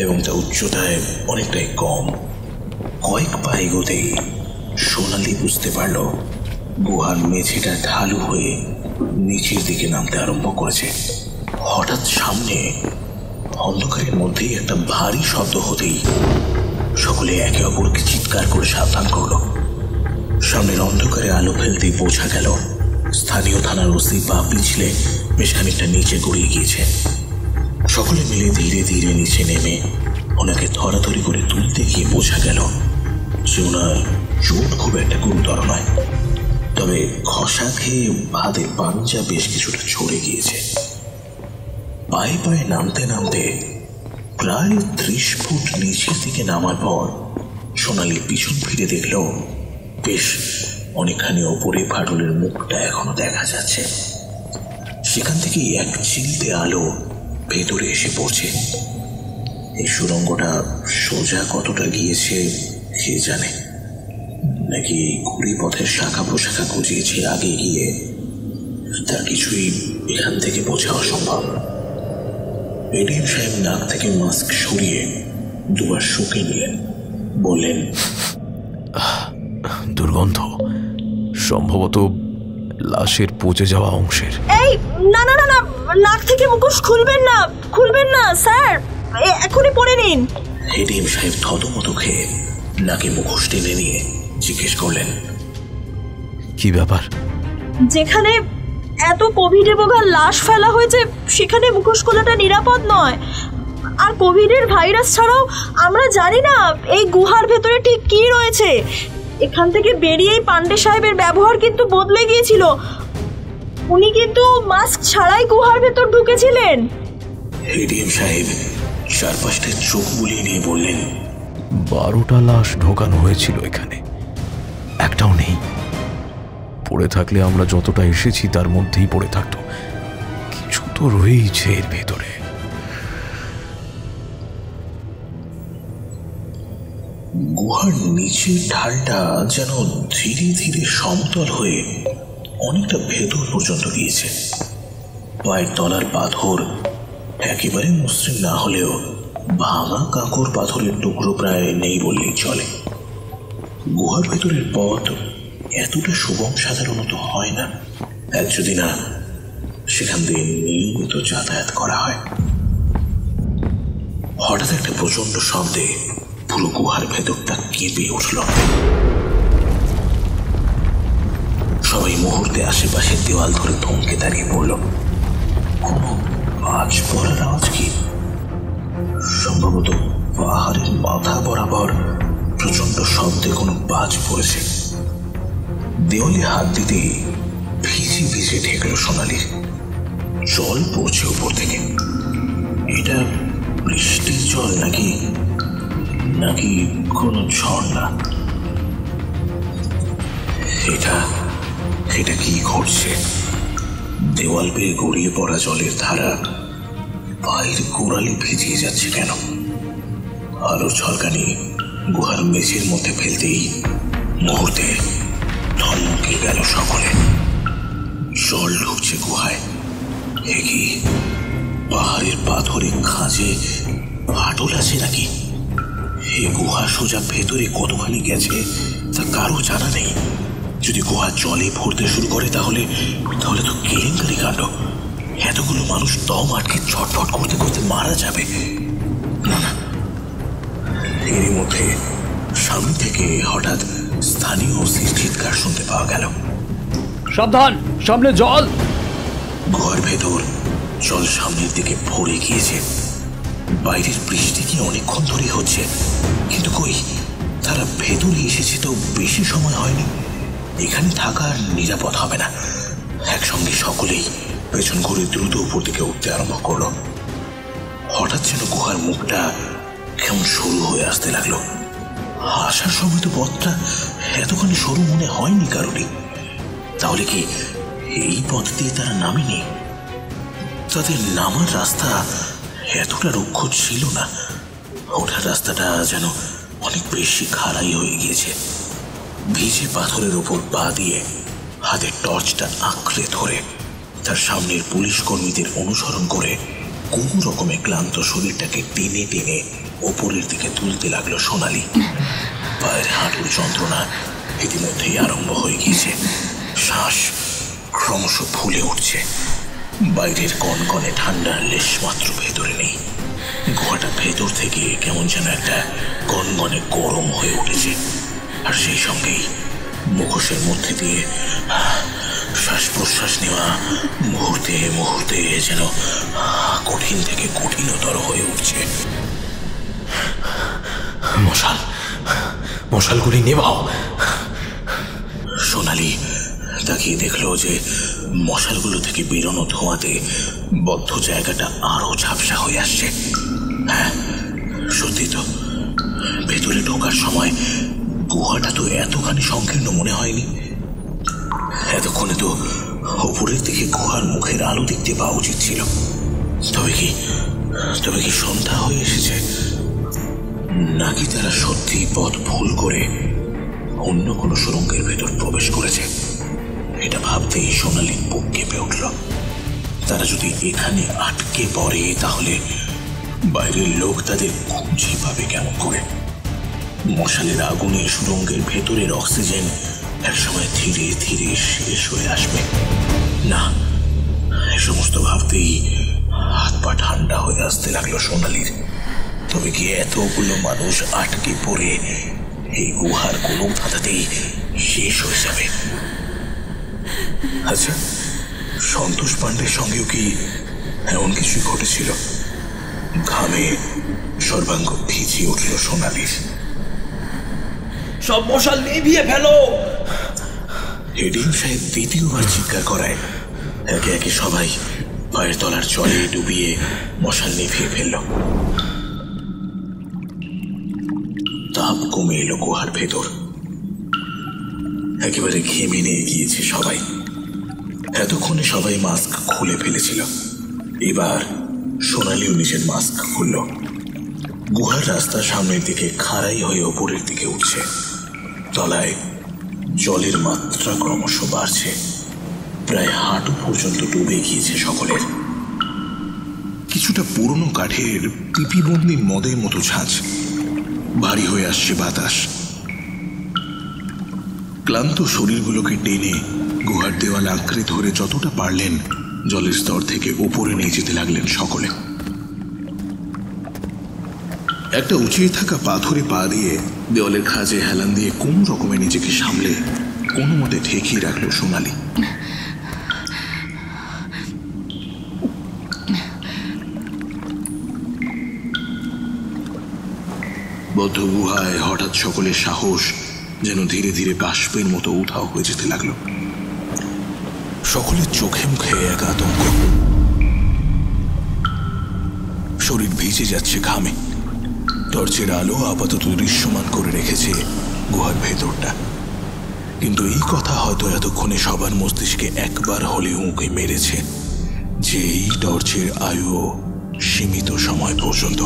এবং তা উচ্চতায় অনেকটাই কম। কয়েক পা এগোতেই সোনালি বুঝতে পারল গুহার মেঝেটা ঢালু হয়ে নিচের দিকে নামতে আরম্ভ করেছে। হঠাৎ সামনে অন্ধকারের মধ্যেই একটা ভারী শব্দ হতেই সকলে একে অপরকে চিৎকার করে সাবধান করল। সামনের অন্ধকারে আলো ফেলতেই বোঝা গেল স্থানীয় থানার ওসি পা পিছলে বেশ খানিকটা নিচে গড়িয়ে গিয়েছে। সকলে মিলে ধীরে ধীরে নিচে নেমে ওনাকে ধরাধরি করে তুলতে গিয়ে বোঝা গেল যে ওনার চোট খুব একটা গুরুতর নয়, তবে খসা খেয়ে বাঁধে পাঞ্জা বেশ কিছুটা ছড়ে গিয়েছে। পায়ে পায়ে নামতে নামতে প্রায় 30 ফুট নিচের দিকে নামার পর সোনালি পিছন ফিরে দেখল বেশ অনেকখানি ওপরে ফাটলের মুখটা এখনো দেখা যাচ্ছে। সেখান থেকে এক চিলতে আলো ভেতরে এসে পড়ছে। এই সুড়ঙ্গটা সোজা কতটা গিয়েছে কে জানে, নাকি ঘুড়ি পথের শাখা পোশাখা গুজিয়েছে আগে গিয়ে, তার কিছুই এখান থেকে বোঝা অসম্ভব। এডিএম সাহেব নাক থেকে মাস্ক সরিয়ে দুবার শুকে নিলেন, বললেন, দুর্গন্ধ, সম্ভবত লাশের পচে যাওয়া অংশের। এই না না না না, নাক থেকে মুখোশ খুলবেন না, খুলবেন না স্যার, এখনই পরে নিন। এডিএম সাহেব থতমত খেয়ে নাকে মুখোশ টেনে নিয়ে জিজ্ঞেস করলেন, কি ব্যাপার? যেখানে এত কোভিডে বোগা লাশ ফেলা হয়েছে সেখানে মুখোশ খোলাটা নিরাপদ নয়। আর কোভিডের ভাইরাস ছাড়াও আমরা জানি না এই গুহার ভেতরে ঠিক কি রয়েছে। এখান থেকে বেরিয়েই পান্ডে সাহেবের ব্যবহার কিন্তু বদলে গিয়েছিল। উনি কিন্তু মাস্ক ছাড়াই গুহার ভেতর ঢুকেছিলেন। এডিএম সাহেব চারপাশটা চোখ বুলিয়ে নিয়ে বললেন, 12টা লাশ ঢোকানো হয়েছিল এখানে, একটাও নেই। পড়ে থাকলে আমরা যতটা এসেছি তার মধ্যেই পড়ে থাকতো, কিছু তো রয়েছে এর ভেতরে। গুহার নিচের ঢালটা যেন ধীরে ধীরে সমতল হয়ে অনেকটা ভেতর পর্যন্ত গিয়েছে। পায়ের তলার পাথর একেবারে মসৃণ না হলেও ভাঙা কাঁকর পাথরের টুকরো প্রায় নেই বললেই চলে। গুহার ভেতরের পথ এতটা সুগম সাধারণত হয় না, এক যদি না সেখান দিয়ে নিয়মিত যাতায়াত করা হয়। হঠাৎ একটা প্রচন্ড শব্দে পুরো গুহার ভেতরটা কেঁপে উঠল। সবাই মুহূর্তে আশেপাশের দেওয়াল ধরে থমকে দাঁড়িয়ে পড়ল। কোনো বাজ পড়ার আওয়াজ কি? সম্ভবত পাহাড়ের মাথা বরাবর প্রচন্ড শব্দে কোনো বাজ পড়েছে। দেওয়ালে হাত দিতে ভিজে ভিজে ঠেকল সোনালির। জল পড়ছে উপর থেকে। এটা বৃষ্টির জল নাকি নাকি কোনো ঝর্ণা? এটা কি ঘটছে? দেওয়াল বেয়ে গড়িয়ে পড়া জলের ধারা পায়ের গোড়ালি ভিজিয়ে যাচ্ছে কেন? আলোর ঝলকানি গুহার মেঝের মধ্যে ফেলতেই মুহূর্তে থমকে গেল সকলে। জল ঢুকছে গুহায়। এ কি পাহাড়ের পাথরে খাঁজে ফাটল আছে নাকি? এই গুহা সোজা ভেতরে কতখানি গেছে তা কারো জানা নেই। যদি গুহা জলে ভরতে শুরু করে তাহলে তো কেলেঙ্কারি কাণ্ড। এতগুলো মানুষ দম আটকে ছটফট করতে করতে মারা যাবে। না না, এর মধ্যে সামনে থেকে হঠাৎ স্থানীয় ওসির চিৎকার শুনতে পাওয়া গেল, সাবধান, সামনে জল! গুহার ভেতর জল সামনের দিকে ভরে গিয়েছে। বাইরের বৃষ্টি কি অনেকক্ষণ ধরে হচ্ছে, কিন্তু কই, তারা ভেতরে এসেছে তো বেশি সময় হয়নি। এখানে থাকা নিরাপদ হবে না। একসঙ্গে সকলেই পেছন ঘুরে দ্রুত উপর দিকে উঠতে আরম্ভ করলো। হঠাৎ যেন গুহার মুখটা কেমন সরু হয়ে আসতে লাগলো। আসার সময় তো পথটা এতখানি সরু মনে হয়নি কারোরই। তাহলে কি এই পথ দিয়ে তারা নামেনি। তাদের নামার রাস্তা এতটা রুক্ষ ছিল না, ওঠার রাস্তাটা যেন অনেক বেশি খাড়াই হয়ে গিয়েছে। ভিজে পাথরের উপর পা দিয়ে হাতের টর্চটা আঁকড়ে ধরে তার সামনের পুলিশ কর্মীদের অনুসরণ করে কোনো রকমে ক্লান্ত শরীরটাকে টেনে টেনে ওপরের দিকে তুলতে লাগলো সোনালি। পায়ের হাঁটুর যন্ত্রণা ইতিমধ্যেই আরম্ভ হয়ে গিয়েছে, শ্বাস ক্রমশ ফুলে উঠছে। বাইরের কনকনে ঠান্ডার লেশ মাত্র ভেতরে নেই। গুহাটা ভেতর থেকে কেমন যেন একটা কনকনে গরম হয়ে উঠেছে, আর সেই সঙ্গেই মুখোশের মধ্যে দিয়ে শ্বাস প্রশ্বাস নেওয়া মুহূর্তে মুহূর্তে যেন কঠিন থেকে কঠিনতর হয়ে উঠছে। মশালগুলি নেভাও। সোনালি তাকিয়ে দেখলো যে মশালগুলো থেকে বেরোনো ধোঁয়াতে বদ্ধ জায়গাটা আরো ঝাপসা হয়ে আসছে। হ্যাঁ, সত্যি তো, ভেতরে ঢোকার সময় গুহাটা তো এতখানি সংকীর্ণ মনে হয়নি। এতক্ষণে তো উপরের দিকে গুহার মুখের আলো দেখতে পাওয়া উচিত ছিল। তবে কি সন্ধ্যা হয়ে এসেছে, নাকি তারা সত্যি পথ ভুল করে অন্য কোনো সুড়ঙ্গের ভেতর প্রবেশ করেছে? এটা ভাবতেই সোনালির বুক কেঁপে উঠল। তারা যদি এখানে আটকে পড়ে তাহলে বাইরের লোক তাদের খুঁজে পাবে কেমন করে? মশালের আগুনে সুড়ঙ্গের ভেতরের অক্সিজেন একসময় ধীরে ধীরে শেষ হয়ে আসবে। না, এ সমস্ত ভাবতেই হাত পা ঠান্ডা হয়ে আসতে লাগলো সোনালির। তবে কি এতগুলো মানুষ আটকে পড়ে এই গুহার কোনো ধাঁধাতেই শেষ হয়ে যাবে? আচ্ছা, সন্তোষ পাণ্ডের সঙ্গেও কি এমন কিছু ঘটেছিল? ঘামে সর্বাঙ্গ ভিজিয়ে উঠল সোনালির। সব মশাল নিভিয়ে ফেলো! এডিএম সাহেব দ্বিতীয়বার চিৎকার করায় একে একে সবাই পায়ের তলার জলে ডুবিয়ে মশাল নিভিয়ে ফেলল। তাপ কমে এলো গুহার ভেতর। একেবারে ঘেমে নিয়ে গিয়েছে সবাই। এতক্ষণে সবাই মাস্ক খুলে ফেলেছিল। এবার সোনালিও নিজের মাস্ক খুলল। গুহার রাস্তা সামনের দিকে খাড়াই হয়ে ওপরের দিকে উঠছে। তলায় জলের মাত্রা ক্রমশ বাড়ছে, প্রায় হাঁটু পর্যন্ত ডুবে গিয়েছে সকলের। কিছুটা পুরনো কাঠের পিপিবন্দি মদের মতো ঝাঁঝ, ভারী হয়ে আসছে বাতাস। ক্লান্ত শরীরগুলোকে টেনে গুহার দেওয়াল আঁকড়ে ধরে যতটা পারলেন জলের স্তর থেকে উপরে নিয়ে যেতে লাগলেন সকলে। একটা উঁচিয়ে থাকা পাথরে পা দিয়ে দেওয়ালের খাঁজে হেলান দিয়ে কোন রকমে নিজেকে সামলে কোনো মতে ঠেকিয়ে রাখলো সোনালি। বদ্ধ গুহায় হঠাৎ সকলের সাহস যেন ধীরে ধীরে বাষ্পের মতো উধাও হয়ে যেতে লাগলো। সকলের চোখে মুখে এক আতঙ্ক। শরীর ভিজে যাচ্ছে ঘামে। টর্চের আলো আপাতত দৃশ্যমান করে রেখেছে গুহার ভেতরটা, কিন্তু এই কথা হয়তো এতক্ষণে সবার মস্তিষ্কে একবার হলেও উঁকে মেরেছে যে এই টর্চের আয়ু সীমিত সময় পর্যন্ত।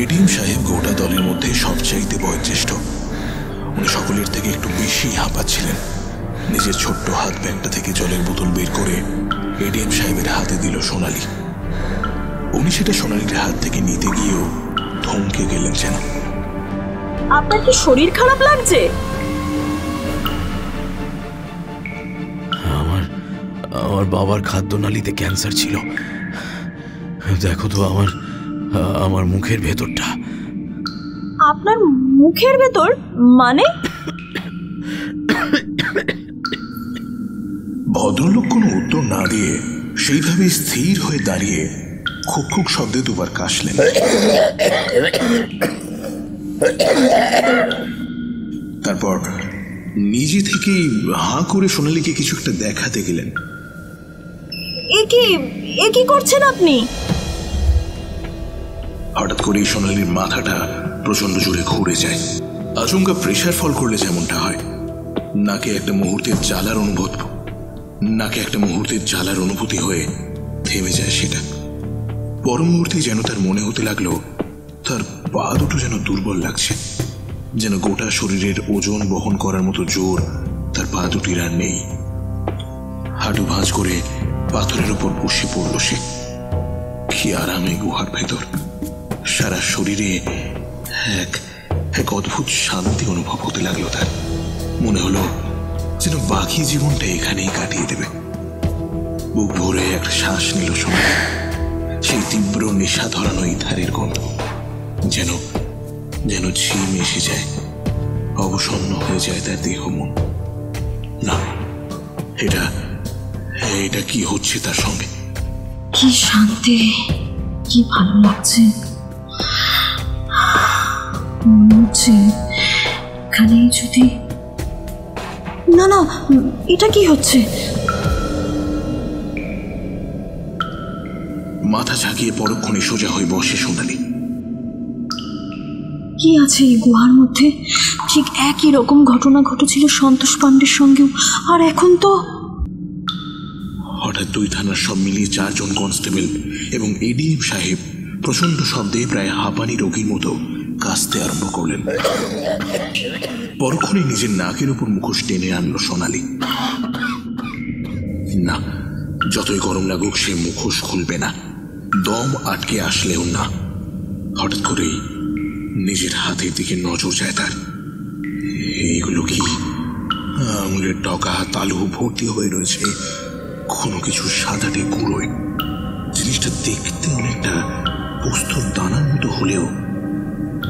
এডিএম সাহেব গোটা দলের মধ্যে সবচাইতে বয়োজ্যেষ্ঠ। উনি সকলের থেকে একটু বেশি হাঁপাচ্ছিলেন। নিজের ছোট্ট হাত ব্যাগটা থেকে জলের বোতল বের করে এডিএম সাহেবের হাতে দিল সোনালি। উনি সেটা সোনালির হাত থেকে নিতে গিয়েও থমকে গেলেন যেন। আপনার কি শরীর খারাপ লাগছে? আমার বাবার খাদ্যনালীতে ক্যান্সার ছিল। দেখো তো আমার মুখের ভেতরটা। আপনার মুখের ভেতর মানে? ভদ্রলোক কোনো উত্তর না দিয়ে সেইভাবে স্থির হয়ে দাঁড়িয়ে খুব খুব শব্দে দুবার কাশলেন। তারপর নিজে থেকেই হাঁ করে সোনালীকে কিছু একটা দেখাতে গেলেন। এ কি করছেন আপনি? হঠাৎ করেই সোনালির মাথাটা প্রচন্ড জোরে ঘুরে যায়। আচমকা প্রেশার ফল করলে যেমনটা হয়, নাকে একটা মুহূর্তের জ্বালার অনুভূতি হয়ে থেমে যায় সেটা। পর মুহূর্তে যেন তার মনে হতে লাগলো তার পা দুটো যেন দুর্বল লাগছে, যেন গোটা শরীরের ওজন বহন করার মতো জোর তার পা দুটির আর নেই। হাঁটু ভাঁজ করে পাথরের উপর বসে পড়ল সে। কি আরামে গুহার ভেতর, সারা শরীরে এক অদ্ভুত শান্তি অনুভব হতে লাগলো তার। মনে হলো যেন বাকি জীবনটা এখানেই কাটিয়ে দেবে। বুক ভরে একটা শ্বাস নিল সোনালি। সেই তীব্র নেশা ধরানো ইথারের গন্ধ যেন ঝিম এসে যায়, অবসন্ন হয়ে যায় তার দেহ মন। না, এটা কি হচ্ছে তার সঙ্গে? কি শান্তি, কি ভালো লাগছে। মনে হচ্ছে এখানেই যদি... না না, এটা কি হচ্ছে? মাথা ঝাঁকিয়ে পরক্ষণে সোজা হয়ে বসে সোনালি। কি আছে এই গুহার মধ্যে? ঠিক একই রকম ঘটনা ঘটেছিল সন্তোষ পাণ্ডের সঙ্গেও, আর এখন তো... হঠাৎ 2 থানার সব মিলিয়ে 4 জন কনস্টেবল এবং এডিএম সাহেব প্রচন্ড শব্দে প্রায় হাঁপানি রোগীর মতো কাশতে আরম্ভ করলেন। পরক্ষণে নিজের নাকের উপর মুখোশ টেনে আনলো সোনালি। না, যতই গরম লাগুক সে মুখোশ খুলবে না, দম আটকে আসলেও না। হঠাৎ করেই নিজের হাতের দিকে নজর যায় তার। এইগুলো কি? আঙুলের ডগা তালু ভর্তি হয়ে রয়েছে কোনো কিছু সাদাটে গুঁড়োয়। জিনিসটা দেখতে অনেকটা পোস্তর দানার মতো হলেও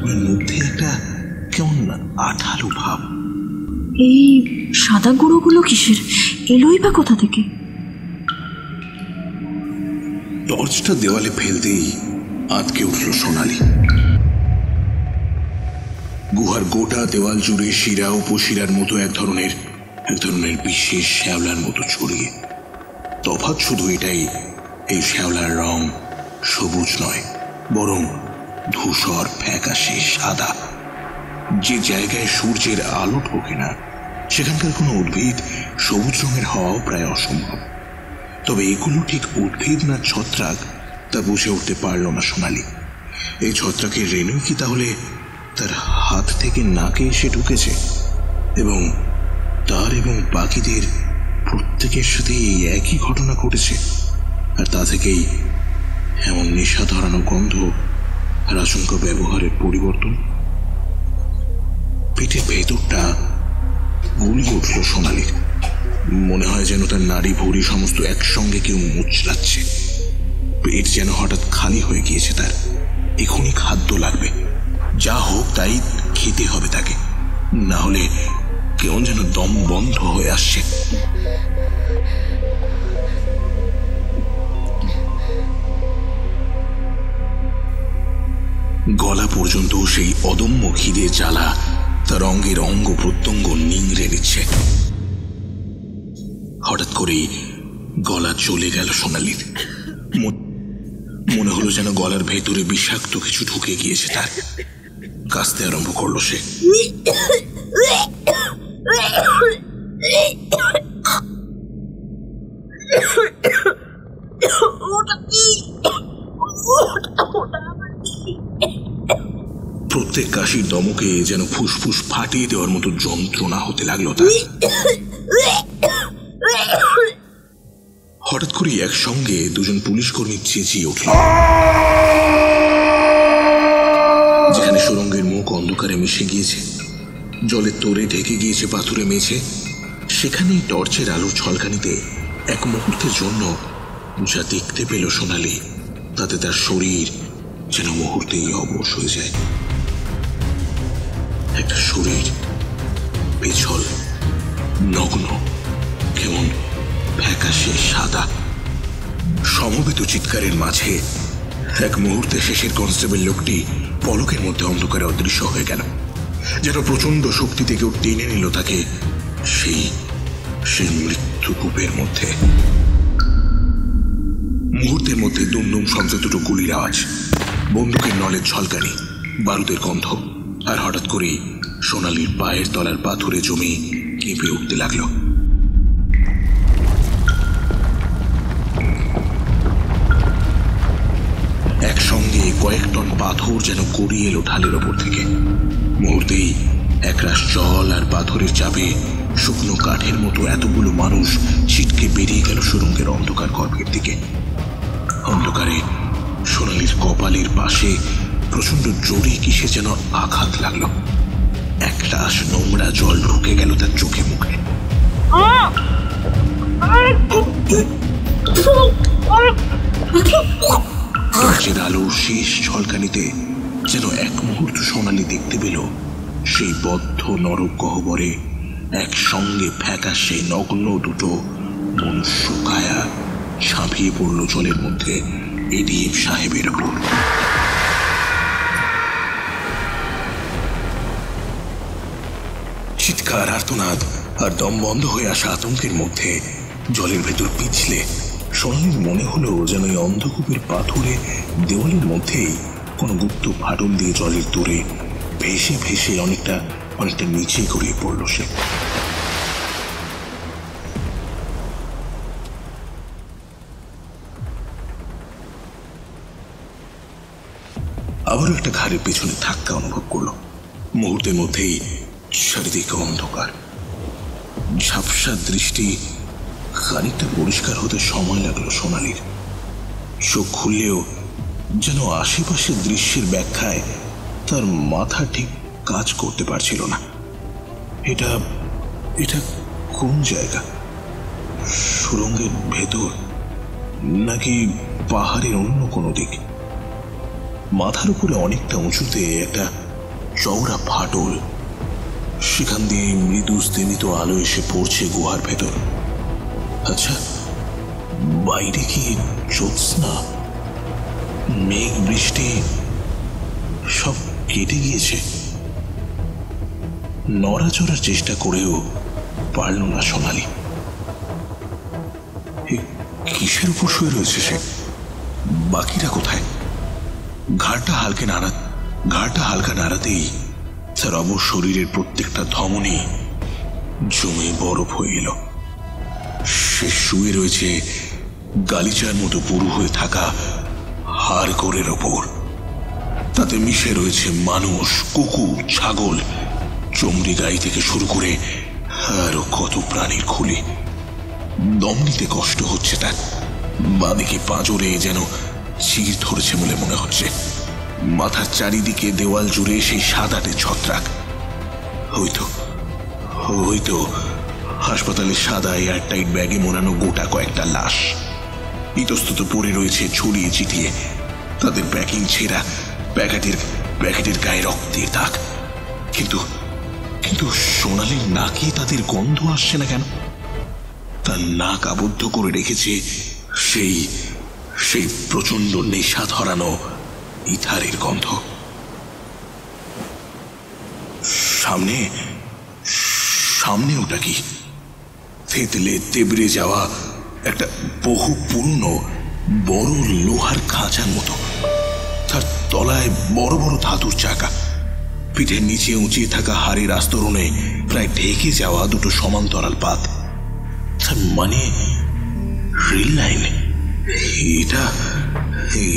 ওর মধ্যে একটা কেমন আঠালো ভাব। এই সাদা গুঁড়োগুলো কিসের? এলোই বা কোথা থেকে? টর্চটা দেওয়ালে ফেলতেই আঁতকে উঠল সোনালি। গুহার গোটা দেওয়াল জুড়ে শিরা উপশিরার মতো এক ধরনের বিশেষ শ্যাওলার মতো ছড়িয়ে। তফাৎ শুধু এটাই, এই শ্যাওলার রং সবুজ নয়, বরং ধূসর ফ্যাকাশে সাদা। যে জায়গায় সূর্যের আলো ঢোকে না সেখানকার কোনো উদ্ভিদ সবুজ রঙের হওয়াও প্রায় অসম্ভব। তবে এগুলো ঠিক উদ্ভিদ না ছত্রাক তা বুঝে উঠতে পারল না সোনালি। এই ছত্রাকের রেণু কি তাহলে তার হাত থেকে নাকে এসে ঢুকেছে এবং তার এবং বাকিদের প্রত্যেকের সাথে এই একই ঘটনা ঘটেছে, আর তা থেকেই এমন নেশা ধরানো গন্ধ আর আচমকা ব্যবহারের পরিবর্তন। পেটের ভেতরটা গুলিয়ে উঠল সোনালির। মনে হয় যেন তার নাড়ি ভুঁড়ি সমস্ত একসঙ্গে কেউ মুচড়াচ্ছে। পেট যেন হঠাৎ খালি হয়ে গিয়েছে তার। এখনই খাদ্য লাগবে, যা হোক তাই খেতে হবে তাকে, না হলে কেমন যেন দম বন্ধ হয়ে আসছে। গলা পর্যন্ত সেই অদম্য খিদে জ্বালা তার অঙ্গের অঙ্গ প্রত্যঙ্গ নিংড়ে নিচ্ছে। হঠাৎ করেই গলা চলে গেল সোনালির। মনে হলো যেন গলার ভেতরে বিষাক্ত কিছু ঢুকে গিয়েছে তার। কাশতে আরম্ভ করলো সে। প্রত্যেক কাশির দমকে যেন ফুসফুস ফাটিয়ে দেওয়ার মতো যন্ত্রণা হতে লাগলো তার। হঠাৎ করে একসঙ্গে 2 জন পুলিশ কর্মী চেঁচিয়ে উঠল। যেখানে সুড়ঙ্গের মুখ অন্ধকারে মিশে গিয়েছে, জলের তোরে ঢেকে গিয়েছে পাথুরে মেঝে, সেখানেই টর্চের আলো ঝলকানিতে এক মুহূর্তের জন্য যা দেখতে পেল সোনালি, তাতে তার শরীর যেন মুহূর্তেই অবশ হয়ে যায়। একটা শরীর পেছল, নগ্ন, কেমন ফ্যাকাশে সাদা। সমবেত চিৎকারের মাঝে এক মুহূর্তে শেষের কনস্টেবল লোকটি পলকের মধ্যে অন্ধকারে অদৃশ্য হয়ে গেল। যেন প্রচন্ড শক্তিতে কেউ টেনে নিল তাকে সেই মৃত্যুকূপের মধ্যে। মুহূর্তের মধ্যে দুমদুম শব্দ দুটো গুলির আওয়াজ, বন্দুকের নলের ঝলকানি, বারুদের গন্ধ, আর হঠাৎ করেই সোনালির পায়ের তলার পাথুরে জমি কেঁপে উঠতে লাগলো। একসঙ্গে কয়েক টন পাথর যেন গড়িয়ে এলো ঢালের ওপর থেকে। মুহূর্তেই একরাশ জল আর পাথরের চাপে শুকনো কাঠের মতো এতগুলো মানুষ ছিটকে বেরিয়ে গেল সুড়ঙ্গের অন্ধকার গর্ভের দিকে। অন্ধকারে সোনালির কপালের পাশে প্রচন্ড জোরে কিসে যেন আঘাত লাগলো। এক রাশ নোংরা জল ঢুকে গেল তার চোখে মুখে। টর্চের আলোর শেষ ঝলকানিতে যেন এক মুহূর্ত সোনালি দেখতে পেল সেই বদ্ধ নরক গহ্বরে একসঙ্গে ফ্যাকাশে নগ্ন দুটো মনুষ্য কায়া ঝাঁপিয়ে পড়ল জলের মধ্যে এডিএম সাহেবের ওপর। চিৎকার, আর্তনাদ আর দম বন্ধ হয়ে আসা আতঙ্কের মধ্যে জলের ভেতর পিছলে সোনালির মনে হলো যেন এই অন্ধকূপের পাথরে দেওয়ালের মধ্যেই কোনো গুপ্ত ফাটল দিয়ে জলের তোরে ভেসে ভেসে অনেকটা নিচে গড়িয়ে পড়ল সে। আবারও একটা ঘাড়ের পেছনে ধাক্কা অনুভব করলো। মুহূর্তের মধ্যেই চারিদিকে অন্ধকার। ঝাপসা দৃষ্টি খানিকটা পরিষ্কার হতে সময় লাগলো সোনালির। চোখ খুললেও যেন আশেপাশের দৃশ্যের ব্যাখ্যায় তার মাথা ঠিক কাজ করতে পারছিল না। এটা এটা কোন জায়গা? সুড়ঙ্গের ভেতর নাকি পাহাড়ের অন্য কোনো দিক? মাথার উপরে অনেকটা উঁচুতে একটা চওড়া ফাটল, সেখান দিয়ে মৃদু স্তিমিত আলো এসে পড়ছে গুহার ভেতর। আচ্ছা, বাইরে কি জ্যোৎস্না, মেঘ, বৃষ্টি সব কেটে গিয়েছে? নড়াচড়ার চেষ্টা করেও পারল না সোনালি। কিসের উপর শুয়ে রয়েছে সে? বাকিরা কোথায়? ঘাড়টা হালকা নাড়াতেই তার অবশ শরীরের প্রত্যেকটা ধমনী জমে বরফ হয়ে এলো। সে শুয়ে রয়েছে গালিচার মতো পুরু হয়ে থাকা হাড়গোড়ের ওপর। তাতে মিশে রয়েছে মানুষ, কুকুর, ছাগল, চমড়ি গাই থেকে শুরু করে আরো কত প্রাণীর খুলি। দম নিতে কষ্ট হচ্ছে তার। বাঁদিকে পাঁজরে যেন চির ধরেছে বলে মনে হচ্ছে। মাথার চারিদিকে দেওয়াল জুড়ে সেই সাদাটে ছত্রাক। হয়তো হাসপাতালের সাদা এয়ারটাইট ব্যাগে মোড়ানো গোটা কয়েকটা লাশ ইতস্তত পড়ে রয়েছে ছড়িয়ে ছিটিয়ে। তাদের প্যাকিং ছেঁড়া, প্যাকেটের গায়ে রক্তের দাগ। কিন্তু সোনালির নাকে তাদের গন্ধ আসছে না কেন? তার নাক আবদ্ধ করে রেখেছে সেই প্রচন্ড নেশা ধরানো ইথারের গন্ধ। সামনে ওটা কি? থেতলে তেবড়ে যাওয়া একটা বহু পুরনো বড় লোহার খাঁচার মতো। তার তলায় বড় বড় ধাতুর চাকা। পিঠের নিচে উঁচিয়ে থাকা হাড়ের আস্তরণে প্রায় ঢেকে যাওয়া দুটো সমান্তরাল পাত। তার মানে রেল লাইন।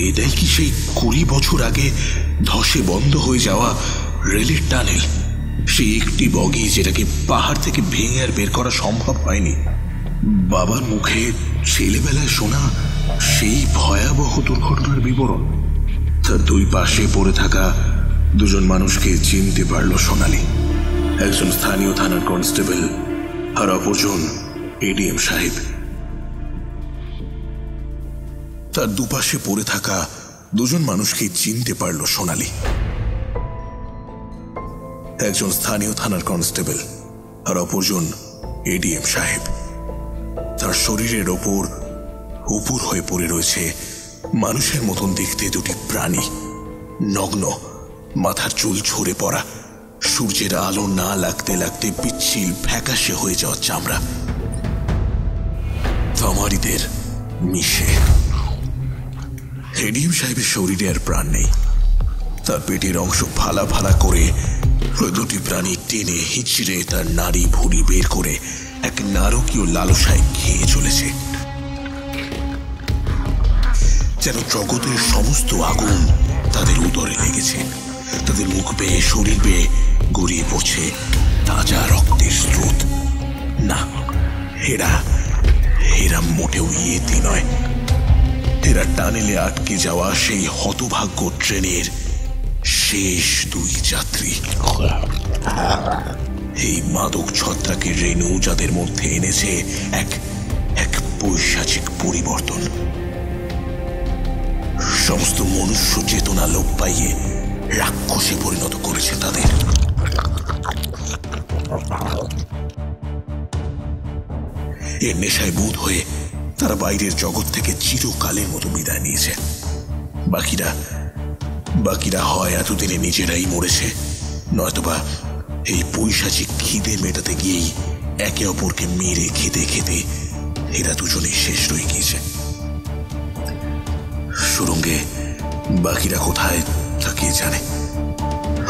এটাই কি সেই 20 বছর আগে ধসে বন্ধ হয়ে যাওয়া রেলের টানেল? সেই একটি বগি যেটাকে পাহাড় থেকে ভেঙে আর বের করা সম্ভব হয়নি। বাবার মুখে ছেলেবেলায় শোনা সেই ভয়াবহ দুর্ঘটনার বিবরণ। তার দুই পাশে পড়ে থাকা দুজন মানুষকে চিনতে পারল সোনালি। একজন স্থানীয় থানার কনস্টেবল আর অপরজন এডিএম সাহেব। তার দুপাশে পড়ে থাকা দুজন মানুষকে চিনতে পারল সোনালি। একজন স্থানীয় থানার কনস্টেবল আর অপরজন এডিএম সাহেব। তার শরীরের ওপর উপর হয়ে পড়ে রয়েছে মানুষের মতন দেখতে দুটি প্রাণী, নগ্ন, মাথার চুল ঝরে পড়া, সূর্যের আলো না লাগতে লাগতে পিচ্ছিল ফ্যাকাশে হয়ে যাওয়া চামড়া, তামারিদের মিশে। এডিএম সাহেবের শরীরে আর প্রাণ নেই। তার পেটের অংশ ফালা ফালা করে ওই দুটি প্রাণী টেনে হিচড়ে তার নাড়ি ভুড়ি বের করে এক নারকীয় লালসায় খেয়ে চলেছে। যেন জগতের সমস্ত আগুন তাদের উদরে লেগেছে, তাদের মুখ বেয়ে শরীর বেয়ে গড়িয়ে পড়ছে তাজা রক্তের স্রোত। না, এরা মোটেও ইয়েতি নয়। এরা টানেলে আটকে যাওয়া সেই হতভাগ্য ট্রেনের শেষ দুই যাত্রী। এই মাদক ছত্রাকের রেণু যাদের মধ্যে এনেছে এক পৈশাচিক পরিবর্তন। সমস্ত মনুষ্য চেতনা লোপ পাইয়ে রাক্ষসে পরিণত করেছে তাদের। এর নেশায় বুঁদ হয়ে তারা বাইরের জগৎ থেকে চিরকালের মতো বিদায় নিয়েছে। বাকিরা হয় এতদিনে নিজেরাই মরেছে, নয়তোবা এই পৈশাচিক খিদে মেটাতে গিয়েই একে অপরকে মেরে খেতে খেতে এরা দুজনেই শেষ রয়ে গিয়েছে। সুরঙ্গে বাকিরা কোথায় তা কে জানে,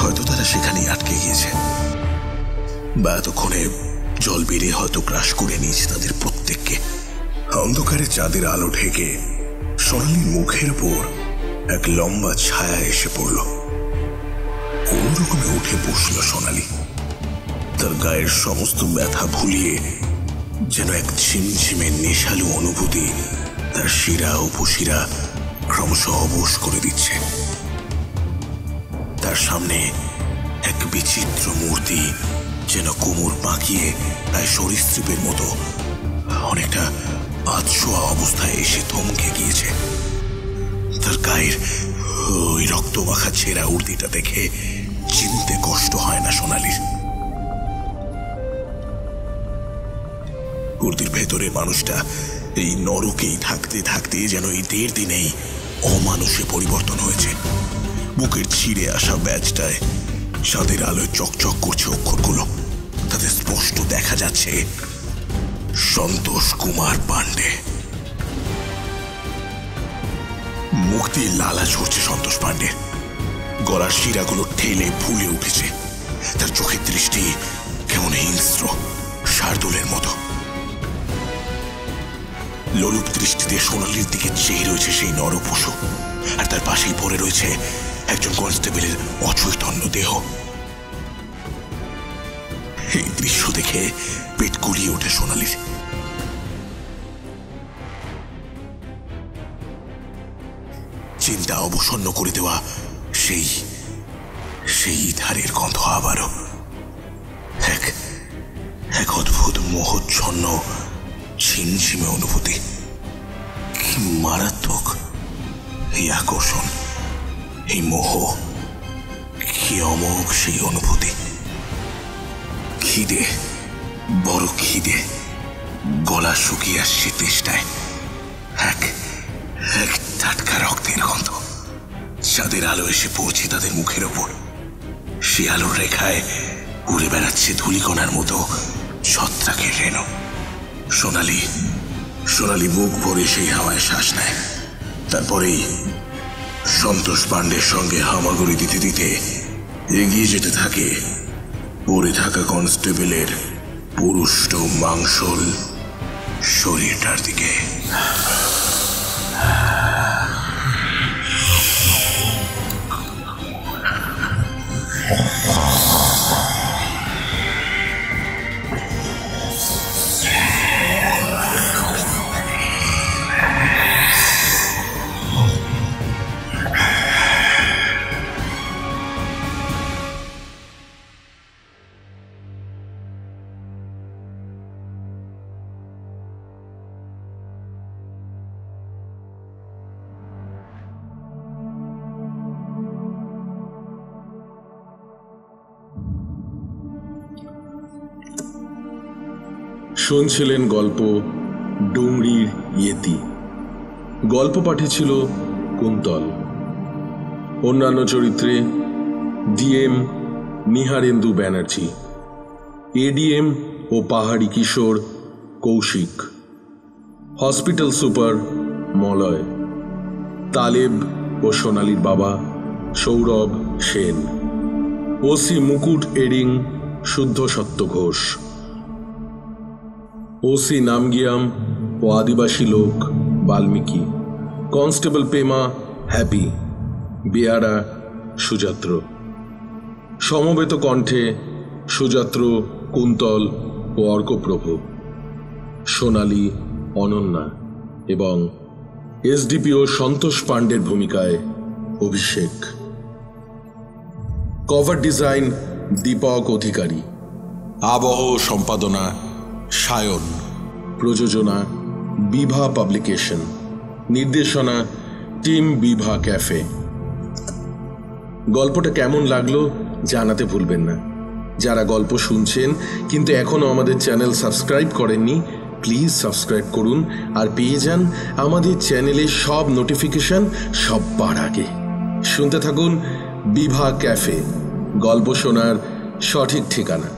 হয়তো তারা সেখানেই আটকে গিয়েছে, বা এতক্ষণে জল বেড়ে হয়তো গ্রাস করে নিয়েছে তাদের প্রত্যেককে। অন্ধকারে চাঁদের আলো ঢেকে সোনালীর মুখের উপর এক লম্বা ছায়া এসে পড়ল। কোন রকমে উঠে বসল সোনালী। তার গায়ের সমস্ত ব্যথা ভুলিয়ে যেন এক ঝিমঝিমে নেশালু অনুভূতি তার শিরা উপশিরা ক্রমশ অবশ করে দিচ্ছে। তার সামনে এক বিচিত্র মূর্তি যেন কোমর বাঁকিয়ে প্রায় সরীসৃপের মতো অনেকটা আধশোয়া অবস্থায় এসে থমকে গিয়েছে। তার গায়ের ওই রক্ত মাখা ছেঁড়া উর্দিটা দেখে চিনতে কষ্ট হয় না সোনালীর। উর্দির ভেতরে মানুষটা এই নরকেই থাকতে থাকতে যেন এই 1.5 দিনেই অমানুষে পরিবর্তন হয়েছে। বুকের ছিঁড়ে আসা ব্যাজটায় চাঁদের আলোয় চকচক করছে অক্ষরগুলো। তাতে স্পষ্ট দেখা যাচ্ছে সন্তোষ কুমার পাণ্ডে। মুখ দিয়ে লালা ঝরছে সন্তোষ পাণ্ডের। গলার শিরাগুলো ঠেলে ফুলে উঠেছে। তার চোখের দৃষ্টি কেমন হিংস্র, শার্দুলের মতো। লোলুপ দৃষ্টিতে সোনালীর দিকে চেয়ে রয়েছে সেই নরপশু, আর তার পাশেই পড়ে রয়েছে একজন কনস্টেবলের অচৈতন্য দেহ। এই দৃশ্য দেখে পেট গলিয়ে ওঠে সোনালীর। চিন্তা অবসন্ন করে দেওয়া সেই ধারের গন্ধ আবারও এক অদ্ভুত মোহচ্ছন্ন ঝিমঝিমে অনুভূতি। কি মারাত্মক এই আকর্ষণ, এই মোহ, কি অমোঘ সেই অনুভূতি। খিদে, বড় খিদে, গলা শুকিয়ে আসছে তেষ্টায়। এক টাটকা রক্তের গন্ধ। চাঁদের আলো এসে পড়ছে তাদের মুখের ওপর। সে আলোর রেখায় উড়ে বেড়াচ্ছে ধূলিকণার মতো ছত্রাকের রেণু। সোনালী বুক ভরে সেই হাওয়ায় শ্বাস নেয়। তারপরেই সন্তোষ পাণ্ডের সঙ্গে হামাগুড়ি দিতে দিতে এগিয়ে যেতে থাকে পড়ে থাকা কনস্টেবলের পুরুষ্ট মাংসল শরীরটার দিকে। শুনছিলেন গল্প ডুংরির ইয়েতি। গল্প পাঠিয়েছিল কুন্তল। অন্যান্য চরিত্রে ডিএম নিহারেন্দু ব্যানার্জি, এডিএম ও পাহাড়ি কিশোর কৌশিক, হসপিটাল সুপার মলয়, তালেব ও সোনালীর বাবা সৌরভ সেন, ওসি মুকুট এডিং শুদ্ধ সত্য ঘোষ, ওসি নামগিয়াম ও আদিবাসী লোক বাল্মীকি, কনস্টেবল পেমা হ্যাপি, বেয়ারা সুযাত্র। সমবেত কণ্ঠে সুযাত্র, কুন্তল ও অর্কপ্রভ, সোনালী, অনন্যা এবং এসডিপিও সন্তোষ পাণ্ডের ভূমিকায় অভিষেক। কভার ডিজাইন দীপক অধিকারী, আবহ সম্পাদনা সায়ন, প্রযোজনা বিভা পাবলিকেশন, নির্দেশনা টিম বিভা ক্যাফে। গল্পটা কেমন লাগলো জানাতে ভুলবেন না। যারা গল্প শুনছেন কিন্তু এখনো আমাদের চ্যানেল সাবস্ক্রাইব করেননি, প্লিজ সাবস্ক্রাইব করুন আর পেয়ে যান আমাদের চ্যানেলের সব নোটিফিকেশন সবার আগে। শুনতে থাকুন বিভা ক্যাফে, গল্প শোনার সঠিক ঠিকানা।